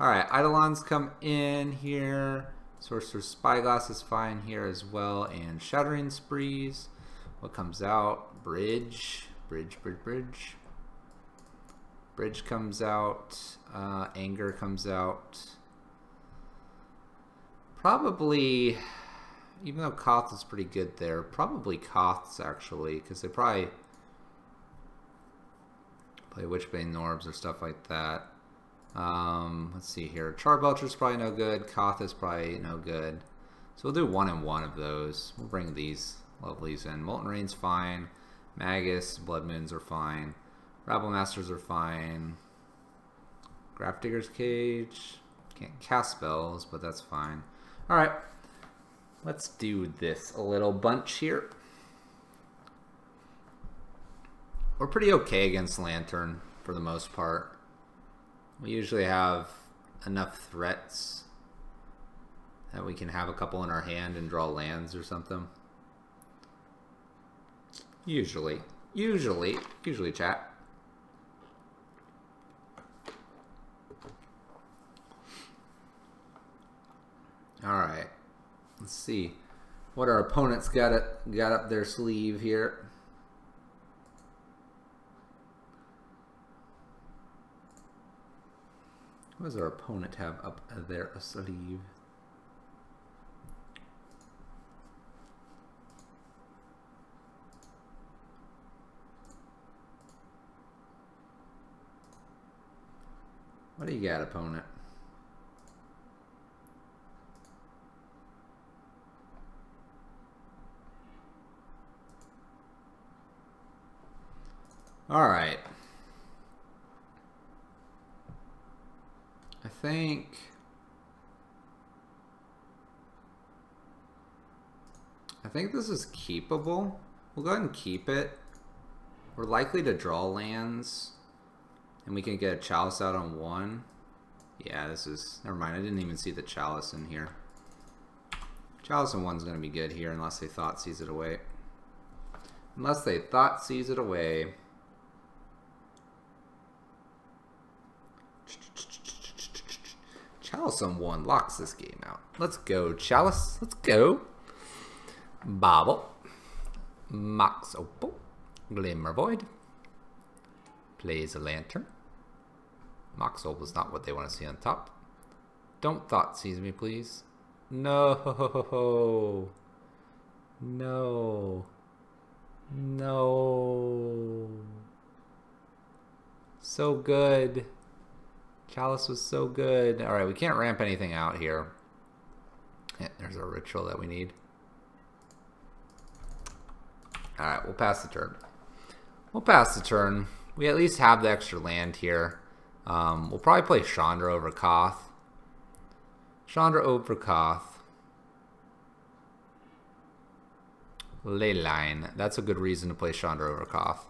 Alright, Eidolons come in here. Sorcerer's Spyglass is fine here as well. And Shattering Sprees. What comes out? Bridge. Bridge comes out. Anger comes out. Probably, even though Koth is pretty good there, probably Koth's actually, because they probably play Witchbane Norbs or stuff like that. Let's see here. Belcher's probably no good. Koth is probably no good. So we'll do 1 and 1 of those. We'll bring these lovelies in. Molten Rain's fine. Magus, Blood Moons are fine. Rabble Masters are fine. Grafdigger's Cage. Can't cast spells, but that's fine. Alright. Let's do this a little bunch here. We're pretty okay against Lantern for the most part. We usually have enough threats that we can have a couple in our hand and draw lands or something. Usually, chat. All right, let's see what our opponents got up their sleeve here. What does our opponent have up their sleeve? What do you got, opponent? All right. I think this is keepable. We'll go ahead and keep it. We're likely to draw lands, and we can get a Chalice out on 1. Yeah, this is... Never mind, I didn't even see the Chalice in here. Chalice on 1's going to be good here unless they Thoughtseize it away. Unless they Thoughtseize it away. Chalice on 1 locks this game out. Let's go, Chalice. Let's go. Bobble. Mox Opal. Glimmer Void. Plays a lantern. Mox Opal is not what they want to see on top. Don't thought seize me, please. No. No. No. So good. Chalice was so good. Alright, we can't ramp anything out here. Yeah, there's our ritual that we need. Alright, we'll pass the turn. We'll pass the turn. We at least have the extra land here. We'll probably play Chandra over Koth. Chandra over Koth. Leyline. That's a good reason to play Chandra over Koth.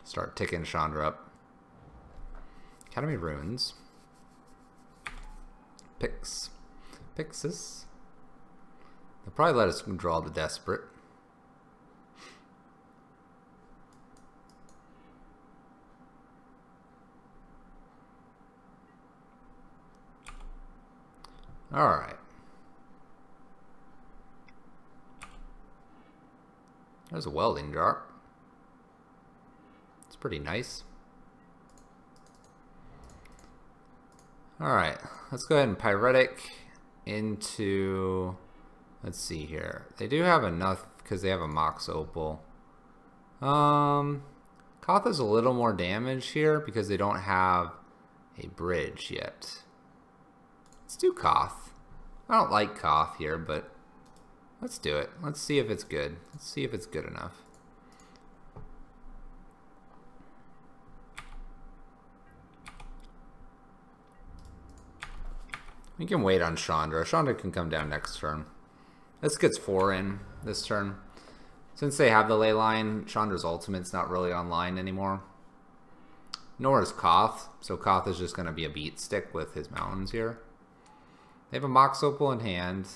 Start ticking Chandra up. Academy Runes. Pix. Pixis. They'll probably let us draw the Desperate. Alright. There's a welding jar. It's pretty nice. Alright, let's go ahead and Pyretic into... Let's see here. They do have enough because they have a Mox Opal. Koth is a little more damage here because they don't have a bridge yet. Let's do Koth. I don't like Koth here, but let's do it. Let's see if it's good. Let's see if it's good enough. We can wait on Chandra. Chandra can come down next turn. This gets 4 in this turn. Since they have the ley line, Chandra's ultimate's not really online anymore. Nor is Koth. So Koth is just going to be a beat stick with his mountains here. They have a Mox Opal in hand.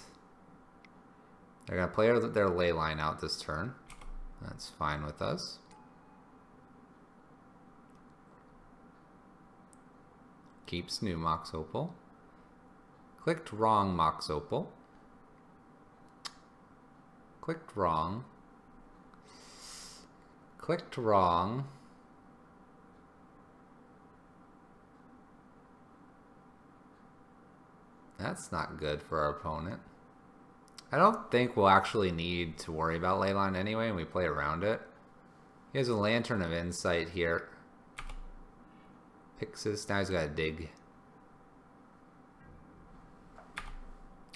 They're going to play their ley line out this turn. That's fine with us. Keeps new Mox Opal. Clicked wrong Mox Opal. Clicked wrong. Clicked wrong. That's not good for our opponent. I don't think we'll actually need to worry about Leyline anyway, and we play around it. He has a Lantern of Insight here. Pixis, now he's got to dig.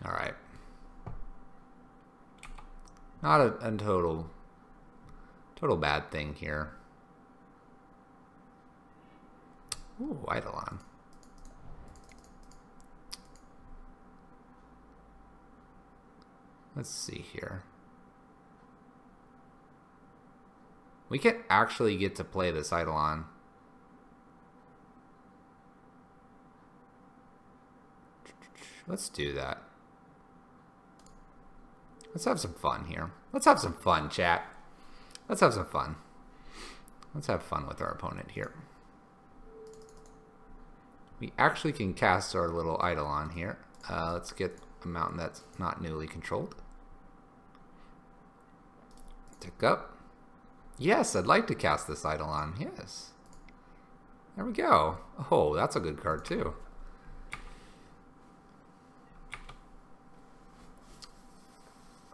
Alright. Not a total bad thing here. Ooh, Eidolon. Let's see here. We can actually get to play this Eidolon. Let's do that. Let's have some fun here. Let's have some fun, chat. Let's have some fun. Let's have fun with our opponent here. We actually can cast our little Eidolon here. Let's get a mountain that's not newly controlled. Tick up. Yes, I'd like to cast this Eidolon. Yes. There we go. Oh, that's a good card too.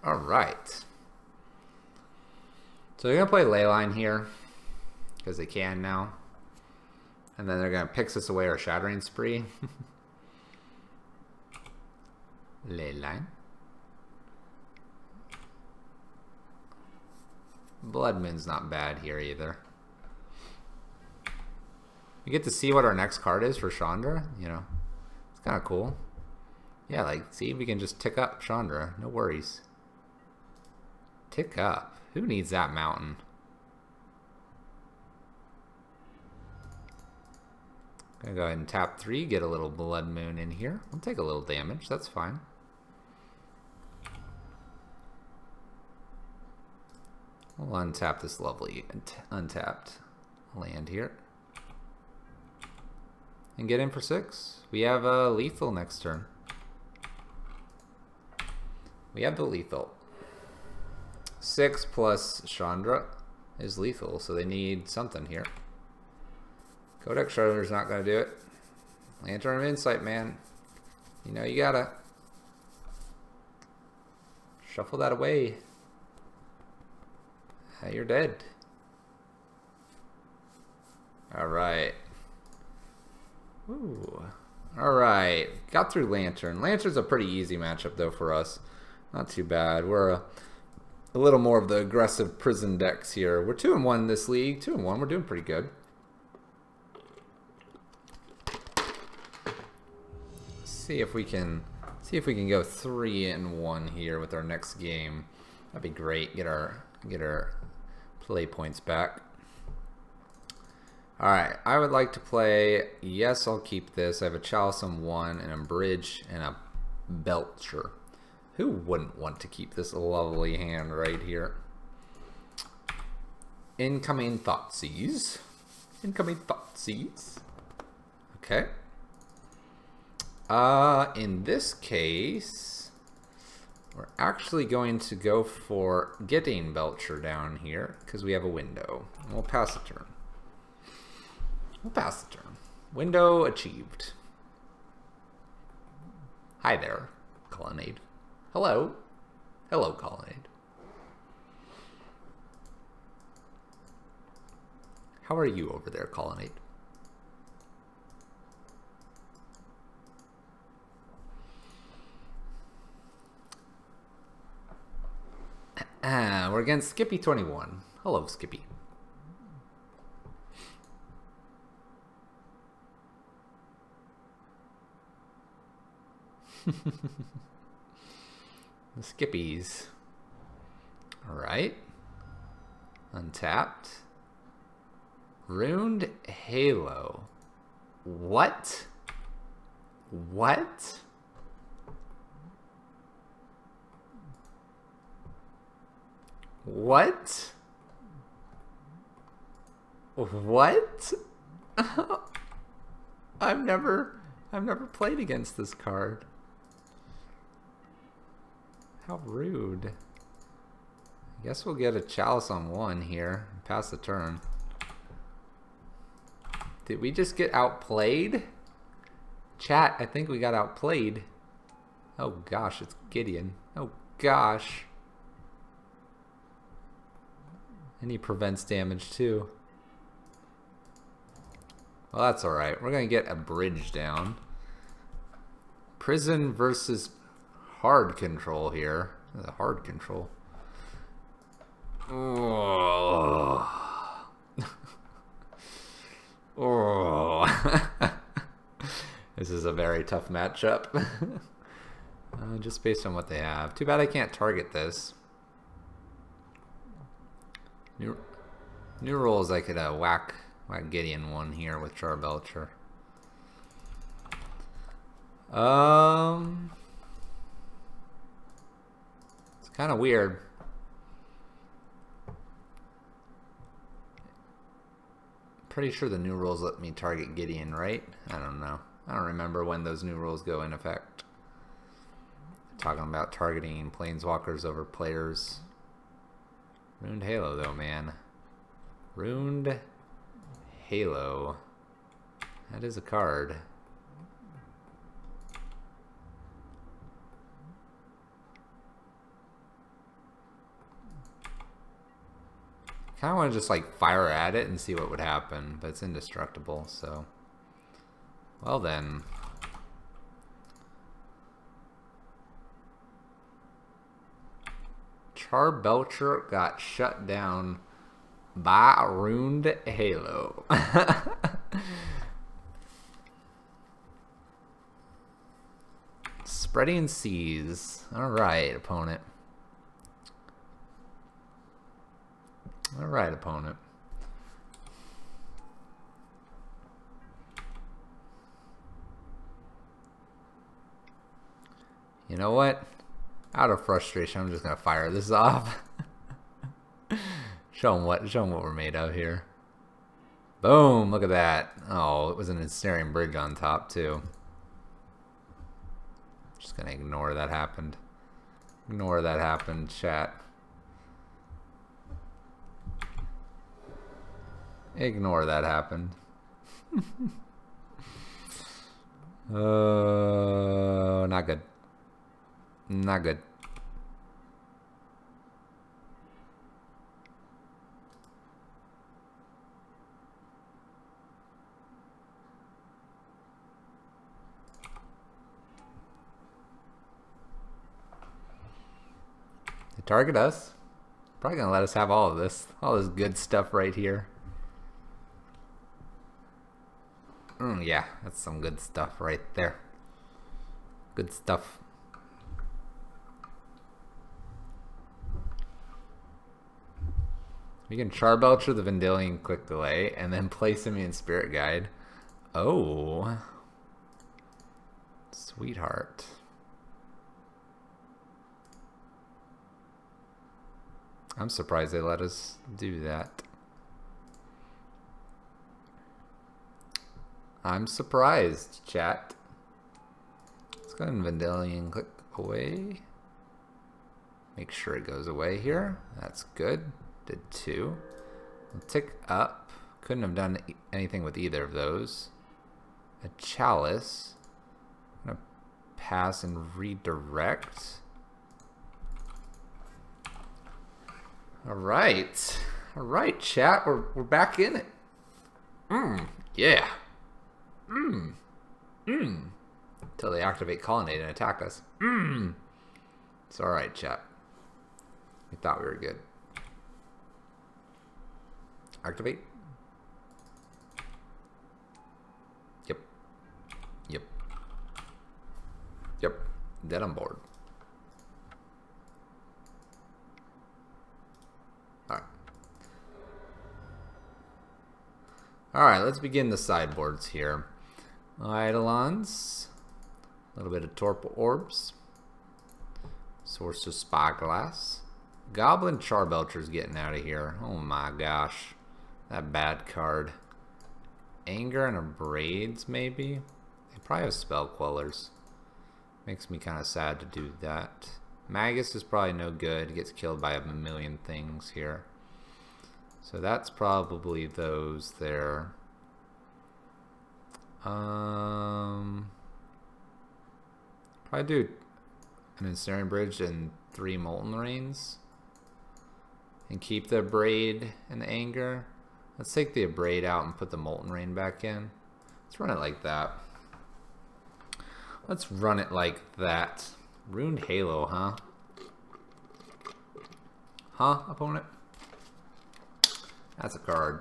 All right. So they're going to play Leyline here because they can now. And then they're going to Pixis away our Shattering Spree. Leyline. Blood Moon's not bad here either. We get to see what our next card is for Chandra. You know, it's kind of cool. Yeah, like, see, we can just tick up Chandra. No worries. Tick up. Who needs that mountain? Gonna go ahead and tap 3, get a little Blood Moon in here. We'll take a little damage, that's fine. We'll untap this lovely untapped land here. And get in for 6. We have lethal next turn. We have the lethal. 6 plus Chandra is lethal, so they need something here. Codex Shredder's not going to do it. Lantern of Insight, man. You know you gotta shuffle that away. Hey, you're dead. Alright. Ooh. Alright. Got through Lantern. Lantern's a pretty easy matchup, though, for us. Not too bad. We're a little more of the aggressive prison decks here. We're 2-1 in this league. 2-1. We're doing pretty good. See if we can go 3-1 here with our next game. That'd be great. Get our play points back. All right, I would like to play. Yes, I'll keep this. I have a Chalice on 1 and a Bridge and a Belcher. Who wouldn't want to keep this lovely hand right here? Incoming Thoughtseize. Incoming Thoughtseize. Okay. In this case, we're actually going to go for getting Belcher down here because we have a window. And we'll pass the turn. We'll pass the turn. Window achieved. Hi there, Colonnade. Hello. Hello, Colonnade. How are you over there, Colonnade? We're against Skippy21. Hello, Skippy. The Skippies. Alright. Untapped. Runed Halo. What? What? What? What? I've never played against this card. How rude. I guess we'll get a Chalice on 1 here. Pass the turn. Did we just get outplayed? Chat, I think we got outplayed. Oh gosh, it's Gideon. Oh gosh. And he prevents damage too. Well, that's alright. We're going to get a Bridge down. Prison versus hard control here. Hard control. Oh. Oh. This is a very tough matchup. Just based on what they have. Too bad I can't target this. New rules, I could whack Gideon 1 here with Char Belcher. It's kind of weird. Pretty sure the new rules let me target Gideon, right? I don't know. I don't remember when those new rules go in effect. Talking about targeting planeswalkers over players. Runed Halo though, man. Runed Halo. That is a card. Kind of want to just like fire at it and see what would happen, but it's indestructible, so. Well then. Char Belcher got shut down by Runed Halo. Spreading Seas. Alright, opponent. Alright, opponent. You know what? Out of frustration, I'm just gonna fire this off. Show them what we're made of here. Boom! Look at that. Oh, it was an Ensnaring Bridge on top too. Just gonna ignore that happened. Ignore that happened, chat. Ignore that happened. Not good. Not good. They target us. Probably gonna let us have all this good stuff right here. Yeah, that's some good stuff right there. Good stuff. We can Char Belcher the Vendilion Quick Delay and then play Simian Spirit Guide. Oh. Sweetheart. I'm surprised they let us do that. I'm surprised, chat. Let's go ahead and Vendilion click away. Make sure it goes away here. That's good. Did 2. We'll tick up. Couldn't have done anything with either of those. A Chalice. I'm gonna pass and redirect. Alright. Alright, chat. We're back in it. Yeah. Until they activate Colonnade and attack us. It's alright, chat. We thought we were good. Activate. Yep. Yep. Yep. Dead on board. Alright. Alright, let's begin the sideboards here. Eidolons. A little bit of Torpor Orbs. Sorcerer's Spyglass. Goblin Charbelcher's getting out of here. Oh my gosh. That bad card. Anger and Abrades, maybe? They probably have Spell Quellers. Makes me kind of sad to do that. Magus is probably no good. Gets killed by a million things here. So that's probably those there. Probably do an Ensnaring Bridge and 3 Molten Rains. And keep the Abrade and the Anger. Let's take the Abrade out and put the Molten Rain back in. Let's run it like that. Let's run it like that. Ruined Halo, huh? Huh, opponent? That's a card.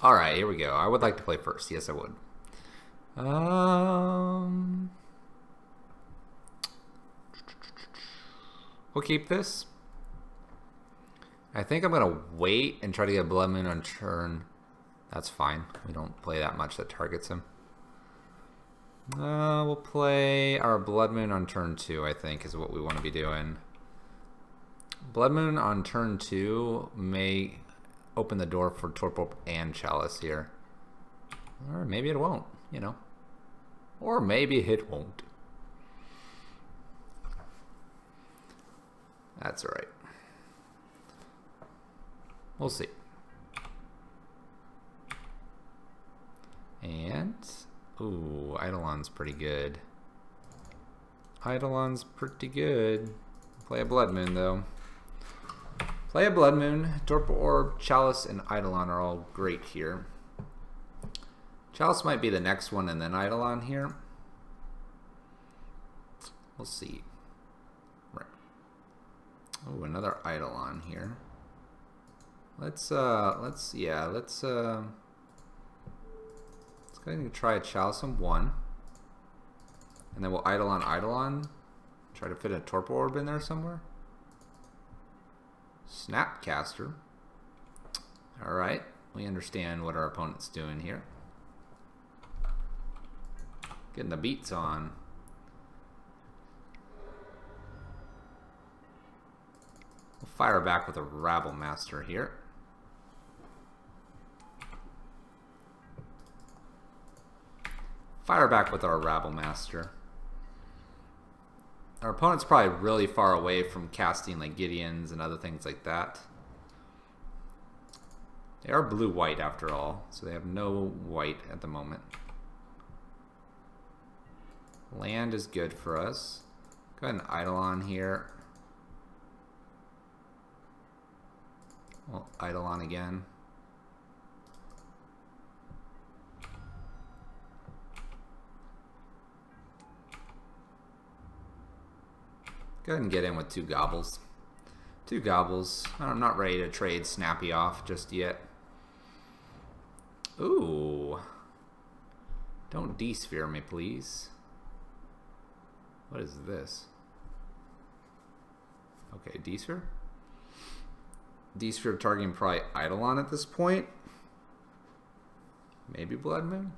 Alright, here we go. I would like to play first. Yes, I would. We'll keep this. I think I'm going to wait and try to get Blood Moon on turn. That's fine. We don't play that much that targets him. We'll play our Blood Moon on turn 2, I think, is what we want to be doing. Blood Moon on turn 2 may open the door for Torpor and Chalice here. Or maybe it won't, you know. Or maybe it won't. That's alright. We'll see. And, ooh, Eidolon's pretty good. Eidolon's pretty good. Play a Blood Moon, though. Play a Blood Moon. Torpor Orb, Chalice, and Eidolon are all great here. Chalice might be the next one, and then Eidolon here. We'll see. Right. Oh, another Eidolon here. Let's go ahead and try a Chalice on 1. And then we'll Eidolon. Try to fit a Torpor Orb in there somewhere. Snapcaster. Alright, we understand what our opponent's doing here. Getting the beats on. We'll fire back with a Rabble Master here. Fire back with our Rabble Master. Our opponent's probably really far away from casting like Gideons and other things like that. They are blue-white after all, so they have no white at the moment. Land is good for us. Go ahead and Eidolon here. We'll Eidolon again. Go ahead and get in with 2 gobbles. 2 gobbles. I'm not ready to trade Snappy off just yet. Ooh. Don't D-sphere me, please. What is this? Okay, D-sphere? D-sphere targeting probably Eidolon at this point. Maybe Blood Moon?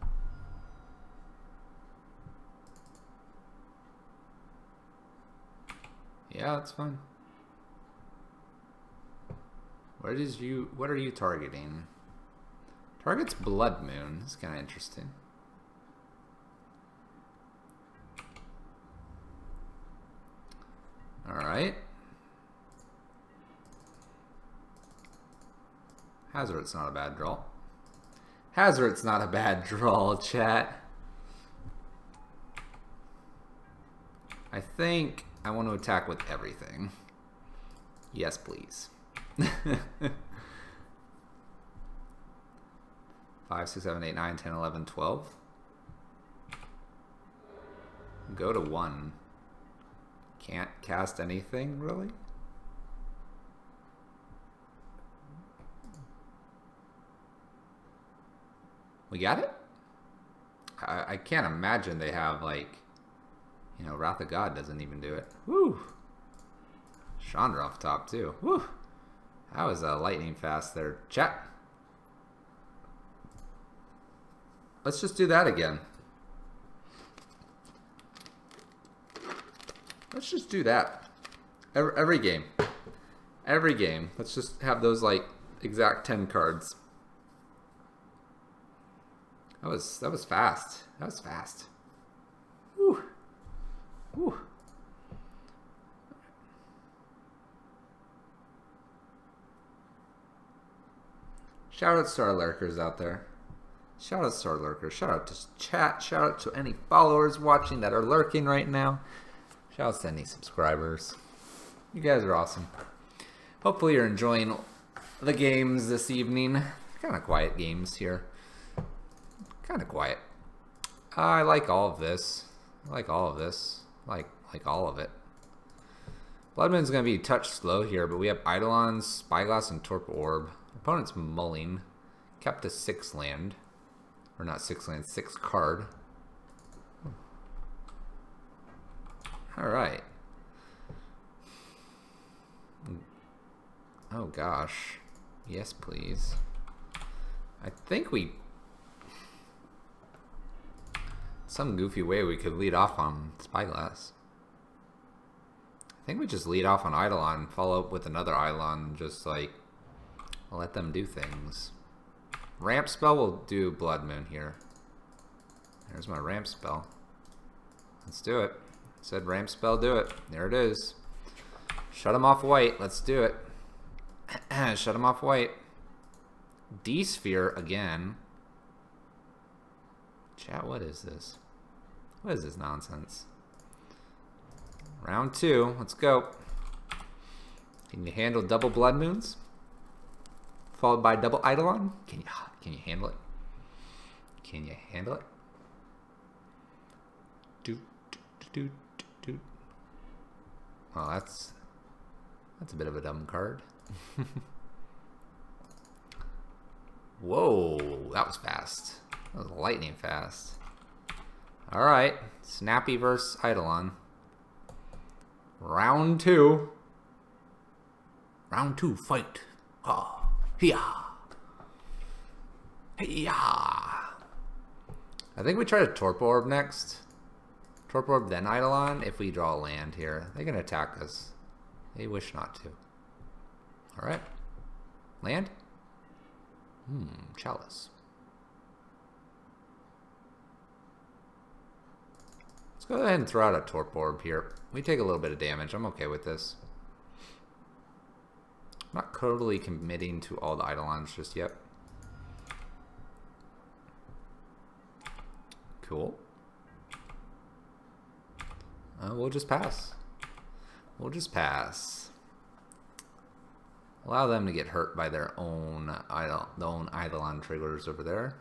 Yeah, that's fine. What are you targeting? Target's Blood Moon. It's kind of interesting. Alright. Hazard's not a bad draw. Hazard's not a bad draw, chat. I think I want to attack with everything. Yes, please. 5, 6, 7, 8, 9, 10, 11, 12. Go to 1. Can't cast anything, really? We got it? I can't imagine they have, like, you know, Wrath of God doesn't even do it. Woo! Chandra off top, too. Woo! That was lightning fast there. Chat. Let's just do that again. Let's just do that. Every game. Every game. Let's just have those, like, exact 10 cards. That was fast. That was fast. Woo. Woo. Shout out to our lurkers out there. Shout out to our lurkers. Shout out to chat. Shout out to any followers watching that are lurking right now. Shout out to any subscribers. You guys are awesome. Hopefully you're enjoying the games this evening. Kind of quiet games here. Kind of quiet. I like all of this. I like all of this. Like all of it. Bloodman's going to be touch slow here, but we have Eidolon, Spyglass, and Torpor Orb. Opponent's mulling. Kept a 6 land. Or not 6 land, 6 card. Alright. Oh gosh. Yes, please. I think we... some goofy way we could lead off on Spyglass. I think we just lead off on Eidolon, follow up with another Eidolon, and just like let them do things. Ramp spell will do Blood Moon here. There's my ramp spell. Let's do it. Said ramp spell, do it. There it is. Shut him off white. Let's do it. Shut him off white. D-sphere again. Chat, what is this? What is this nonsense? Round 2. Let's go. Can you handle double Blood Moons? Followed by double Eidolon? Can you handle it? Can you handle it? Well, that's a bit of a dumb card. Whoa, that was fast. That was lightning fast. Alright, Snappy versus Eidolon. Round 2. Round 2, fight. Oh, hiya. Hiya. I think we try to Torpor Orb next. Torpor Orb, then Eidolon, if we draw a land here. They can attack us. They wish not to. Alright. Land? Chalice. Let's go ahead and throw out a Torp Orb here. We take a little bit of damage. I'm okay with this. I'm not totally committing to all the Eidolons just yet. Cool. We'll just pass. We'll just pass. Allow them to get hurt by their own Eidolon triggers over there.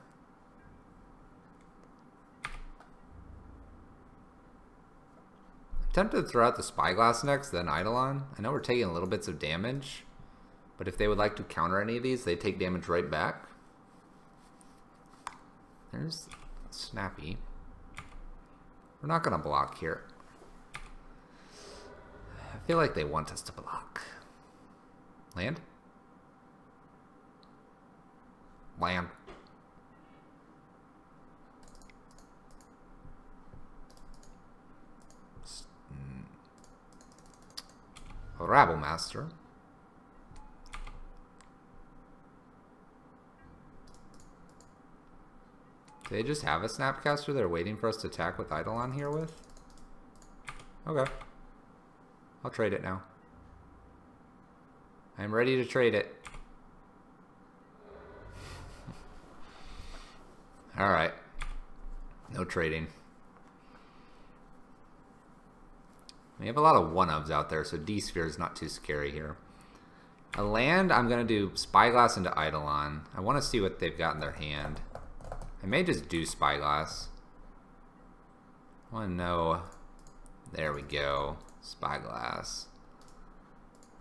I'm tempted to throw out the Spyglass next, then Eidolon. I know we're taking little bits of damage, but if they would like to counter any of these, they take damage right back. There's Snappy. We're not going to block here. I feel like they want us to block. Land? Land. Rabble Master. Do they just have a Snapcaster they're waiting for us to attack with Eidolon here with? Okay. I'll trade it now. I'm ready to trade it. Alright. No trading. We have a lot of one-ofs out there, so D-Sphere is not too scary here. A land, I'm going to do Spyglass into Eidolon. I want to see what they've got in their hand. I may just do Spyglass. I want to know. There we go. Spyglass.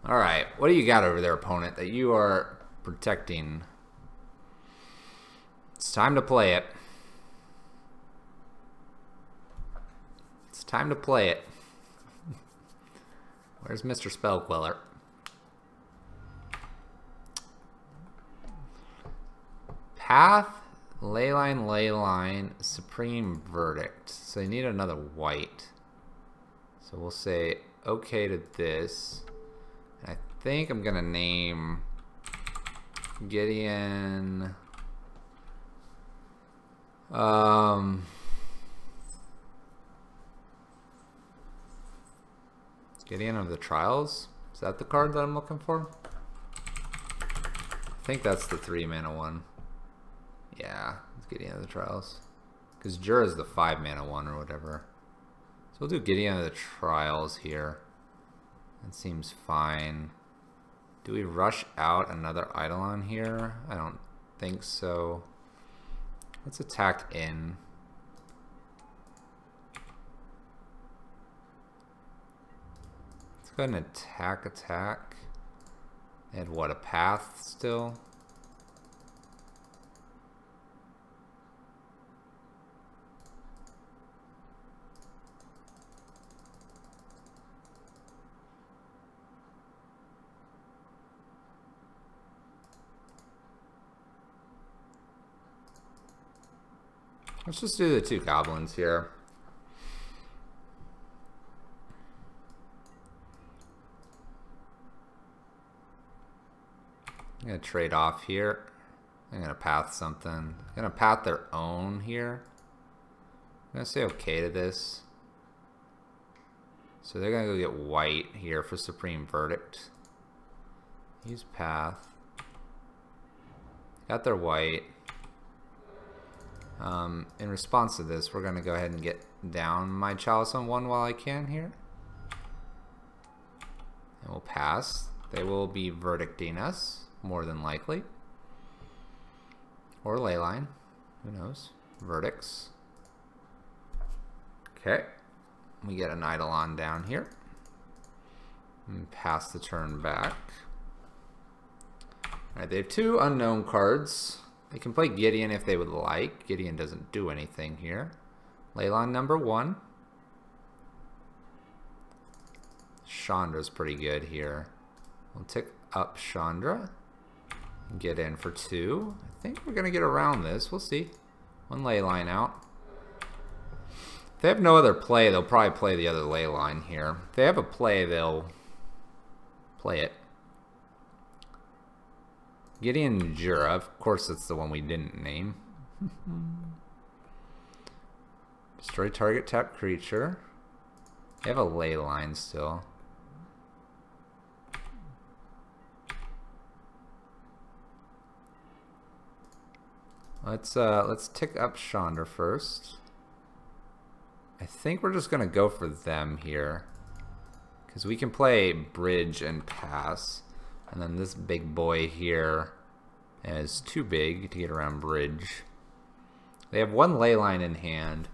Alright, what do you got over there, opponent, that you are protecting? It's time to play it. It's time to play it. Where's Mr. Spellqueller? Path, Leyline, Supreme Verdict. So you need another white. So we'll say okay to this. I think I'm gonna name Gideon. Gideon of the Trials? Is that the card that I'm looking for? I think that's the 3-mana one. Yeah, it's Gideon of the Trials. Because Jura is the 5-mana one or whatever. So we'll do Gideon of the Trials here. That seems fine. Do we rush out another Eidolon here? I don't think so. Let's attack in. Let's go ahead and attack. And what, a path still? Let's just do the 2 goblins here. I'm gonna trade off here. I'm gonna path something. I'm gonna path their own here. I'm gonna say okay to this. So they're gonna go get white here for Supreme Verdict. Use path. Got their white. In response to this, we're going to go ahead and get down my Chalice on 1 while I can here. And we'll pass. They will be verdicting us, more than likely. Or Leyline. Who knows? Verdicts. Okay. We get an Eidolon down here. And pass the turn back. Alright, they have 2 unknown cards. They can play Gideon if they would like. Gideon doesn't do anything here. Leyline number 1. Chandra's pretty good here. We'll tick up Chandra. Get in for 2. I think we're going to get around this. We'll see. 1 Leyline out. If they have no other play, they'll probably play the other Leyline here. If they have a play, they'll play it. Gideon Jura. Of course, that's the one we didn't name. Destroy target tap creature. They have a ley line still. Let's tick up Chandra first. I think we're just gonna go for them here, because we can play bridge and pass, and then this big boy here is too big to get around bridge. They have one ley line in hand,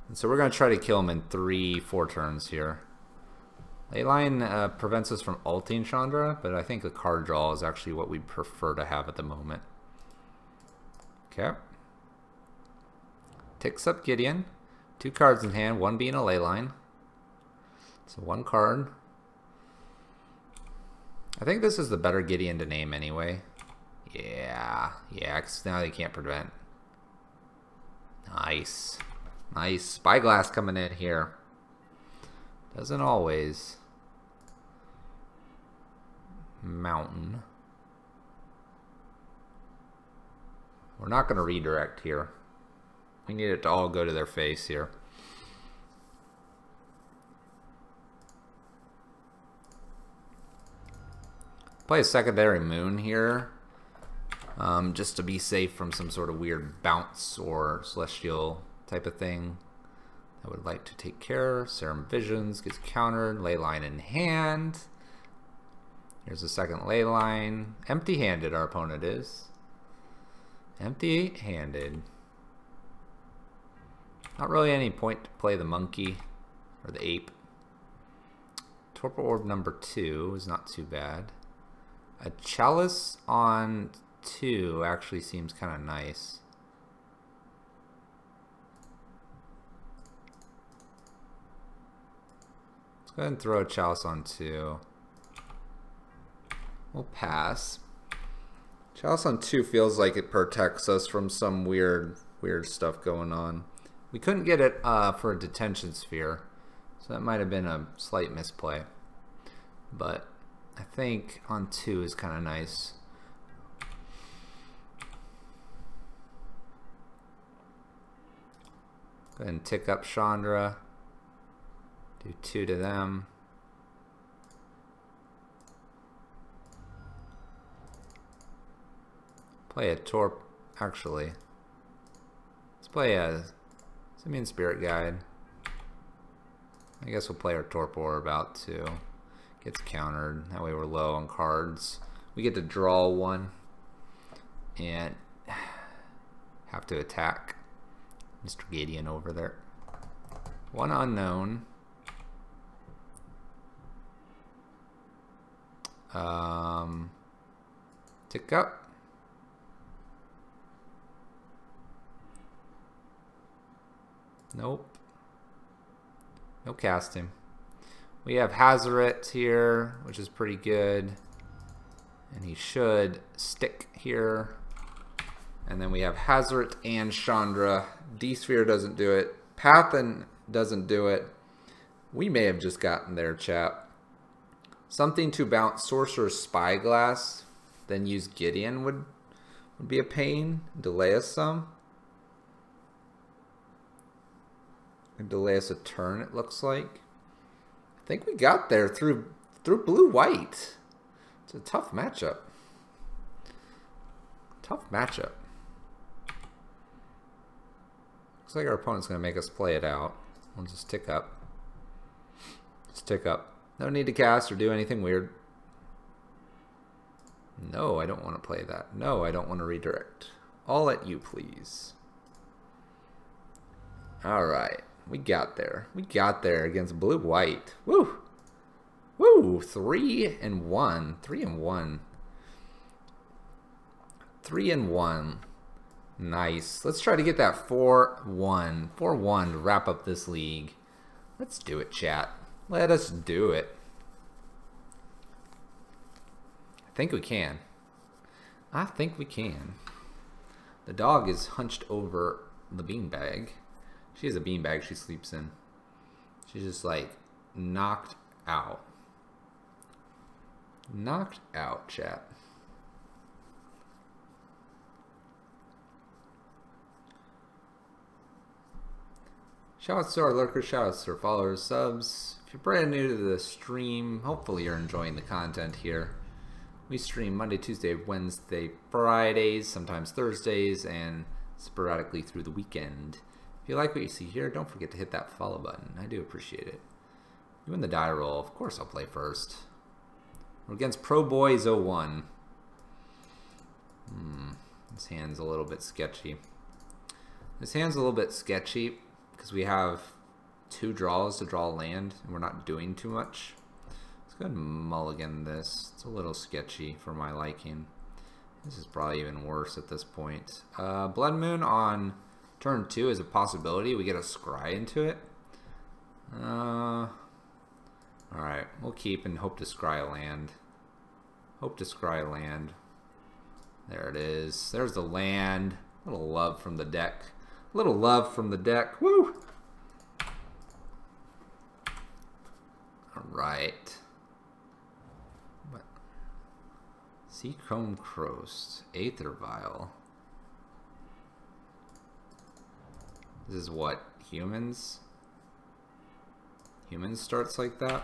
and so we're gonna try to kill him in 3-4 turns here. Ley line prevents us from ulting Chandra, but I think the card draw is actually what we prefer to have at the moment. Okay. Ticks up Gideon. 2 cards in hand, one being a ley line. So 1 card. I think this is the better Gideon to name anyway. Yeah, because now they can't prevent. Nice. Nice. Spyglass coming in here. Doesn't always. Mountain. We're not going to redirect here. We need it to all go to their face here. Play a secondary moon here. Just to be safe from some sort of weird bounce or celestial type of thing. I would like to take care. Serum Visions gets countered. Ley line in hand. Here's a second ley line. Empty-handed our opponent is. Empty-handed. Not really any point to play the monkey or the ape. Torpor Orb number 2 is not too bad. A Chalice on 2 actually seems kind of nice. Let's go ahead and throw a Chalice on 2. We'll pass. Chalice on 2 feels like it protects us from some weird stuff going on. We couldn't get it for a detention sphere, so that might have been a slight misplay. But I think on 2 is kind of nice. Go ahead and tick up Chandra. Do 2 to them. Play a Torp. Actually, let's play a Simian Spirit Guide. I guess we'll play our Torpor about 2. Gets countered. That way we're low on cards. We get to draw 1 and have to attack Mr. Gideon over there. 1 unknown. Tick up. Nope. No casting. We have Hazaret here, which is pretty good. And he should stick here. And then we have Hazaret and Chandra. D-Sphere doesn't do it. Pathan doesn't do it. We may have just gotten there, chap. Something to bounce Sorcerer's Spyglass, then use Gideon would be a pain. Delay us some. And delay us a turn, it looks like. I think we got there through blue-white. It's a tough matchup. Tough matchup. Looks like our opponent's going to make us play it out. We'll just tick up. Just tick up. No need to cast or do anything weird. No, I don't want to play that. No, I don't want to redirect. All at you, please. Alright. We got there. We got there against blue-white. Woo! Woo! 3-1. 3-1. 3-1. Nice. Let's try to get that 4-1. 4-1 to wrap up this league. Let's do it, chat. Let us do it. I think we can. I think we can. The dog is hunched over the beanbag. She has a beanbag she sleeps in. She's just like knocked out. Knocked out, chat. Shoutouts to our lurkers, shoutouts to our followers, subs. If you're brand new to the stream, hopefully you're enjoying the content here. We stream Monday, Tuesday, Wednesday, Fridays, sometimes Thursdays, and sporadically through the weekend. If you like what you see here, don't forget to hit that follow button. I do appreciate it. You win the die roll. Of course I'll play first. We're against Pro Boys 01. This hand's a little bit sketchy. This hand's a little bit sketchy because we have 2 draws to draw land and we're not doing too much. Let's go ahead and mulligan this. It's a little sketchy for my liking. This is probably even worse at this point. Blood Moon on turn 2 is a possibility. We get a scry into it. Alright, we'll keep and hope to scry land. Hope to scry land. There it is. There's the land. A little love from the deck. A little love from the deck. Woo! Alright. What? Seachrome Croast. Aether Vial. This is what? Humans? Humans starts like that?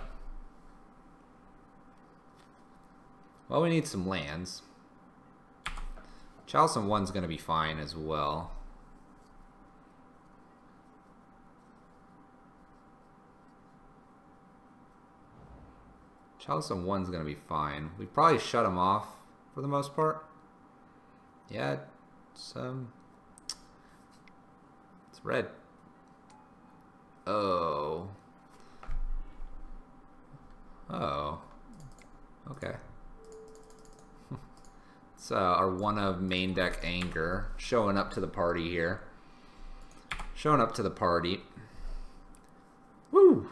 Well, we need some lands. Chalice 1's going to be fine as well. Chalice 1's going to be fine. We probably shut him off for the most part. Yeah, it's red. Oh. Oh. Okay. It's our one of main deck Anger showing up to the party here. Showing up to the party. Woo!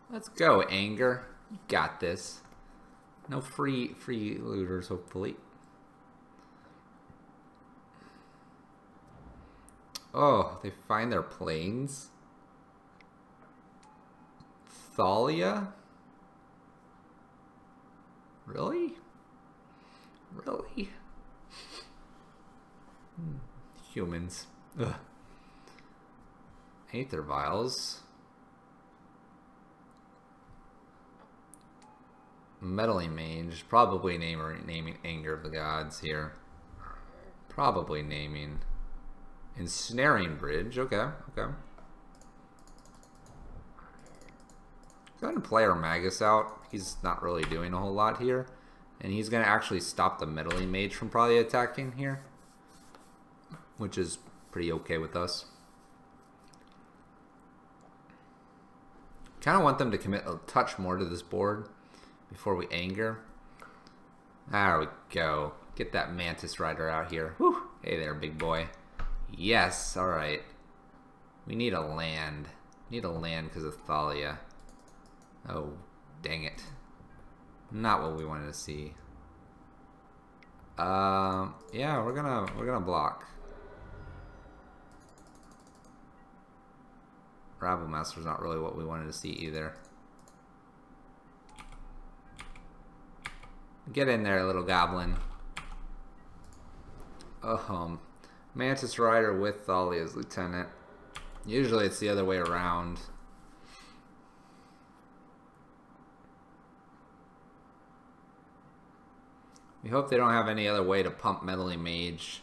Let's go, Anger. You got this. No free looters, hopefully. Oh, they find their planes. Thalia? Really? Really? Humans. Ugh. Aether Vials. Meddling Mage. Probably naming Anger of the Gods here. Probably naming. Ensnaring Bridge. Okay, okay. Go ahead and play our Magus out. He's not really doing a whole lot here. And he's going to actually stop the Meddling Mage from probably attacking here. Which is pretty okay with us. Kind of want them to commit a touch more to this board before we Anger. There we go. Get that Mantis Rider out here. Whew. Hey there, big boy. Yes, alright. We need a land. Need a land because of Thalia. Oh, dang it. Not what we wanted to see. Yeah, we're gonna block. Rabble Master's not really what we wanted to see either. Get in there, little goblin. Mantis Rider with Thalia's Lieutenant. Usually it's the other way around. We hope they don't have any other way to pump Meddling Mage.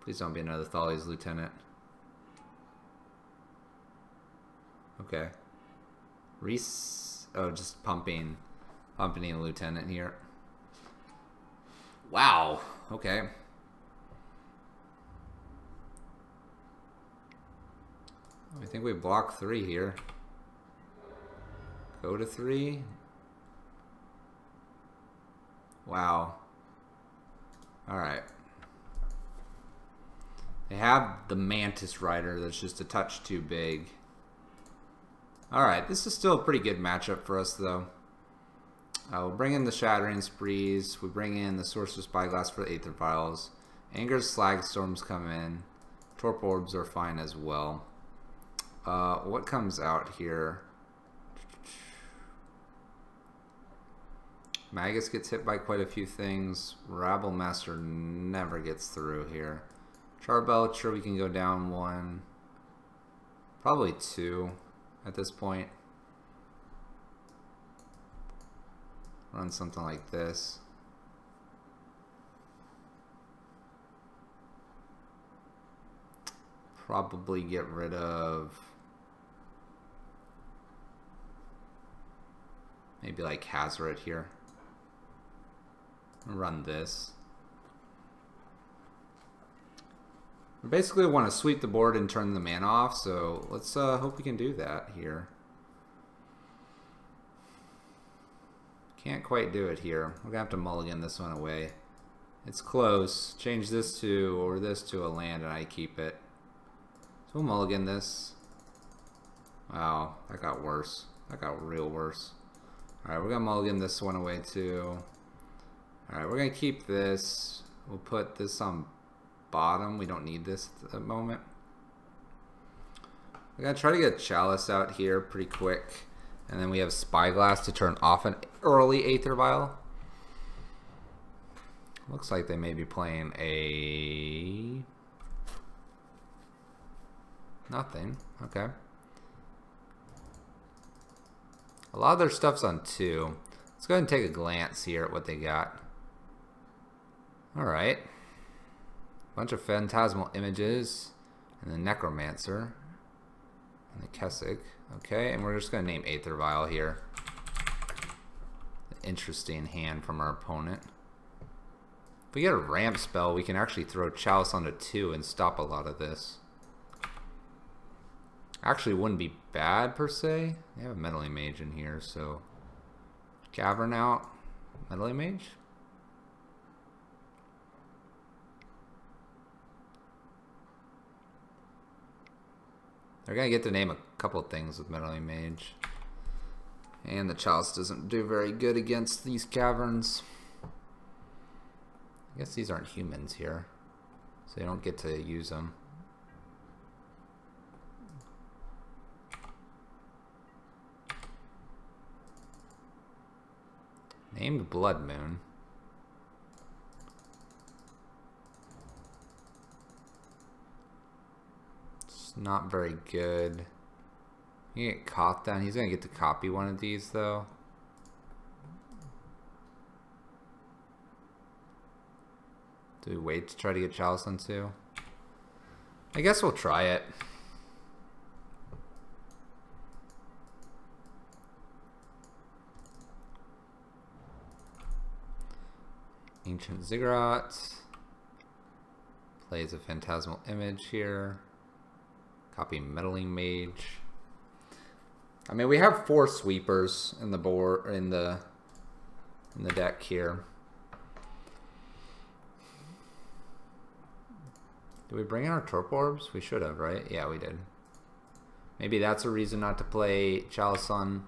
Please don't be another Thalia's Lieutenant. Okay. Reese. Oh, just pumping a Lieutenant here. Wow. Okay. I think we block 3 here. Go to 3. Wow. Alright. They have the Mantis Rider that's just a touch too big. Alright, this is still a pretty good matchup for us though. We'll bring in the Shattering Sprees. We bring in the Sorcerer's Spyglass for the Aether Vials. Anger's Slag Storms come in. Torp Orbs are fine as well. What comes out here? Magus gets hit by quite a few things. Rabble Master never gets through here. Belcher, we can go down 1, probably 2 at this point. Run something like this. Probably get rid of maybe like Hazoret here. Run this. We basically want to sweep the board and turn the mana off, so let's hope we can do that here. Can't quite do it here. We're gonna have to mulligan this one away. It's close. Change this to, or this to a land, and I keep it. So we'll mulligan this. Wow, that got worse. That got real worse. Alright, we're gonna mulligan this one away too. Alright, we're gonna keep this. We'll put this on bottom. We don't need this at the moment. We're gonna try to get Chalice out here pretty quick. And then we have Spyglass to turn off an early Aether Vial. Looks like they may be playing a... nothing. Okay. A lot of their stuff's on 2. Let's go ahead and take a glance here at what they got. Alright. Bunch of Phantasmal Images. And the Necromancer. And the Kessig. Okay, and we're just going to name Aether Vial here. Interesting hand from our opponent. If we get a ramp spell, we can actually throw Chalice onto 2 and stop a lot of this. Actually, wouldn't be bad per se. They have a Meddling Mage in here, so Cavern out, Meddling Mage. They're gonna get to name a couple things with Meddling Mage, and the Chalice doesn't do very good against these caverns. I guess these aren't humans here, so they don't get to use them. Named Blood Moon. It's not very good. You get Koth down. He's gonna get to copy one of these though. Do we wait to try to get Chalice on 2? I guess we'll try it. Ancient Ziggurat. Plays a Phantasmal Image here. Copy Meddling Mage. I mean, we have 4 sweepers in the board, in the deck here. Did we bring in our Torp Orbs? We should have, right? Yeah, we did. Maybe that's a reason not to play Chalice on.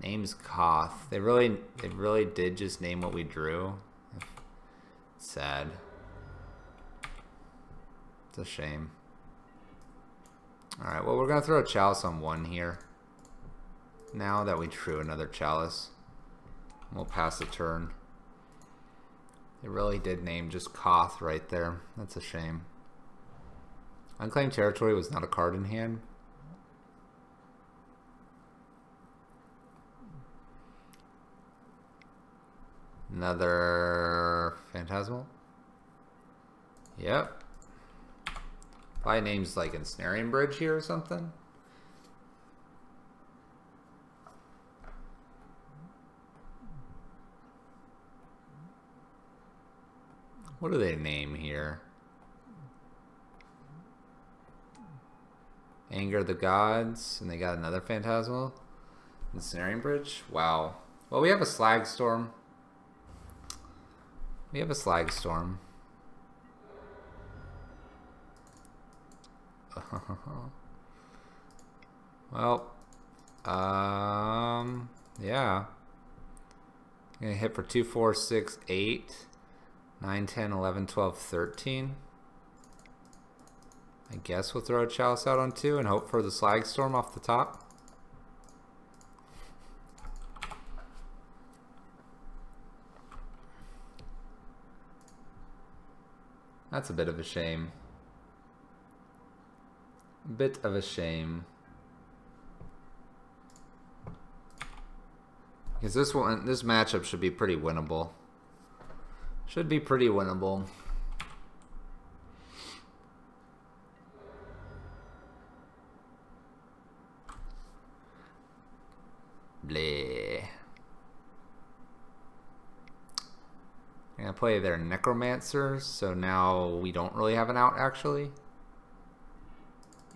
Name's Koth. They really did just name what we drew. Sad. It's a shame. Alright, well, we're gonna throw a Chalice on 1 here. Now that we drew another Chalice. We'll pass the turn. They really did name just Koth right there. That's a shame. Unclaimed Territory was not a card in hand. Another Phantasmal. Yep. Probably names like Ensnaring Bridge here or something. What do they name here? Anger the Gods, and they got another Phantasmal. Ensnaring Bridge. Wow. Well, we have a Slag Storm. We have a Slag Storm. Well, yeah. Gonna hit for 2, 4, 6, 8, 9, 10, 11, 12, 13. I guess we'll throw a Chalice out on 2 and hope for the Slag Storm off the top. That's a bit of a shame. Bit of a shame. Because this matchup should be pretty winnable. Should be pretty winnable. Bleh. I'm gonna play their Necromancer, so now we don't really have an out actually.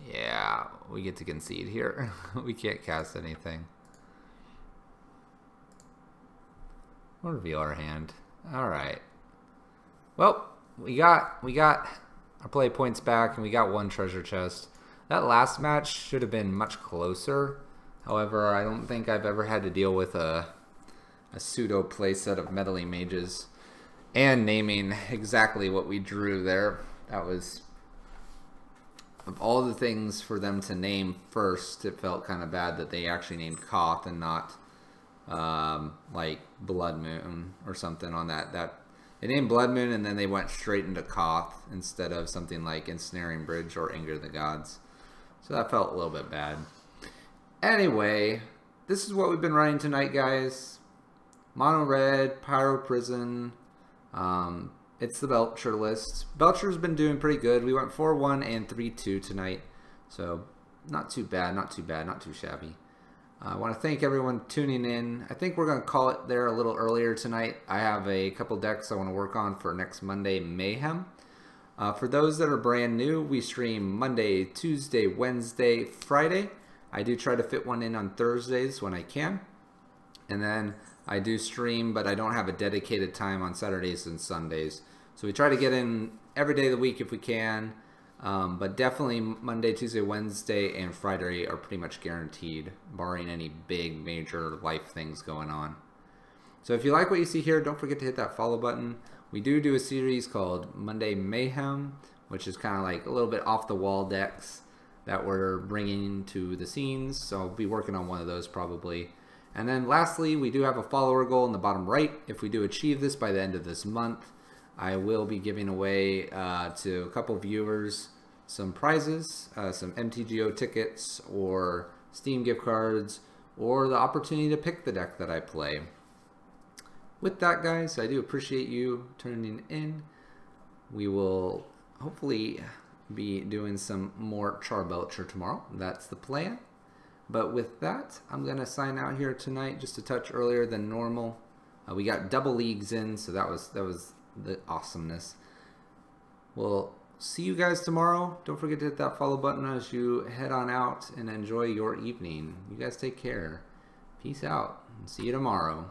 Yeah, we get to concede here. We can't cast anything. We'll reveal our hand. Alright. Well, we got our play points back and we got one treasure chest. That last match should have been much closer. However, I don't think I've ever had to deal with a pseudo playset of meddling mages and naming exactly what we drew there. That was, of all the things for them to name first, it felt kind of bad that they actually named Koth and not like Blood Moon or something on that. They named Blood Moon and then they went straight into Koth instead of something like Ensnaring Bridge or Anger of the Gods. So that felt a little bit bad. Anyway, this is what we've been running tonight, guys. Mono Red, Pyro Prison. It's the Belcher list. Belcher's been doing pretty good. We went 4-1 and 3-2 tonight. So not too bad, not too bad, not too shabby. I want to thank everyone tuning in. I think we're going to call it there a little earlier tonight. I have a couple decks I want to work on for next Monday, Mayhem. For those that are brand new, we stream Monday, Tuesday, Wednesday, Friday. I do try to fit one in on Thursdays when I can. And then I do stream, but I don't have a dedicated time on Saturdays and Sundays. So we try to get in every day of the week if we can. But definitely Monday, Tuesday, Wednesday, and Friday are pretty much guaranteed, barring any big major life things going on. So if you like what you see here, don't forget to hit that follow button. We do a series called Monday Mayhem, which is kind of like a little bit off the wall decks that we're bringing to the scenes. So I'll be working on one of those probably. And then lastly, we do have a follower goal in the bottom right. If we do achieve this by the end of this month, I will be giving away to a couple viewers some prizes, some MTGO tickets or Steam gift cards, or the opportunity to pick the deck that I play. With that, guys, I do appreciate you tuning in. We will hopefully be doing some more Belcher tomorrow. That's the plan. But with that, I'm going to sign out here tonight just a touch earlier than normal. We got double leagues in, so that was the awesomeness. We'll see you guys tomorrow. Don't forget to hit that follow button as you head on out and enjoy your evening. You guys take care. Peace out and see you tomorrow.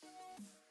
you.